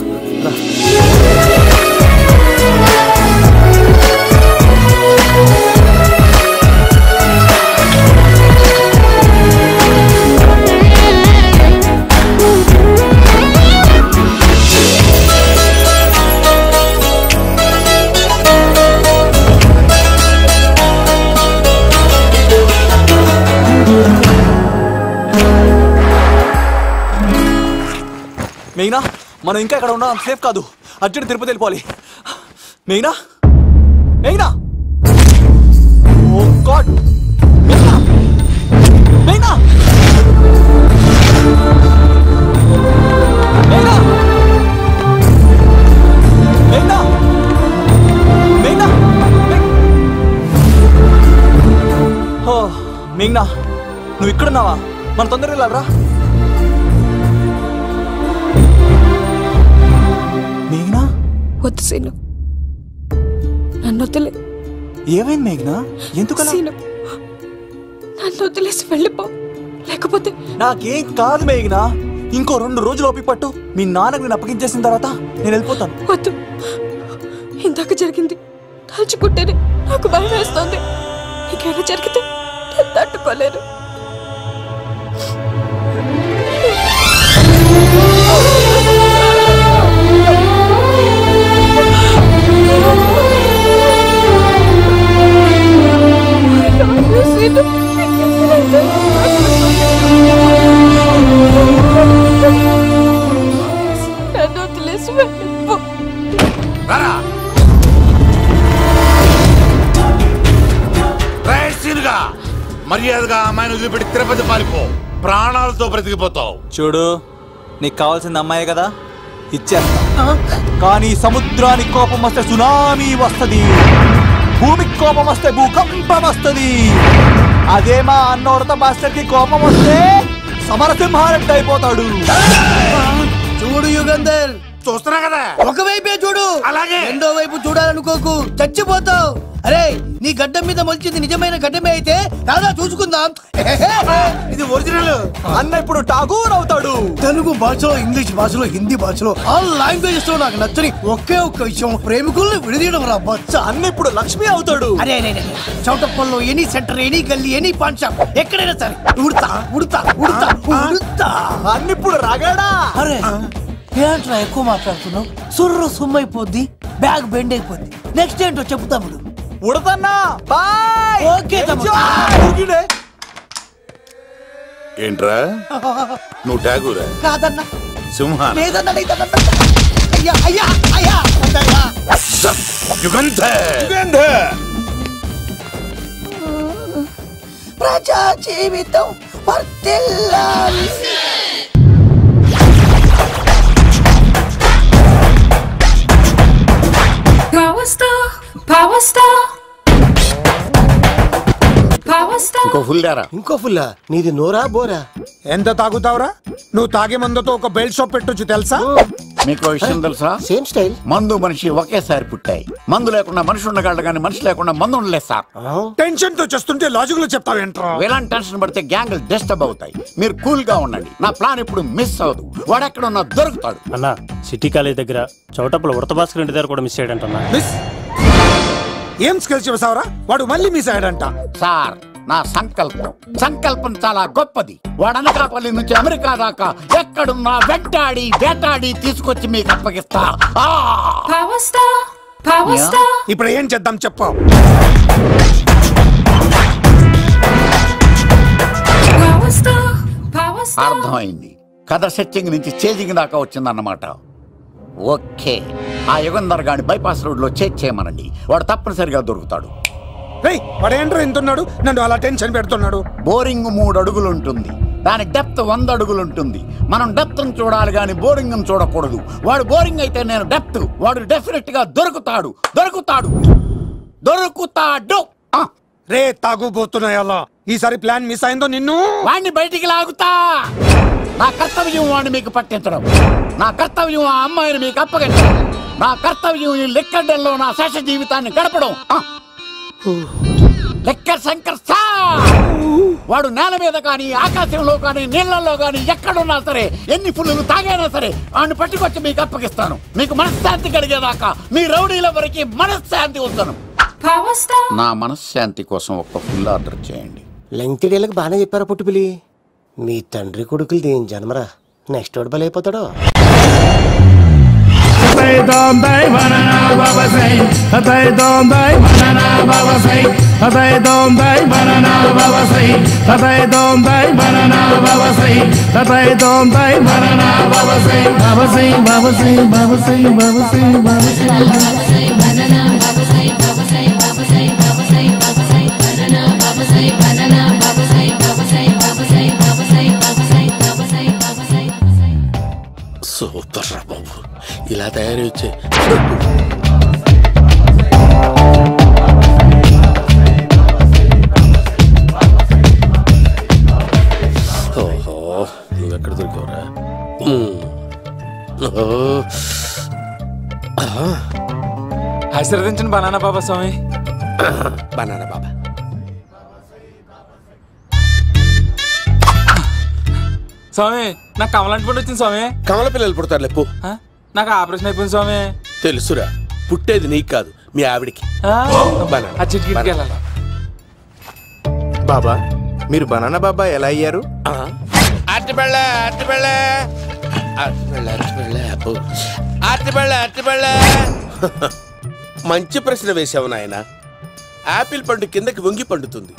మేఘనా, మనం ఇంకా ఇక్కడ ఉన్నాం, సేఫ్ కాదు. అర్జెంట్ తిరుపతి వెళ్ళిపోవాలి. మేఘనా, మేఘనా, ఓ గాడ్, మేఘనా, మేఘనా, మేఘనా, మేఘనా, మేఘనా, ఓ మేఘనా, నువ్వు ఇక్కడున్నావా? మన తొందరగా వెళ్ళాలరా. మేఘనా, వద్దు సీను, నన్ను వద్దులే. ఏమైంది మేఘనా? ఎందుకు సీను, నన్ను వదిలేసి వెళ్ళిపో, లేకపోతే నాకేం కాదు మేఘనా. ఇంకో 2 రోజులు ఓపిక పట్టు. మీ నాన్నకు నేను అప్పగించేసిన తర్వాత నేను వెళ్ళిపోతాను. వద్దు, ఇందాక జరిగింది తలుచుకుంటేనే నాకు భయం వేస్తుంది. ఇంకేమైనా జరిగితే నేను తట్టుకోలేను. నన్ను వదిలేసి వెళ్ళిపో. మర్యాదగా అమ్మాయిని వదిలిపెట్టి తిరుపతి పారిపో, ప్రాణాలతో బ్రతికిపోతావు. చూడు, నీకు కావాల్సింది అమ్మాయి కదా, ఇచ్చేస్తా. కానీ సముద్రానికి కోపం వస్తే సునామీ వస్తది, భూమికి కోపం వస్తే భూకంపం వస్తది. అదే మా అన్నోరత మాస్టర్ కి కోపం వస్తే సమరసింహారెడ్డి అయిపోతాడు. చూడు యుగంధర్, చూస్తున్నా కదా, ఒకవైపే చూడు, అలాగే రెండో వైపు చూడాలనుకోకు, చచ్చిపోతావు. అరే, నీ గడ్డం మీద మొలిచింది నిజమైన గడ్డమే అయితే రాదా చూసుకుందాం. ఇది ఒరిజినల్. అన్న ఇప్పుడు ఠాగూర్ అవుతాడు. తెలుగు భాషలో, ఇంగ్లీష్ భాషలో, హిందీ భాషలో, ఆల్ లాంగ్వేజెస్ లో నాకు నచ్చని ఒకే ఒక్క విషయం, ప్రేమికుల్ని విడదీయడం రా బచ్చ. అన్న ఇప్పుడు లక్ష్మి అవుతాడు. అరే చౌటప్పల్లో ఎనీ సెంటర్, ఎనీ గల్లీ, ఎనీ పాన్ షాప్, ఎక్కడైనా సరే ఉడతా ఉడతా ఉడతా ఉడతా. అన్న ఇప్పుడు రాగాడా. అరే ఏంట్రా ఎక్కువ మాట్లాడుతున్నావు? సుర్రు సుమ్మైపోద్ది, బ్యాగ్ బెండ్ అయిపోద్ది. నెక్స్ట్ ఏంటో చెప్తాము. ఉడతన్నా బాయ్. ఓకే ఏంట్రా నువ్వు ఠాగూరా? కాదన్నా, సింహ లేదన్నా, అయ్యా అయ్యా అయ్యా యుగంధర్. ప్రజా జీవితం వర్ధిల్లాలి. ఇంకో ఫుల్లా? నీది నోరా బోరా? ఎంత తాగుతావురా? నువ్వు తాగే మందుతో ఒక బెల్ట్ షాప్ పెట్టొచ్చు తెలుసా? మీకు విషయం తెలుసా? Same style. మందు మనిషి ఒకేసారి పుట్టాయి. మందు లేకుండా మనిషి ఉండగలడు కానీ మనిషి లేకుండా మందు ఉండలేదు సార్. టెన్షన్ తో చేస్తుంటే లాజిక్ లో చెప్తావేంట్రా? ఇలాంటి టెన్షన్ పడితే గ్యాంగులు డిస్టర్బ్ అవుతాయి. మీరు కూల్ గా ఉండండి. నా ప్లాన్ ఇప్పుడు మిస్ అవ్వదు. వాడు ఎక్కడ ఉన్నా దొరుకుతాడు. అన్నా, సిటీ కాలేజ్ దగ్గర చౌటప్పుల ఉడత భాస్కర్ ఇంటి దగ్గర కూడా మిస్ అయ్యాడంటన్నా. మిస్ ఏం స్కిల్స్ చెప్తావరా? వాడు మళ్ళీ మిస్ అయ్యాడంట. సార్, నా సంకల్పం చాలా గొప్పది. వాడు అనకాపల్లి నుంచి అమెరికా దాకా ఎక్కడున్నా వెంటాడి వేటాడి తీసుకొచ్చి మీకు అప్పగిస్తా. ఇప్పుడు ఏం చేద్దాం చెప్పు. అర్థమైంది. కథ సెట్టింగ్ నుంచి చేజింగ్ దాకా వచ్చిందన్నమాట. ఓకే, ఆ యుగంధర్ గాని బైపాస్ రోడ్ లో చేయమనండి. వాడు తప్పనిసరిగా దొరుకుతాడు. వాడేంట్రా ఇంతున్నాడు, నన్ను అలా టెన్షన్ పెడుతున్నాడు. బోరింగ్ 3 అడుగులు ఉంటుంది, దాని డెప్త్ 100 అడుగులు ఉంటుంది. మనం డెప్త్ చూడాలి గాని బోరింగ్ చూడకూడదు. వాడు బోరింగ్ అయితే నేను డెప్త్. వాడు డెఫినెట్ గా దొరుకుతాడు. రే తాగుబోతున్నాయలా, ఈసారి ప్లాన్ మిస్ అయిందో నిన్ను వాడిని బయటికి లాగుతా. నా కర్తవ్యం వాడిని మీకు పట్టించడం. నా కర్తవ్యం ఆ అమ్మాయిని మీకు అప్పగించడం. నా కర్తవ్యం ఈ లెక్కడ్డల్లో నా శేష జీవితాన్ని గడపడం. లెక్కర్ శంకర్ సార్, వాడు నేల మీద కానీ ఆకాశంలో కానీ నీళ్లలో కానీ ఎక్కడున్నా సరే, ఎన్ని ఫుల్లు తాగైనా సరే వాడిని పట్టుకొచ్చి మీకు అప్పగిస్తాను. మీకు మనశ్శాంతి కలిగేదాకా మీ రౌడీల వరకు మనశ్శాంతి వస్తాను. నా మనశ్శాంతి కోసం ఒక ఫుల్ ఆర్డర్ చేయండి. లెంగ్త్ డేలకు బాగానే చెప్పారా పుట్టుపిలి? మీ తండ్రి కొడుకులు దేని జన్మరా, నెక్స్ట్ వాడు బలైపోతాడో. సూపర్ రా బాబు, ఇలా తయారీ వచ్చే. ఓహో, నువ్వెక్కడ దొరికావురా? ఆశీర్వదించండి బనానా బాబా స్వామి. బనానా బాబా. స్వామి నాకు కమలాంటి పండు వచ్చింది స్వామి. కమల పిల్లలు పుడతారు లేపు. నాకు ఆపరేషన్ అయిపోయింది స్వామి. తెలుసురా, పుట్టేది నీకు కాదు మీ ఆవిడికి. బాబా మీరు బనానా బాబా ఎలా అయ్యారు? మంచి ప్రశ్న వేసావు నాయన. ఆపిల్ పండు కిందకి వంగి పండుతుంది,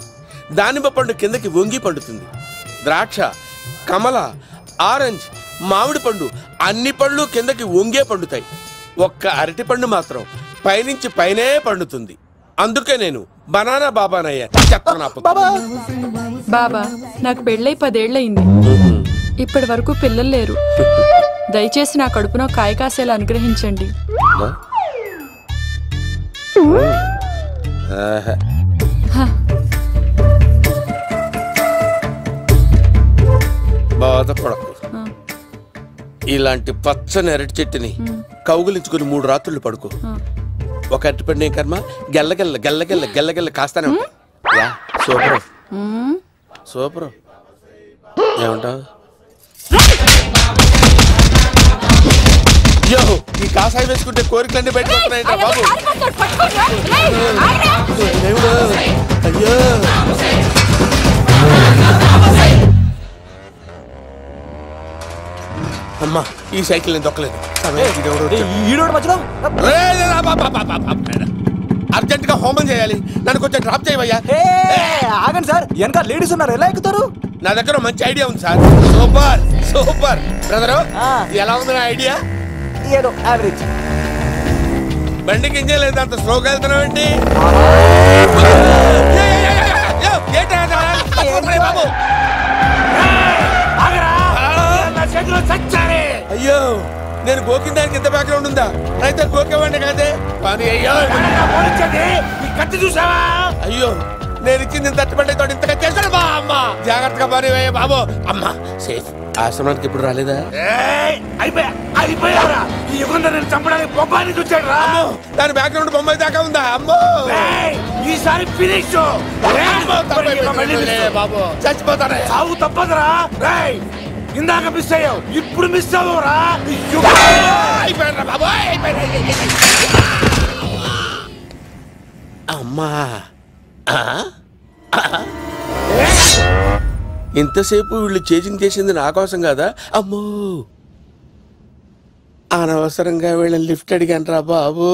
దానిమ్మ పండు కిందకి వంగి పండుతుంది, ద్రాక్ష, కమల, ఆరెంజ్, మామిడి పండు అన్ని పళ్ళు కిందకి వంగే పండుతాయి. ఒక్క అరటి పండు మాత్రం పైనుంచి పైనే పండుతుంది. అందుకే నేను బనానా బాబానయ్యా. బాబా నాకు పెళ్ళై 10 ఏళ్ళయింది. ఇప్పటి వరకు పిల్లలు లేరు. దయచేసి నా కడుపునో కాయ కాసేలా అనుగ్రహించండి. బాధపడకు. ఇలాంటి పచ్చని అరటి చెట్టుని కౌగులించుకుని 3 రాత్రులు పడుకో. ఒక అరటి పండు ఏం కర్మ గెల్లగెల్ల గెల్లగెల్ల గెల్లగెల్ల కాస్తానే ఉంటాయి. Super super. ఏమంటావు? యో ఈ కాసాయి వేసుకుంటే కోరికలన్నీ బయటకు వస్తున్నాయంట బాబు. అయ్యో అమ్మా ఈ సైకిల్ నేను దొక్కలేదు. అర్జెంట్ గా హోమం చేయాలి, నన్ను కొంచెం డ్రాప్ చేయవయ్యా. ఆగండి సార్, వెనక లేడీస్ ఉన్నారు, ఎలా ఎక్కుతారు? నా దగ్గర మంచి ఐడియా ఉంది సార్. Super super brother. ఎలా ఉంది నా ఐడియా? ఏదో యావరేజ్. బండికి ఇంజన్ లేదు, అంత స్లోగా వెళ్తున్నావు ఏంటి? బాబు అయ్యో నేను గోకిన దానికి ఇంత బ్యాక్గ్రౌండ్ ఉందా? అయితే గోకేవాడిని కాదే పని. అయ్యో కత్తి చూసావా? అయ్యో నేను ఇచ్చింది తట్టుబడి తోడు ఇంతగా చేశాడు బా అమ్మ. జాగ్రత్తగా పని వేయ బాబు. అమ్మ సేఫ్. ఆశ్రమానికి ఇప్పుడు రాలేదా? అయిపోయారా? ఈ యుగంలో నేను చంపడానికి బొమ్మాని చూచాడు రా. దాని బ్యాక్గ్రౌండ్ బొమ్మాయి దాకా ఉందా? అమ్మో ఈసారి ఫినిష్ బాబు. చచ్చిపోతారా? సాగు తప్పదురా. ఇందాక మిస్ అయ్యావు, ఇప్పుడు మిస్ అవ్వరా. అమ్మా ఇంతసేపు వీళ్ళు చేజింగ్ చేసింది నా కోసం కాదా? అమ్మో అనవసరంగా వీళ్ళని లిఫ్ట్ అడిగాను రా బాబు.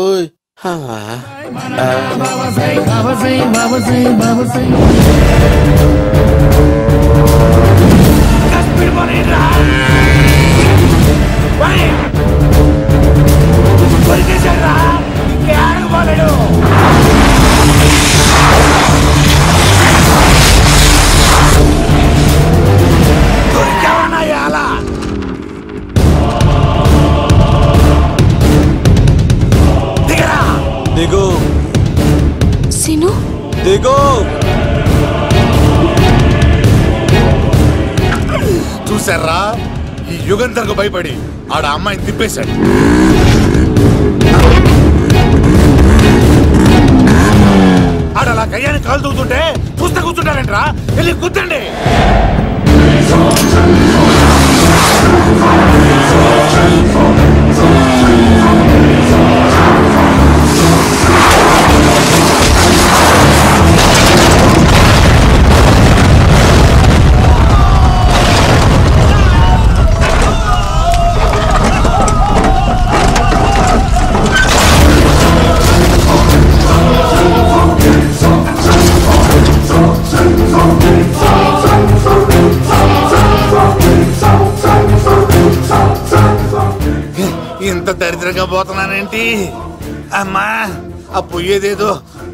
దిగు సిను, దిగు. చూసారా, ఈ యుగంధర్కు భయపడి ఆడ అమ్మాయిని తిప్పేశాడు. ఆడ అలా కయ్యాన్ని కాలు తూగుతుంటే చూస్తే కూర్చుంటారంట్రా. వెళ్ళి కూర్చోండి. ఇంత దరిద్రంగా పోతున్నానేంటి? అమ్మా ఆ పోయేదేదో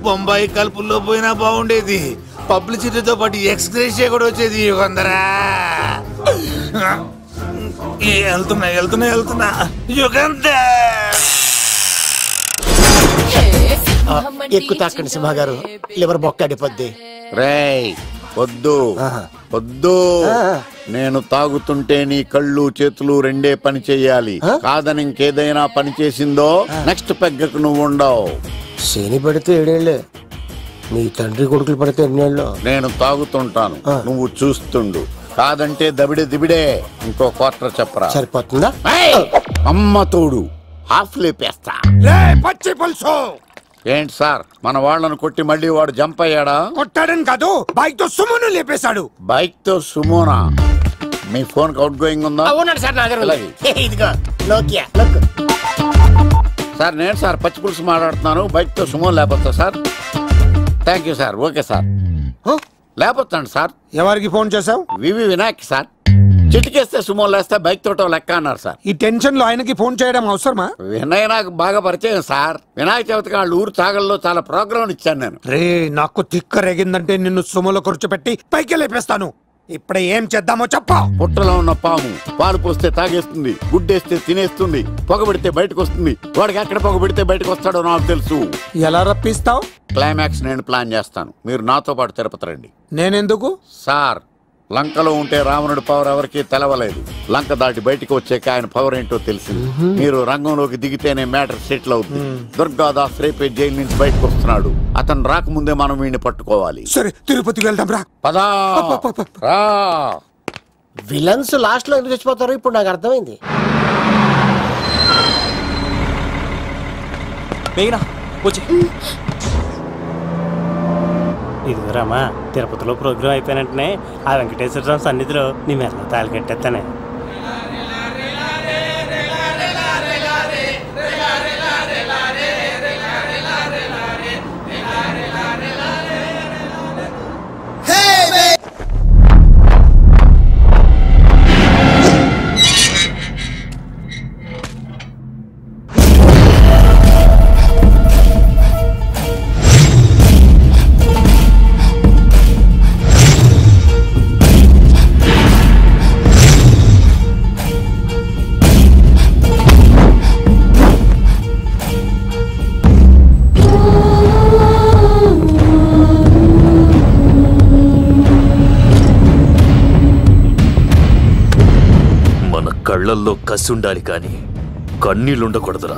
బొంబాయి కలుపుల్లో పోయినా బాగుండేది. పబ్లిసిటీతో పాటు ఎక్స్గ్రేషియా కూడా వచ్చేది. యుగంధరా వెళ్తున్నా వెళ్తున్నా వెళ్తున్నా. యుగంధర్ ఎక్కువ తాకండి సింహ గారు, లివర్ బొక్క అడిపోద్ది. రేయ్ వద్దు వద్దు, నేను తాగుతుంటే నీ కళ్ళు చేతులు రెండే పని చెయ్యాలి. కాదని ఇంకేదైనా పని చేసిందో నెక్స్ట్ పెగ్గకు నువ్వు ఉండవు. శని పడితే 7 ఏళ్ళే, మీ తండ్రి కొడుకులు పడితే 2 ఏళ్ళు. నేను తాగుతుంటాను, నువ్వు చూస్తుండు. కాదంటే దబిడే దిబిడే. ఇంకో క్వార్టర్ చెప్పరా. సరిపోతుందా? అమ్మ తోడు హాఫ్ లేపేస్తా. పచ్చి పులుసు. ఏంటి సార్ మన వాళ్ళను కొట్టి మళ్ళీ వాడు జంప్ అయ్యాడా? కొట్టాడని కాదు, బైక్ తో సుమోను లేపేశాడు. బైక్ తో సుమోనా? మీ ఫోన్ అవుట్ గోయింగ్ ఉందా? అవునండి సార్, నా దగ్గర అలాగే. ఇదిగో నోకియా. సార్ నేను సార్ పచ్చి పులుసు మాట్లాడుతున్నాను. బైక్ తో సుమో లేకపోతా sir? Thank you sir. Okay sir, లేకపోతాను సార్. ఎవరికి ఫోన్ చేసావు? VV Vinayak sir. చిటికేస్తే సుమో లేస్తే బైక్ తోటో లెక్క అన్నారు సార్. ఈ టెన్షన్ లో ఆయనకి ఫోన్ చేయడం అవసరమా? వినయ్ నాకు బాగా పరిచయం సార్. వినాయక చవితికి వాళ్ళ ఊరు చాగల్లో చాలా ప్రోగ్రాం ఇచ్చాను నేను. రే నాకు తిక్క రేగిందంటే నిన్ను సుమోలో కూర్చోపెట్టి పైకి లేపేస్తాను. ఇప్పుడే ఏం చేద్దామో చెప్పా. పుట్టలో ఉన్న పాము పాలు పోస్తే తాగేస్తుంది, గుడ్డేస్తే తినేస్తుంది, పొగబెడితే బయటకు వస్తుంది. వాడికి ఎక్కడ పొగబెడితే బయటకు వస్తాడో నాకు తెలుసు. ఎలా రప్పిస్తావు? క్లైమాక్స్ నేను ప్లాన్ చేస్తాను. మీరు నాతో పాటు తిరుపతి రండి. నేనెందుకు? సార్ లంకలో ఉంటే రావణుడి పవర్ ఎవరికి తెలవలేదు. లంక దాటి బయటికి వచ్చాక ఆయన పవర్ ఏంటో తెలిసింది. మీరు రంగంలోకి దిగితేనే మ్యాటర్ సెటిల్ అవుతుంది. దుర్గాదాస్ రేపే జైలు నుంచి బయటకు వస్తున్నాడు. అతను రాకముందే మనం వీడిని పట్టుకోవాలి. సరే తిరుపతికి వెళ్దాం రా. పదా రా. విలన్స్ లాస్ట్ లో ఎందుకు చచ్చిపోతారు ఇప్పుడు నాకు అర్థమైంది. ఇదిగోరామా, తిరుపతిలో ప్రోగ్రాం అయిపోయినట్టునే ఆ వెంకటేశ్వర స్వామి సన్నిధిలో నీ మెల్ల తాళి కట్టేస్తానే. కళ్ళల్లో కసి ఉండాలి కానీ కన్నీళ్ళుండకూడదురా.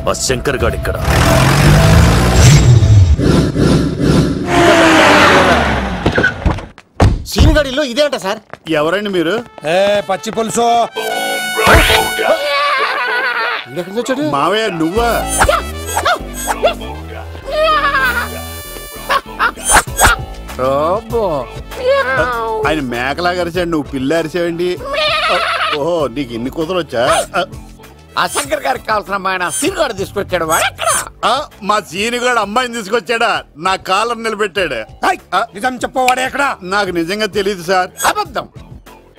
ఆ శంకర్ గాడిక్కడ. సీనుగాడిలో ఇదే అంట సార్. ఎవరండి మీరు? పచ్చి పులుసు. మావయ్య నువ్వా? ఆయన మేకలాగా అరిచాడు, నువ్వు పిల్ల అరిచావండి. ఓహో నీకు ఇన్ని కుదరలు వచ్చా? ఆ శంకర్ గారికి కావాల్సిన అమ్మాయి సీనుగాడు తీసుకొచ్చాడు. మా సీనుగాడు అమ్మాయిని తీసుకొచ్చాడా? నా కాలర్ నిలబెట్టాడు. నిజం చెప్పవాడే ఎక్కడ? నాకు నిజంగా తెలియదు సార్. అబద్ధం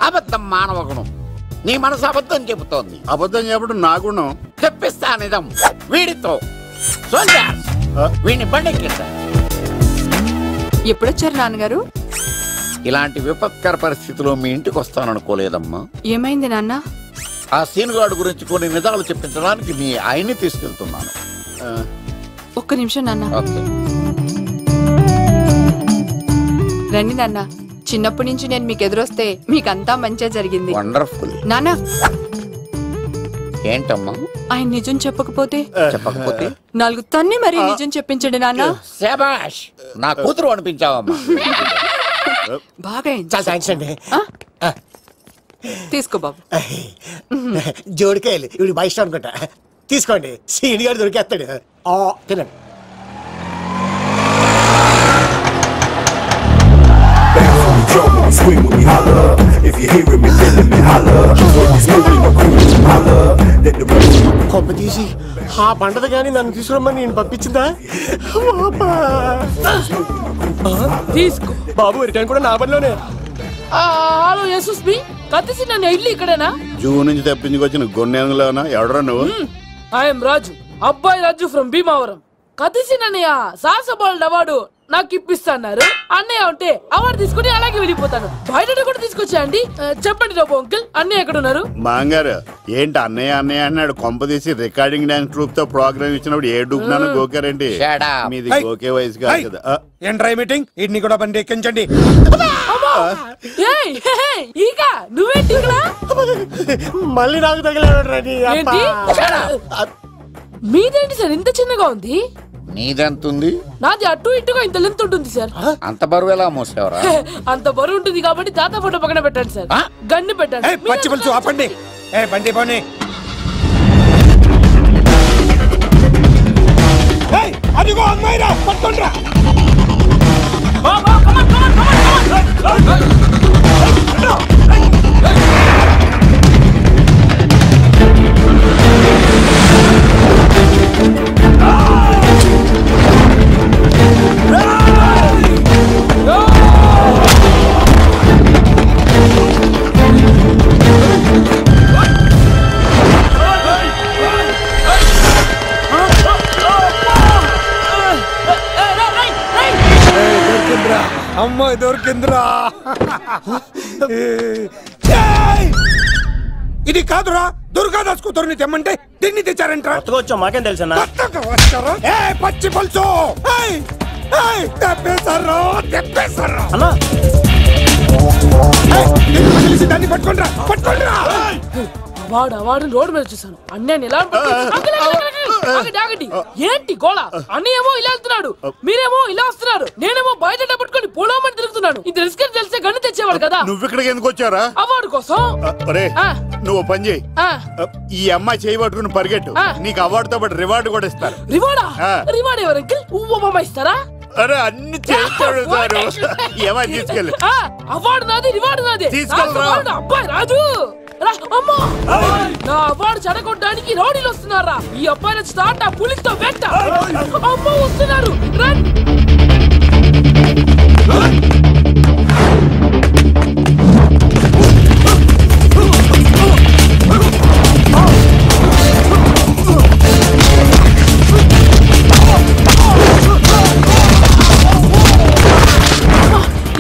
అబద్ధం మానవ గుణం. నీ మనసు అబద్ధం చెబుతోంది. అబద్ధం చెప్పడం నా గుణం. చెప్పిస్తా నిజం. వీడితో వీడిని బండెక్కిస్తా. ఎప్పుడొచ్చారు నాన్నగారు? ఇలాంటి విపత్కర పరిస్థితిలో మీ ఇంటికి వస్తాననుకోలేదమ్మా. ఏమైంది నాన్న? ఆ సీనుగాడు గురించి కొన్ని నిజాలు చెప్పించడానికి మీ ఆయన్ని తీసుకెళ్తున్నాను. ఒక్క నిమిషం నాన్న. రండి నాన్న. చిన్నప్పటి నుంచి నేను మీకు ఎదురొస్తే మీకంతా మంచిగా జరిగింది. వండర్ఫుల్. నాన్న ఏంటమ్మా? ఆయన నిజం చెప్పకపోతే నాలుగు తన్ని మరి నిజం చెప్పించండి నాన్న. శభాష్, నా కూతురు అనిపించావమ్మా. బాగా థ్యాంక్స్ అండి. తీసుకో బాబు. జోడికాయలు ఇవి బయట అనుకుంటా. తీసుకోండి, సీని గారు దొరికేస్తాడు. తినండి. కొమ్మ తీసి ఆ పంటది కానీ నన్ను తీసుకురమ్మని నేను పంపించిందా? తీసుకో బాబు, రిటర్న్ కూడా నా పనిలోనే. హలో యశస్వి, కత్తిసి నన్ను ఇల్లు ఇక్కడేనా? జూ నుంచి తప్పించుకొచ్చిన గొన్నెలోనా? ఎవడరా నువ్వు? ఐఎమ్ రాజు, అబ్బాయి రాజు ఫ్రమ్ భీమావరం. కత్తిసి నన్నయ్య సాహసబాల్ అవార్డు నాకు ఇప్పిస్తున్నారు. అన్నయ్య ఉంటే అవార్డు తీసుకుని అలాగే వెళ్ళిపోతాను. బయట కూడా తీసుకొచ్చా అండి. చెప్పండి రాబు అంకుల్, అన్నయ్య ఎక్కడ ఉన్నారు? మాంగారు ఏంటి అన్నయ్య అన్నయ్య అన్నాడు? కొంప తీసి రికార్డింగ్ డాన్స్ ట్రూప్ తో ప్రోగ్రామ్ ఇచ్చినప్పుడు ఏ డూబ్నాను గోకారండి? మీది గోకే వయసు కాదు కదా. ఏంట్రై మీటింగ్? ఇడ్ని కూడా బండి ఎక్కించండి. నువ్వేంటి మళ్ళీ నాకు తగిలాడు. మీదేంటి సార్ ఇంత చిన్నగా ఉంది? నీదెంతుంది? నాది అటు ఇటుగా ఇంత లెంత్ ఉంటుంది సార్. అంత బరువు ఎలా మోసేవరా? అంత బరువు ఉంటుంది కాబట్టి తాత ఫోటో పక్కన పెట్టండి సార్. గన్ను పెట్టండి. పచ్చి పులుసు ఆపండి. బండి పోనీ. అదిగో అమ్మాయిరా, పట్టుకోండిరా. అమ్మాయి దొరికిందిరా. ఇది కాదురా, దుర్గాదాస్ కూతురుని తెమ్మంటే దీన్ని తెచ్చారంట. వచ్చా మాకేం తెలుసన్నా? పచ్చి పులుసు తెప్పేశారు. దాన్ని పట్టుకోండిరా, పట్టుకోండిరా. వాడు రోడ్డు మీద చూసాను. అన్నయ్య ఎలా ఏంటి గోళ? అన్నయ్య ఏమో ఇలా వెళ్తున్నాడు, మీరేమో ఇలా వస్తున్నారు, నేనేమో బయట పట్టుకొని పొలమని తిరుగుతున్నాను. ఇది రిస్క్ తెలిస్తే గన్ను తెచ్చేవాడు కదా. నువ్వు ఇక్కడికి ఎందుకు వచ్చారా? అవార్డు కోసం. నువ్వు పని చేయి, ఈ అమ్మాయి చేయి పట్టుకుని పరిగెట్టు, నీకు అవార్డుతో పాటు రివార్డు కూడా ఇస్తారు. రివార్డా? రివార్డ్ ఎవరు అంకిల్? ఉవ్వమ్మ ఇస్తారా? అరే అన్ని చేస్తాడు సారు. ఏమని తీసుకెళ్ళి అవార్డు నాది, రివార్డు నాది. తీసుకెళ్ళరా అబ్బాయి రాజు. నా అవార్డు చెడగొట్టడానికి రౌడీలు వస్తున్నారా? ఈ అబ్బాయి స్టార్ట్ ఆ పులితో వెంట. అమ్మ వస్తున్నారు.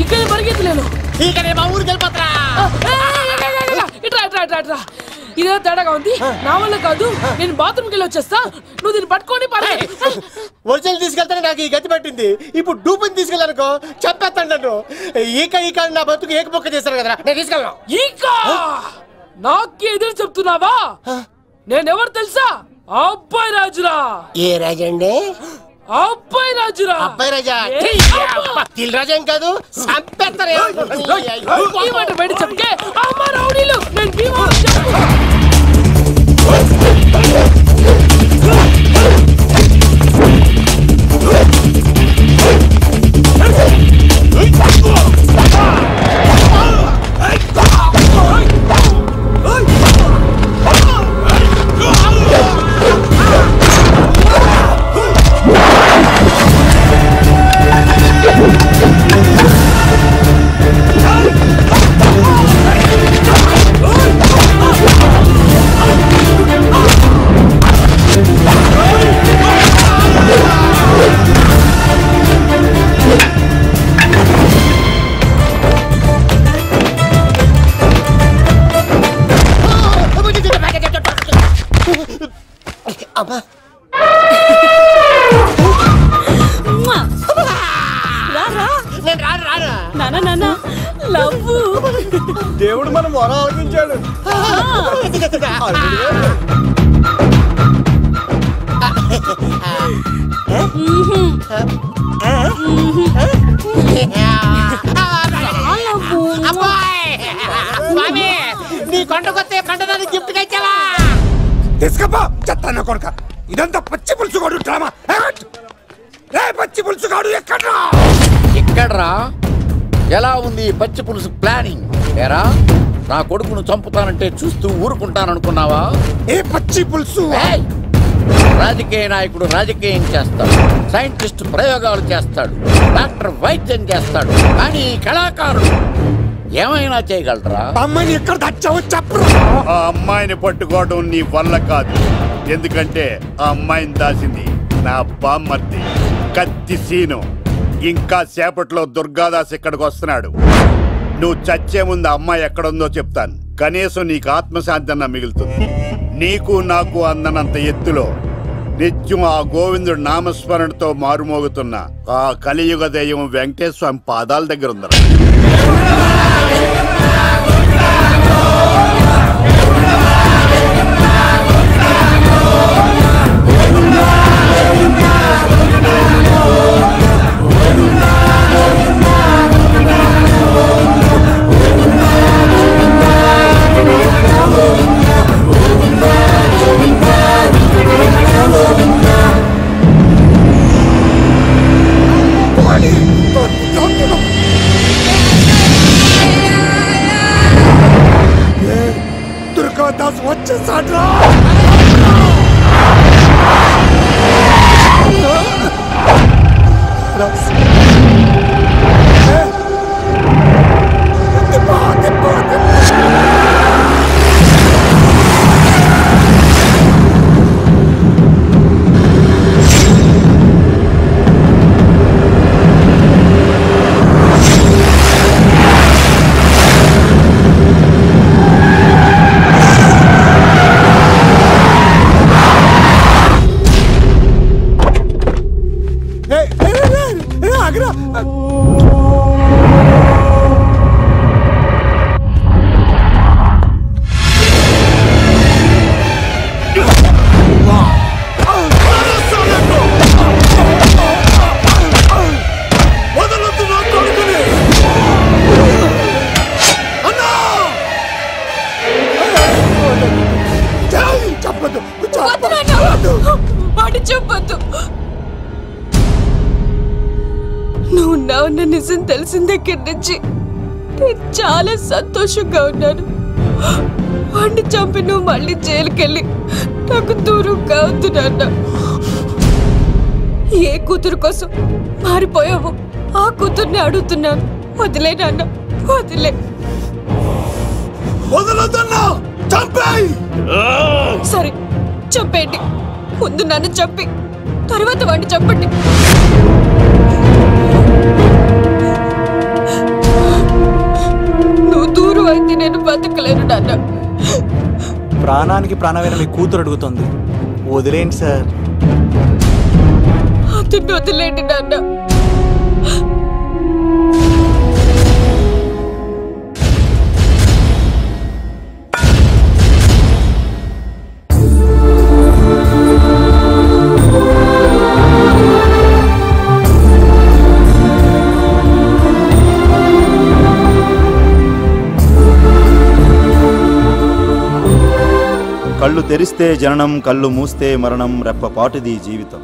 ఇక్కడ పరిగెత్తలేను. ఇక్కడే మా ఊరికి వెళ్ళిపోతారా? ఇదే తేడాగా ఉంది. నా వల్ల కాదు, నేను బాత్రూమ్కి వెళ్ళి వచ్చేస్తా. నువ్వు దీన్ని పట్టుకొని ఒరిజినల్ తీసుకెళ్తానే నాకు ఈ గతి పట్టింది. ఇప్పుడు డూపుని తీసుకెళ్ళానుకో చెప్పేస్తాను నన్ను. ఈక నా బతుకు ఏకపొక్క చేశాను కదరా, నేను తీసుకెళ్ళను. ఈక నాకు ఎదురు చెప్తున్నావా? నేనెవరు తెలుసా? అబ్బాయి రాజురా. ఏ రాజండి? అబ్బాయి రాజురా. అబ్బాయి రాజా దిల్ రాజా ఏం కాదు, చంపేస్తారే. ఈ మాట బయట చెప్తే అమ్మ రౌడీలు నేను భీమవరం చెప్పు. దేవుడు మనం మొర ఆలకించాడు. నీ కొండకొస్తే కంటదాన్ని గిఫ్ట్ గా ఇచ్చావా? తీసుకపో చెత్త కొడుక. ఇదంతా పచ్చి పులుసు గాడు డ్రామా. పచ్చి పులుసు గాడు ఎక్కడ్రా? ఎక్కడ్రా? ఎలా ఉంది పచ్చి పులుసు ప్లానింగ్? ఏరా నా కొడుకును చంపుతానంటే చూస్తూ ఊరుకుంటాననుకున్నావా? ఏ పచ్చి పులుసు? రాజకీయ నాయకుడు రాజకీయం చేస్తాడు, సైంటిస్ట్ ప్రయోగాలు చేస్తాడు, డాక్టర్ వైద్యం చేస్తాడు, కానీ కళాకారుడు ఏమైనా చేయగలరా? అమ్మాయిని ఎక్కడ తెచ్చావో చెప్పు. ఆ అమ్మాయిని పట్టుకోవడం నీ వల్ల కాదు. ఎందుకంటే ఆ అమ్మాయిని దాసింది నా బామ్మర్ది కత్తి సీను. ఇంకా సేపట్లో దుర్గాదాస్ ఇక్కడికి వస్తున్నాడు. నువ్వు చచ్చే ముందు అమ్మాయి ఎక్కడుందో చెప్తాను. కనీసం నీకు ఆత్మశాంతి అన్న మిగులుతుంది. నీకు నాకు అందనంత ఎత్తులో నిత్యం ఆ గోవిందుడు నామస్మరణతో మారుమోగుతున్న ఆ కలియుగ దైవం వెంకటేశ్వర స్వామి పాదాల దగ్గర ఉందరా. దాస్ వచ్చేసాడ్రా. నువ్వు ఉన్నావన్న నిజం తెలిసిన దగ్గర నుంచి నేను చాలా సంతోషంగా ఉన్నాను. వాడిని చంపి నువ్వు మళ్ళీ జైలుకెళ్ళి నాకు దూరంగా అవుతున్నా. ఏ కూతురు కోసం మారిపోయావో ఆ కూతుర్ని అడుగుతున్నాను. వదిలే నాన్న, వదిలే. సరే చంపేయండి. ముందు నన్ను చంపి తర్వాత వాడిని చంపండి. నువ్వు దూరం అయితే నేను బతకలేను నాన్న. ప్రాణానికి ప్రాణమైన మీ కూతురు అడుగుతుంది, వదిలేండి సార్. అతన్ని వదిలేండి నాన్న. కళ్ళు తెరిస్తే జననం, కళ్ళు మూస్తే మరణం, రెప్పపాటుది జీవితం.